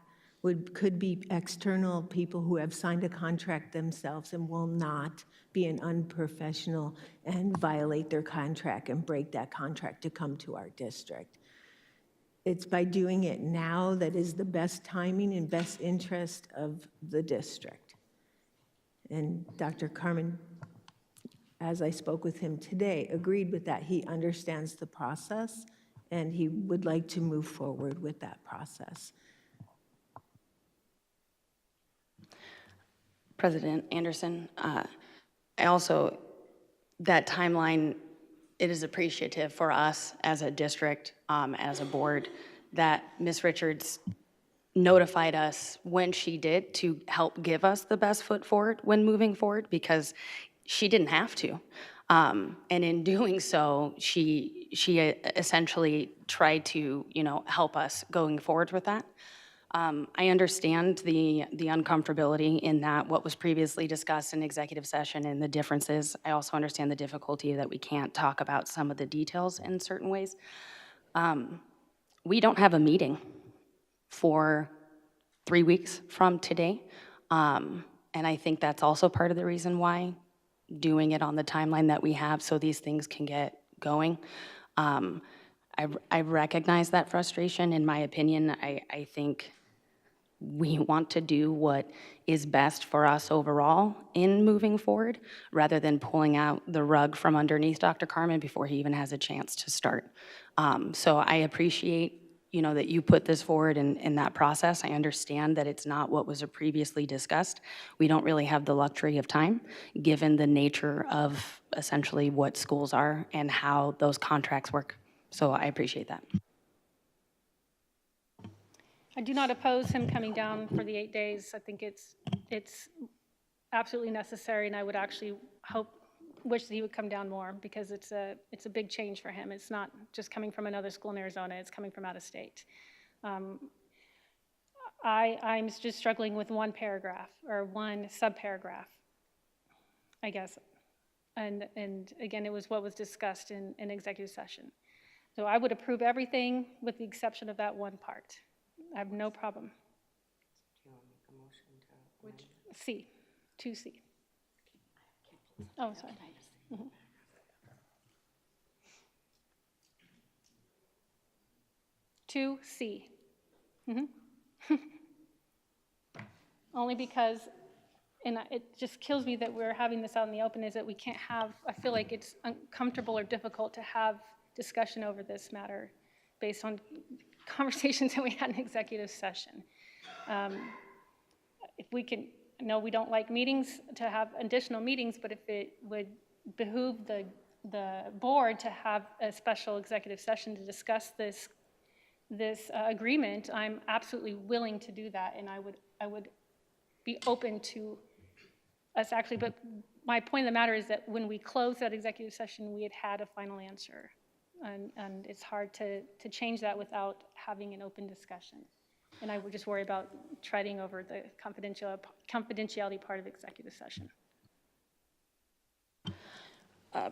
could be external people who have signed a contract themselves and will not be an unprofessional and violate their contract and break that contract to come to our district. It's by doing it now that is the best timing and best interest of the district. And Dr. Carmen, as I spoke with him today, agreed with that. He understands the process, and he would like to move forward with that process. President Anderson, I also, that timeline, it is appreciative for us as a district, as a board, that Ms. Richards notified us when she did to help give us the best foot forward when moving forward, because she didn't have to. And in doing so, she essentially tried to, help us going forward with that. I understand the uncomfortability in that what was previously discussed in executive session and the differences. I also understand the difficulty that we can't talk about some of the details in certain ways. We don't have a meeting for 3 weeks from today. And I think that's also part of the reason why doing it on the timeline that we have so these things can get going. I recognize that frustration. In my opinion, I think we want to do what is best for us overall in moving forward, rather than pulling out the rug from underneath Dr. Carmen before he even has a chance to start. So I appreciate, that you put this forward in that process. I understand that it's not what was previously discussed. We don't really have the luxury of time, given the nature of essentially what schools are and how those contracts work. So I appreciate that. I do not oppose him coming down for the 8 days. I think it's absolutely necessary, and I would actually wish that he would come down more, because it's a big change for him. It's not just coming from another school in Arizona, it's coming from out of state. I'm just struggling with one paragraph or one subparagraph, I guess. And again, it was what was discussed in executive session. So I would approve everything with the exception of that one part. I have no problem. Which? C, 2C. Oh, sorry. Mm-hmm. To C. Mm-hmm. Only because, and it just kills me that we're having this out in the open, is that we can't have, I feel like it's uncomfortable or difficult to have discussion over this matter based on conversations that we had in executive session. If we can, no, we don't like meetings, to have additional meetings, but if it would behoove the board to have a special executive session to discuss this agreement, I'm absolutely willing to do that, and I would be open to us actually, but my point of the matter is that when we closed that executive session, we had a final answer, and it's hard to change that without having an open discussion. And I would just worry about treading over the confidentiality part of executive session.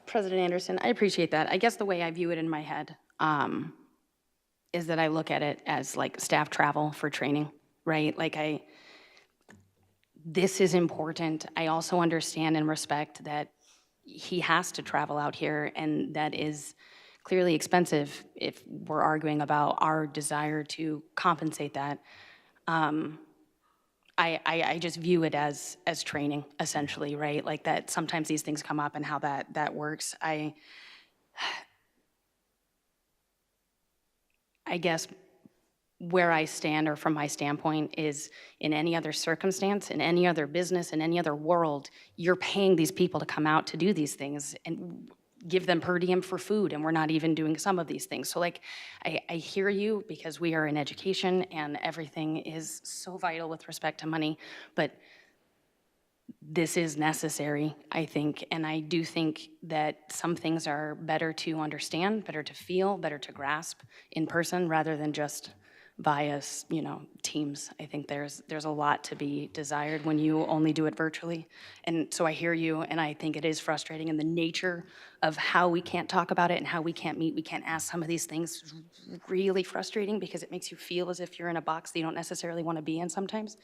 President Anderson, I appreciate that. I guess the way I view it in my head, is that I look at it as like staff travel for training, right? Like this is important. I also understand and respect that he has to travel out here, and that is clearly expensive if we're arguing about our desire to compensate that. I just view it as training, essentially, right? Like that sometimes these things come up and how that works. I guess where I stand, or from my standpoint, is in any other circumstance, in any other business, in any other world, you're paying these people to come out to do these things and give them per diem for food, and we're not even doing some of these things. So like, I hear you, because we are in education and everything is so vital with respect to money, but this is necessary, I think, and I do think that some things are better to understand, better to feel, better to grasp in person rather than just via, Teams. I think there's a lot to be desired when you only do it virtually. And so I hear you, and I think it is frustrating, and the nature of how we can't talk about it and how we can't meet, we can't ask some of these things is really frustrating, because it makes you feel as if you're in a box that you don't necessarily want to be in sometimes.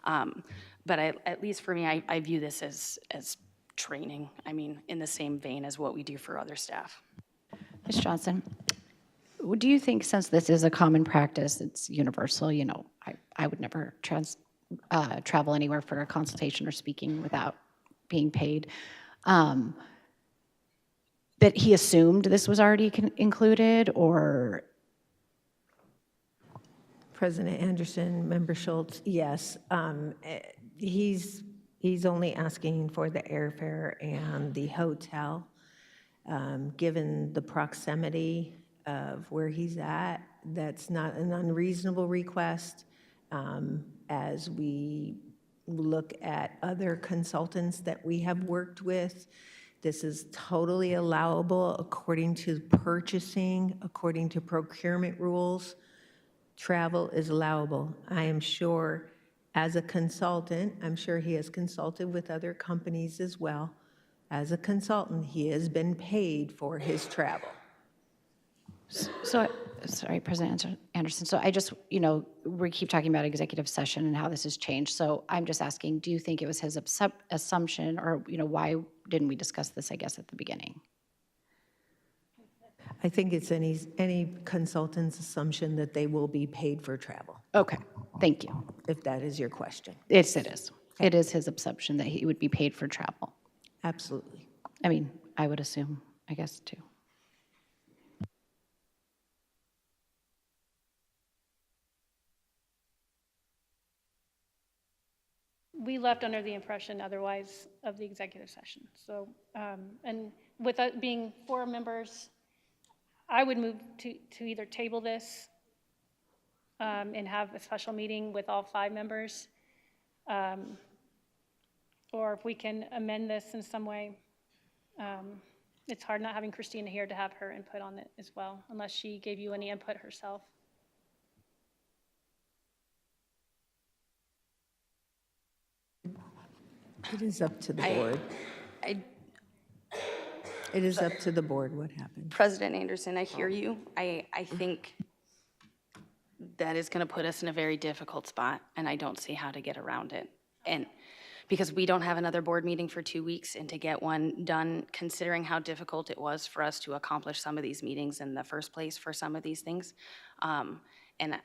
But at least for me, I view this as training. I mean, in the same vein as what we do for other staff. Ms. Johnson, do you think, since this is a common practice, it's universal, I would never travel anywhere for a consultation or speaking without being paid, that he assumed this was already included, or? President Anderson, Member Schultz, yes. He's only asking for the airfare and the hotel. Given the proximity of where he's at, that's not an unreasonable request. As we look at other consultants that we have worked with, this is totally allowable according to purchasing, according to procurement rules. Travel is allowable. I am sure, as a consultant, I'm sure he has consulted with other companies as well. As a consultant, he has been paid for his travel. So, sorry, President Anderson. So I just, we keep talking about executive session and how this has changed. So I'm just asking, do you think it was his assumption, or, why didn't we discuss this, I guess, at the beginning? I think it's any consultant's assumption that they will be paid for travel. Okay, thank you. If that is your question. Yes, it is. Okay. It is his assumption that he would be paid for travel. Absolutely. I mean, I would assume, I guess, too. We left under the impression otherwise of the executive session. So, and with it being 4 members, I would move to either table this and have a special meeting with all 5 members, or if we can amend this in some way. It's hard not having Christina here to have her input on it as well, unless she gave you any input herself. It is up to the board. It is up to the board what happens. President Anderson, I hear you. I think that is going to put us in a very difficult spot, and I don't see how to get around it. And because we don't have another board meeting for 2 weeks, and to get one done, considering how difficult it was for us to accomplish some of these meetings in the first place for some of these things. And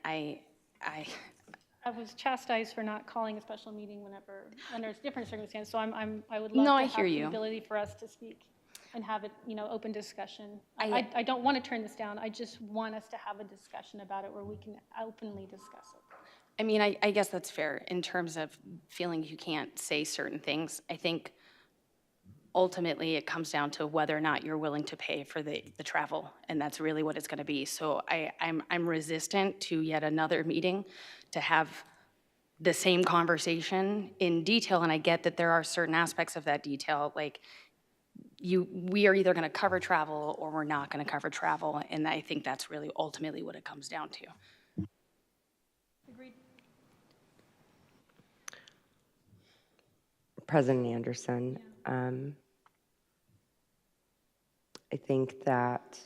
I was chastised for not calling a special meeting whenever, under different circumstances, so I would love No, to I have hear the you. ability for us to speak and have it, open discussion. I don't want to turn this down, I just want us to have a discussion about it where we can openly discuss it. I mean, I guess that's fair in terms of feeling you can't say certain things. I think ultimately it comes down to whether or not you're willing to pay for the travel, and that's really what it's going to be. So I'm resistant to yet another meeting to have the same conversation in detail, and I get that there are certain aspects of that detail, like we are either going to cover travel or we're not going to cover travel, and I think that's really ultimately what it comes down to. Agreed. President Anderson, I think that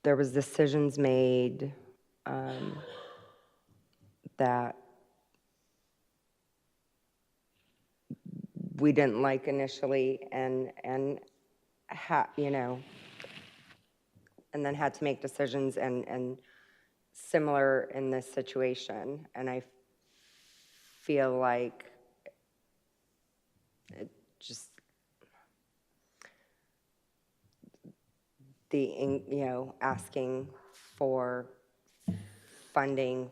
there was decisions made that we didn't like initially, and you know, and then had to make decisions and similar in this situation. And I feel like it just, you know, asking for funding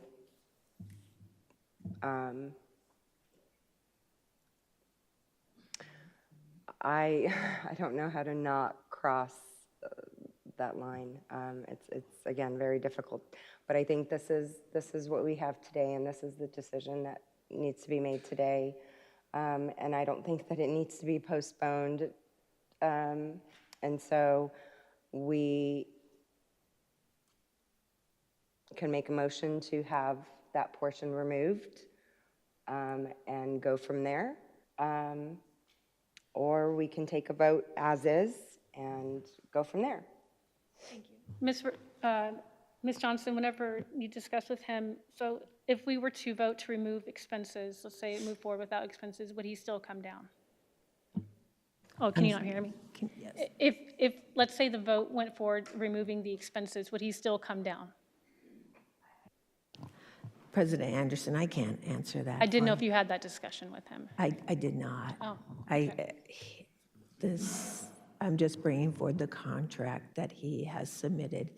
I don't know how to not cross that line. It's again very difficult, but I think this is what we have today, and this is the decision that needs to be made today. And I don't think that it needs to be postponed. And so we can make a motion to have that portion removed and go from there. Or we can take a vote as is and go from there. Thank you. Ms. Johnson, whenever you discuss with him, so if we were to vote to remove expenses, let's say move forward without expenses, would he still come down? Oh, can you not hear me? Yes. If let's say the vote went forward removing the expenses, would he still come down? President Anderson, I can't answer that. I didn't know if you had that discussion with him. I did not. Oh, okay. I'm just bringing forward the contract that he has submitted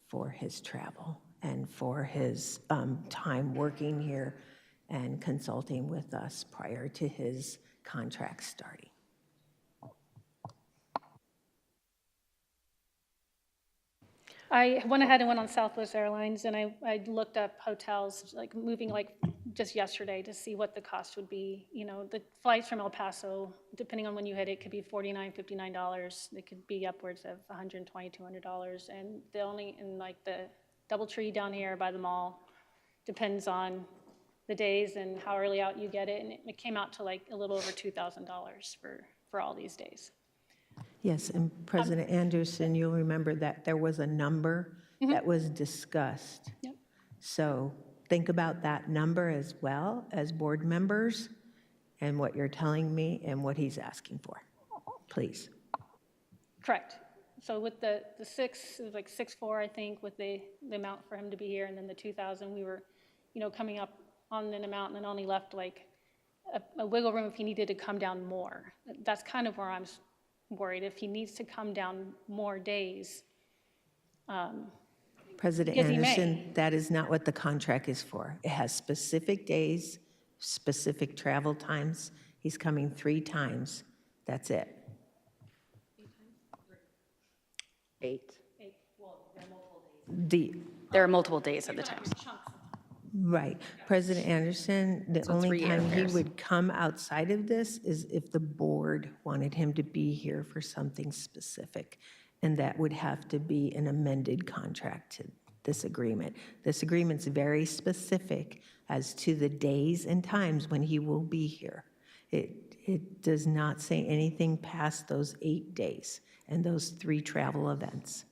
for his travel and for his time working here and consulting with us prior to his contract starting. I went ahead and went on Southwest Airlines, and I looked up hotels, like moving like just yesterday to see what the cost would be. You know, the flights from El Paso, depending on when you hit it, could be $49, $59. They could be upwards of $120, $200. And the only, in like the DoubleTree down here by the mall, depends on the days and how early out you get it. And it came out to like a little over $2,000 for all these days. Yes, and President Anderson, you'll remember that there was a number that was discussed. Yep. So think about that number as well as board members and what you're telling me and what he's asking for, please. Correct. So with the six, it was like 6.4, I think, with the amount for him to be here, and then the 2,000, we were, you know, coming up on an amount, and then only left like a wiggle room if he needed to come down more. That's kind of where I'm worried. If he needs to come down more days. President Anderson, that is not what the contract is for. It has specific days, specific travel times. He's coming 3 times. That's it. 8. Well, there are multiple days. There are multiple days at the time. Right. President Anderson, the So only 3 time he airfares. would come outside of this is if the board wanted him to be here for something specific. And that would have to be an amended contract to this agreement. This agreement's very specific as to the days and times when he will be here. It does not say anything past those 8 days and those 3 travel events.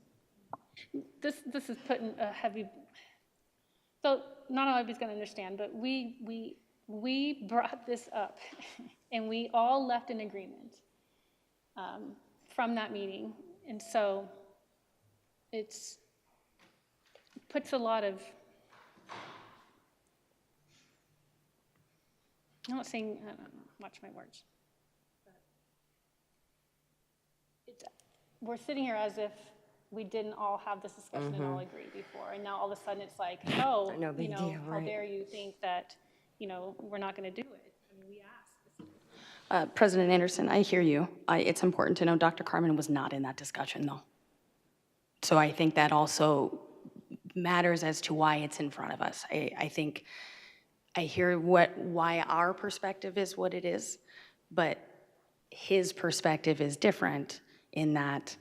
This is putting a heavy, so not everybody's going to understand, but we brought this up and we all left in agreement from that meeting. And so it puts a lot of, I'm not saying, I don't know, watch my words. We're sitting here as if we didn't all have this discussion and all agree before. And now all of a sudden it's like, oh, No big you know, deal, how right. dare you think that, you know, we're not going to do it. I mean, we asked. President Anderson, I hear you. It's important to know Dr. Carmen was not in that discussion, though. So I think that also matters as to why it's in front of us. I think I hear why our perspective is what it is, but his perspective is different in that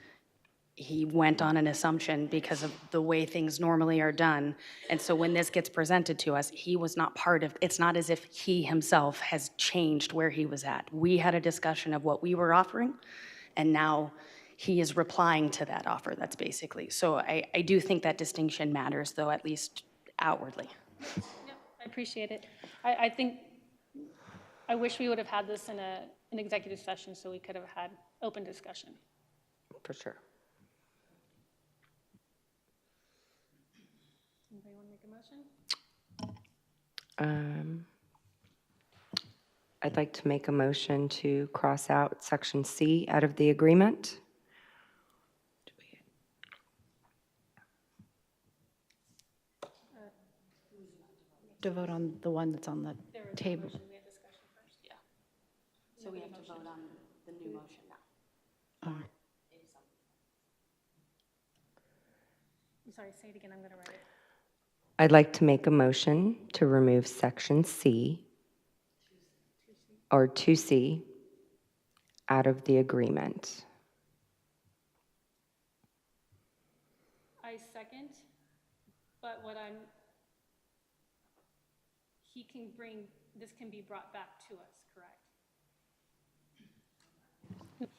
he went on an assumption because of the way things normally are done. And so when this gets presented to us, he was not part of, it's not as if he himself has changed where he was at. We had a discussion of what we were offering, and now he is replying to that offer, that's basically. So I do think that distinction matters, though, at least outwardly. Yep, I appreciate it. I think, I wish we would have had this in an executive session so we could have had open discussion. For sure. Anybody want to make a motion? I'd like to make a motion to cross out section C out of the agreement. To vote on the one that's on the table. So we have to vote on the new motion now. I'm sorry, say it again, I'm going to write it. I'd like to make a motion to remove section C or 2C out of the agreement. I second, but this can be brought back to us, correct?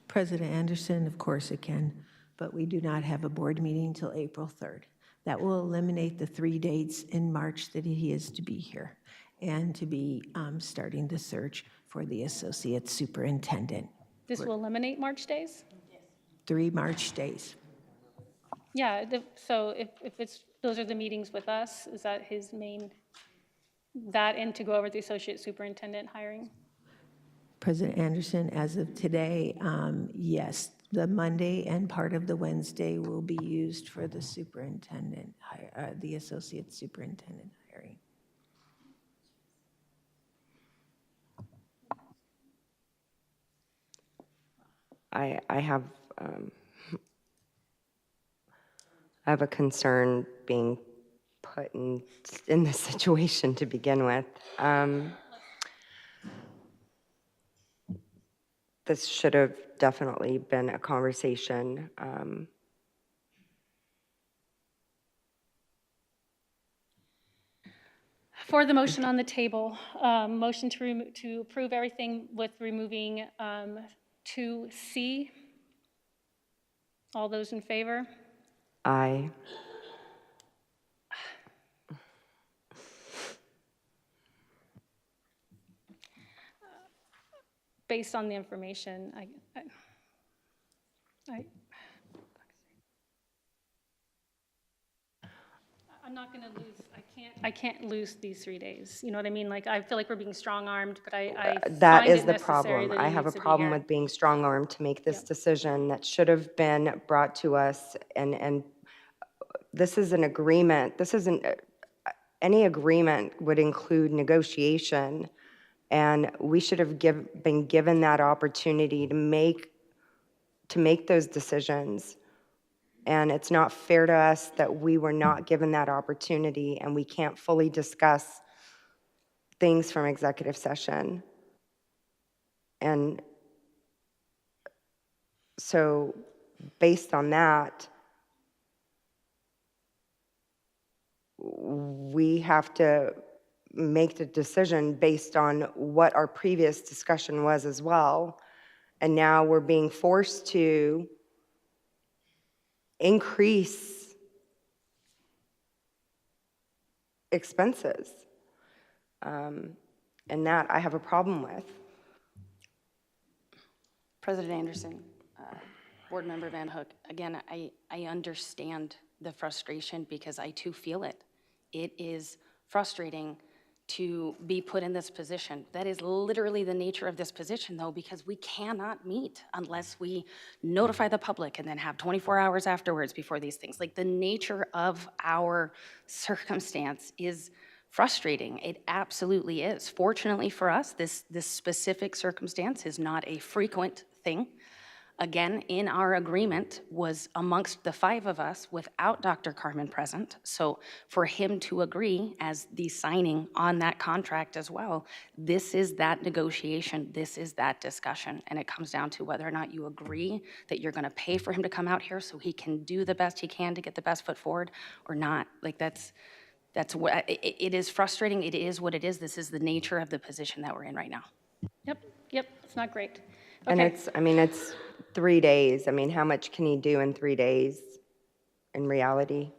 President Anderson, of course it can, but we do not have a board meeting until April 3rd. That will eliminate the 3 dates in March that he is to be here and to be starting the search for the associate superintendent. This will eliminate March days? 3 March days. Yeah, so if those are the meetings with us, is that his main, that and to go over the associate superintendent hiring? President Anderson, as of today, yes, the Monday and part of the Wednesday will be used for the superintendent, the associate superintendent hiring. I have a concern being put in this situation to begin with. This should have definitely been a conversation. For the motion on the table, motion to approve everything with removing 2C. All those in favor? Aye. Based on the information, I'm not going to lose, I can't lose these 3 days. You know what I mean? Like, I feel like we're being strong-armed, but I That find is it the necessary problem. that I he have a needs to be problem here. with being strong-armed to make this decision that should have been brought to us. And this is an agreement. This isn't, any agreement would include negotiation. And we should have been given that opportunity to make those decisions. And it's not fair to us that we were not given that opportunity and we can't fully discuss things from executive session. And so based on that, we have to make the decision based on what our previous discussion was as well. And now we're being forced to increase expenses. And that I have a problem with. President Anderson, Board Member Van Hook, again, I understand the frustration because I too feel it. It is frustrating to be put in this position. That is literally the nature of this position, though, because we cannot meet unless we notify the public and then have 24 hours afterwards before these things. Like, the nature of our circumstance is frustrating. It absolutely is. Fortunately for us, this specific circumstance is not a frequent thing. Again, in our agreement was amongst the 5 of us without Dr. Carmen present. So for him to agree as the signing on that contract as well, this is that negotiation, this is that discussion. And it comes down to whether or not you agree that you're gonna pay for him to come out here so he can do the best he can to get the best foot forward or not. Like, that's what, it is frustrating, it is what it is. This is the nature of the position that we're in right now. Yep, it's not great. And Okay. 3 days. I mean, how much can he do in 3 days in reality?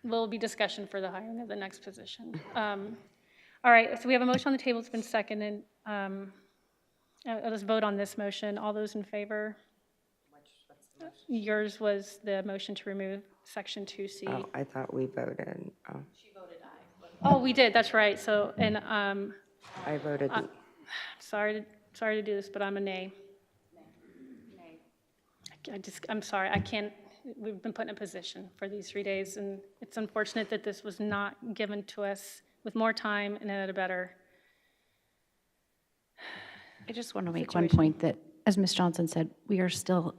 Will be discussion for the hiring of the next position. All right, so we have a motion on the table. It's been seconded. Let's vote on this motion. All those in favor? Yours was the motion to remove section 2C. Oh, I thought we voted. Oh. Oh, we did, that's right. So, and I voted. sorry to do this, but I'm a nay. I'm sorry, I can't, we've been put in a position for these 3 days, and it's unfortunate that this was not given to us with more time and at a better I just want to make situation. one point that, as Ms. Johnson said, we are still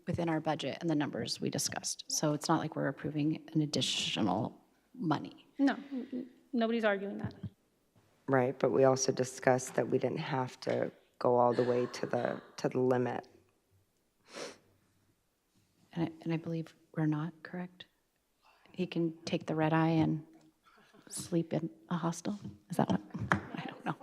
within our budget and the numbers we discussed. So it's not like we're approving an additional money. No, nobody's arguing that. Right, but we also discussed that we didn't have to go all the way to the limit. And I believe we're not, correct? He can take the red eye and sleep in a hostel? Is that what? I don't know.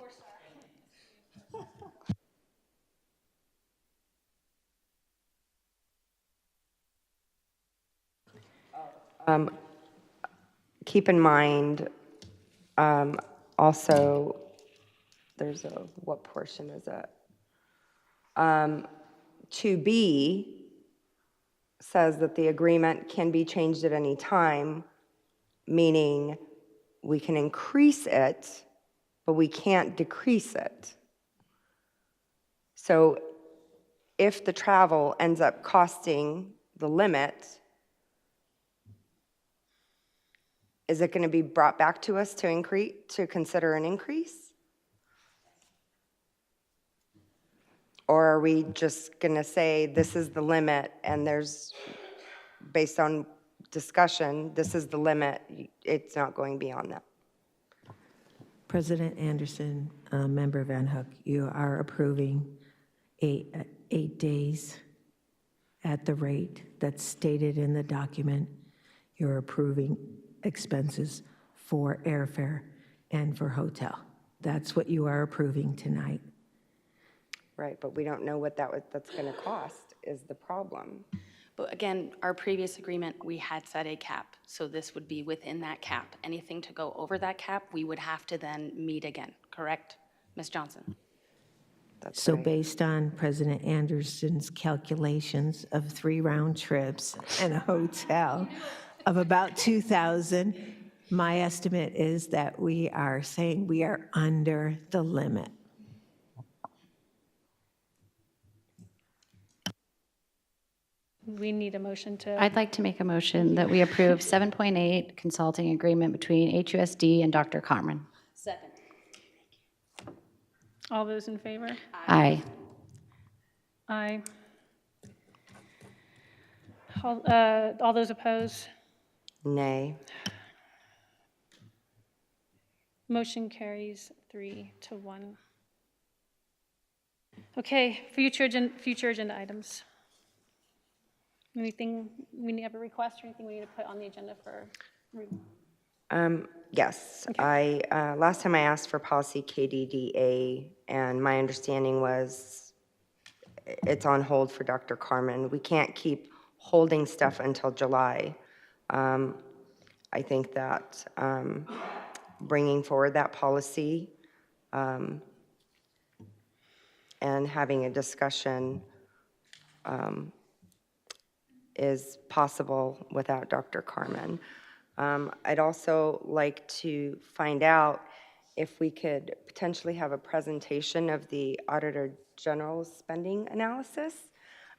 Keep in mind, also, there's what portion is it? 2B says that the agreement can be changed at any time, meaning we can increase it, but we can't decrease it. So if the travel ends up costing the limit, is it going to be brought back to us to consider an increase? Or are we just going to say this is the limit and based on discussion, this is the limit, it's not going beyond that? President Anderson, Member Van Hook, you are approving 8 days at the rate that's stated in the document. You're approving expenses for airfare and for hotel. That's what you are approving tonight. Right, but we don't know what that's going to cost is the problem. But again, our previous agreement, we had set a cap, so this would be within that cap. Anything to go over that cap, we would have to then meet again, correct, Ms. Johnson? That's So right. based on President Anderson's calculations of 3 round trips and a hotel of about 2,000, my estimate is that we are saying we are under the limit. We need a motion to. I'd like to make a motion that we approve 7.8 consulting agreement between HUSD and Dr. Carmen. Second. All those in favor? Aye. Aye. All those opposed? Nay. Motion carries 3-1. Okay, future agenda items. Anything we have a request or anything we need to put on the agenda for? Yes, Okay. last time I asked for policy KDDA, and my understanding was it's on hold for Dr. Carmen. We can't keep holding stuff until July. I think that bringing forward that policy and having a discussion is possible without Dr. Carmen. I'd also like to find out if we could potentially have a presentation of the Auditor General's spending analysis.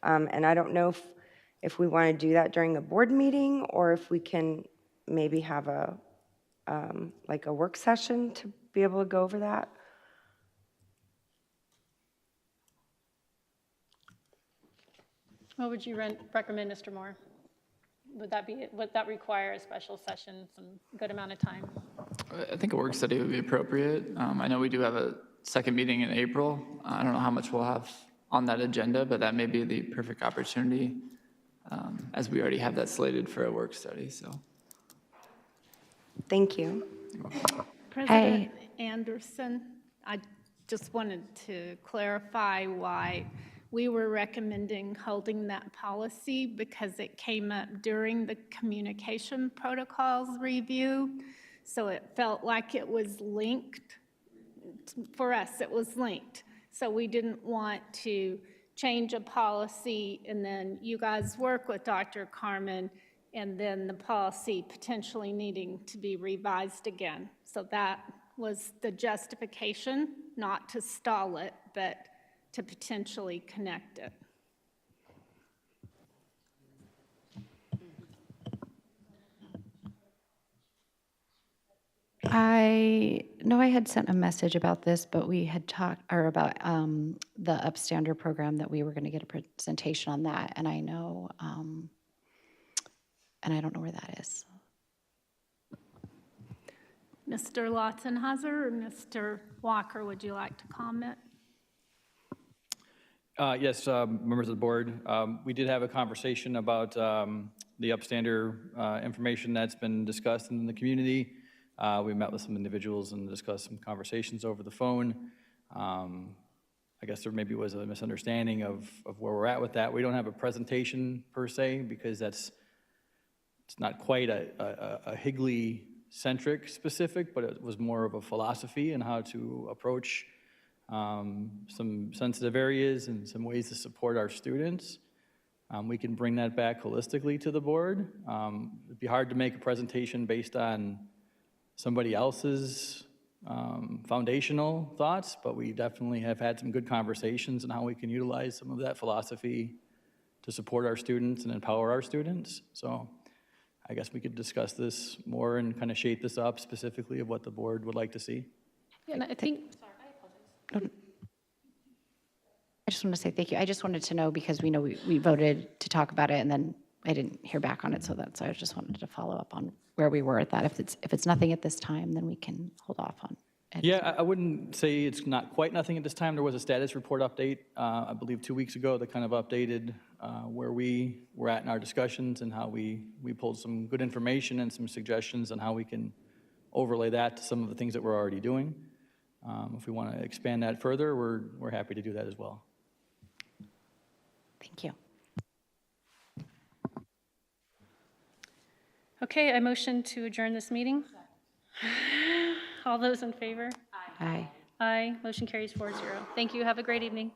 And I don't know if we want to do that during a board meeting or if we can maybe have like a work session to be able to go over that. What would you recommend, Mr. Moore? Would that require a special session, some good amount of time? I think a work study would be appropriate. I know we do have a second meeting in April. I don't know how much we'll have on that agenda, but that may be the perfect opportunity as we already have that slated for a work study, so. Thank you. President Anderson, I just wanted to clarify why we were recommending holding that policy because it came up during the communication protocols review. So it felt like it was linked. For us, it was linked. So we didn't want to change a policy and then you guys work with Dr. Carmen and then the policy potentially needing to be revised again. So that was the justification, not to stall it, but to potentially connect it. I know I had sent a message about this, but we had talked, or about the Upstander program, that we were going to get a presentation on that, and I know, and I don't know where that is. Mr. Lotzenhauser or Mr. Walker, would you like to comment? Yes, members of the board. We did have a conversation about the Upstander information that's been discussed in the community. We met with some individuals and discussed some conversations over the phone. I guess there maybe was a misunderstanding of where we're at with that. We don't have a presentation per se because it's not quite a Higley-centric specific, but it was more of a philosophy and how to approach some sensitive areas and some ways to support our students. We can bring that back holistically to the board. It'd be hard to make a presentation based on somebody else's foundational thoughts, but we definitely have had some good conversations on how we can utilize some of that philosophy to support our students and empower our students. So I guess we could discuss this more and kind of shape this up specifically of what the board would like to see. Yeah, and I think, sorry, I apologize. I just want to say thank you. I just wanted to know because we know we voted to talk about it and then I didn't hear back on it, so I just wanted to follow up on where we were at that. If it's nothing at this time, then we can hold off on it. Yeah, I wouldn't say it's not quite nothing at this time. There was a status report update, I believe 2 weeks ago, that kind of updated where we were at in our discussions and how we pulled some good information and some suggestions on how we can overlay that to some of the things that we're already doing. If we want to expand that further, we're happy to do that as well. Thank you. Okay, I motion to adjourn this meeting. All those in favor? Aye. Aye. Motion carries 4-0. Thank you. Have a great evening.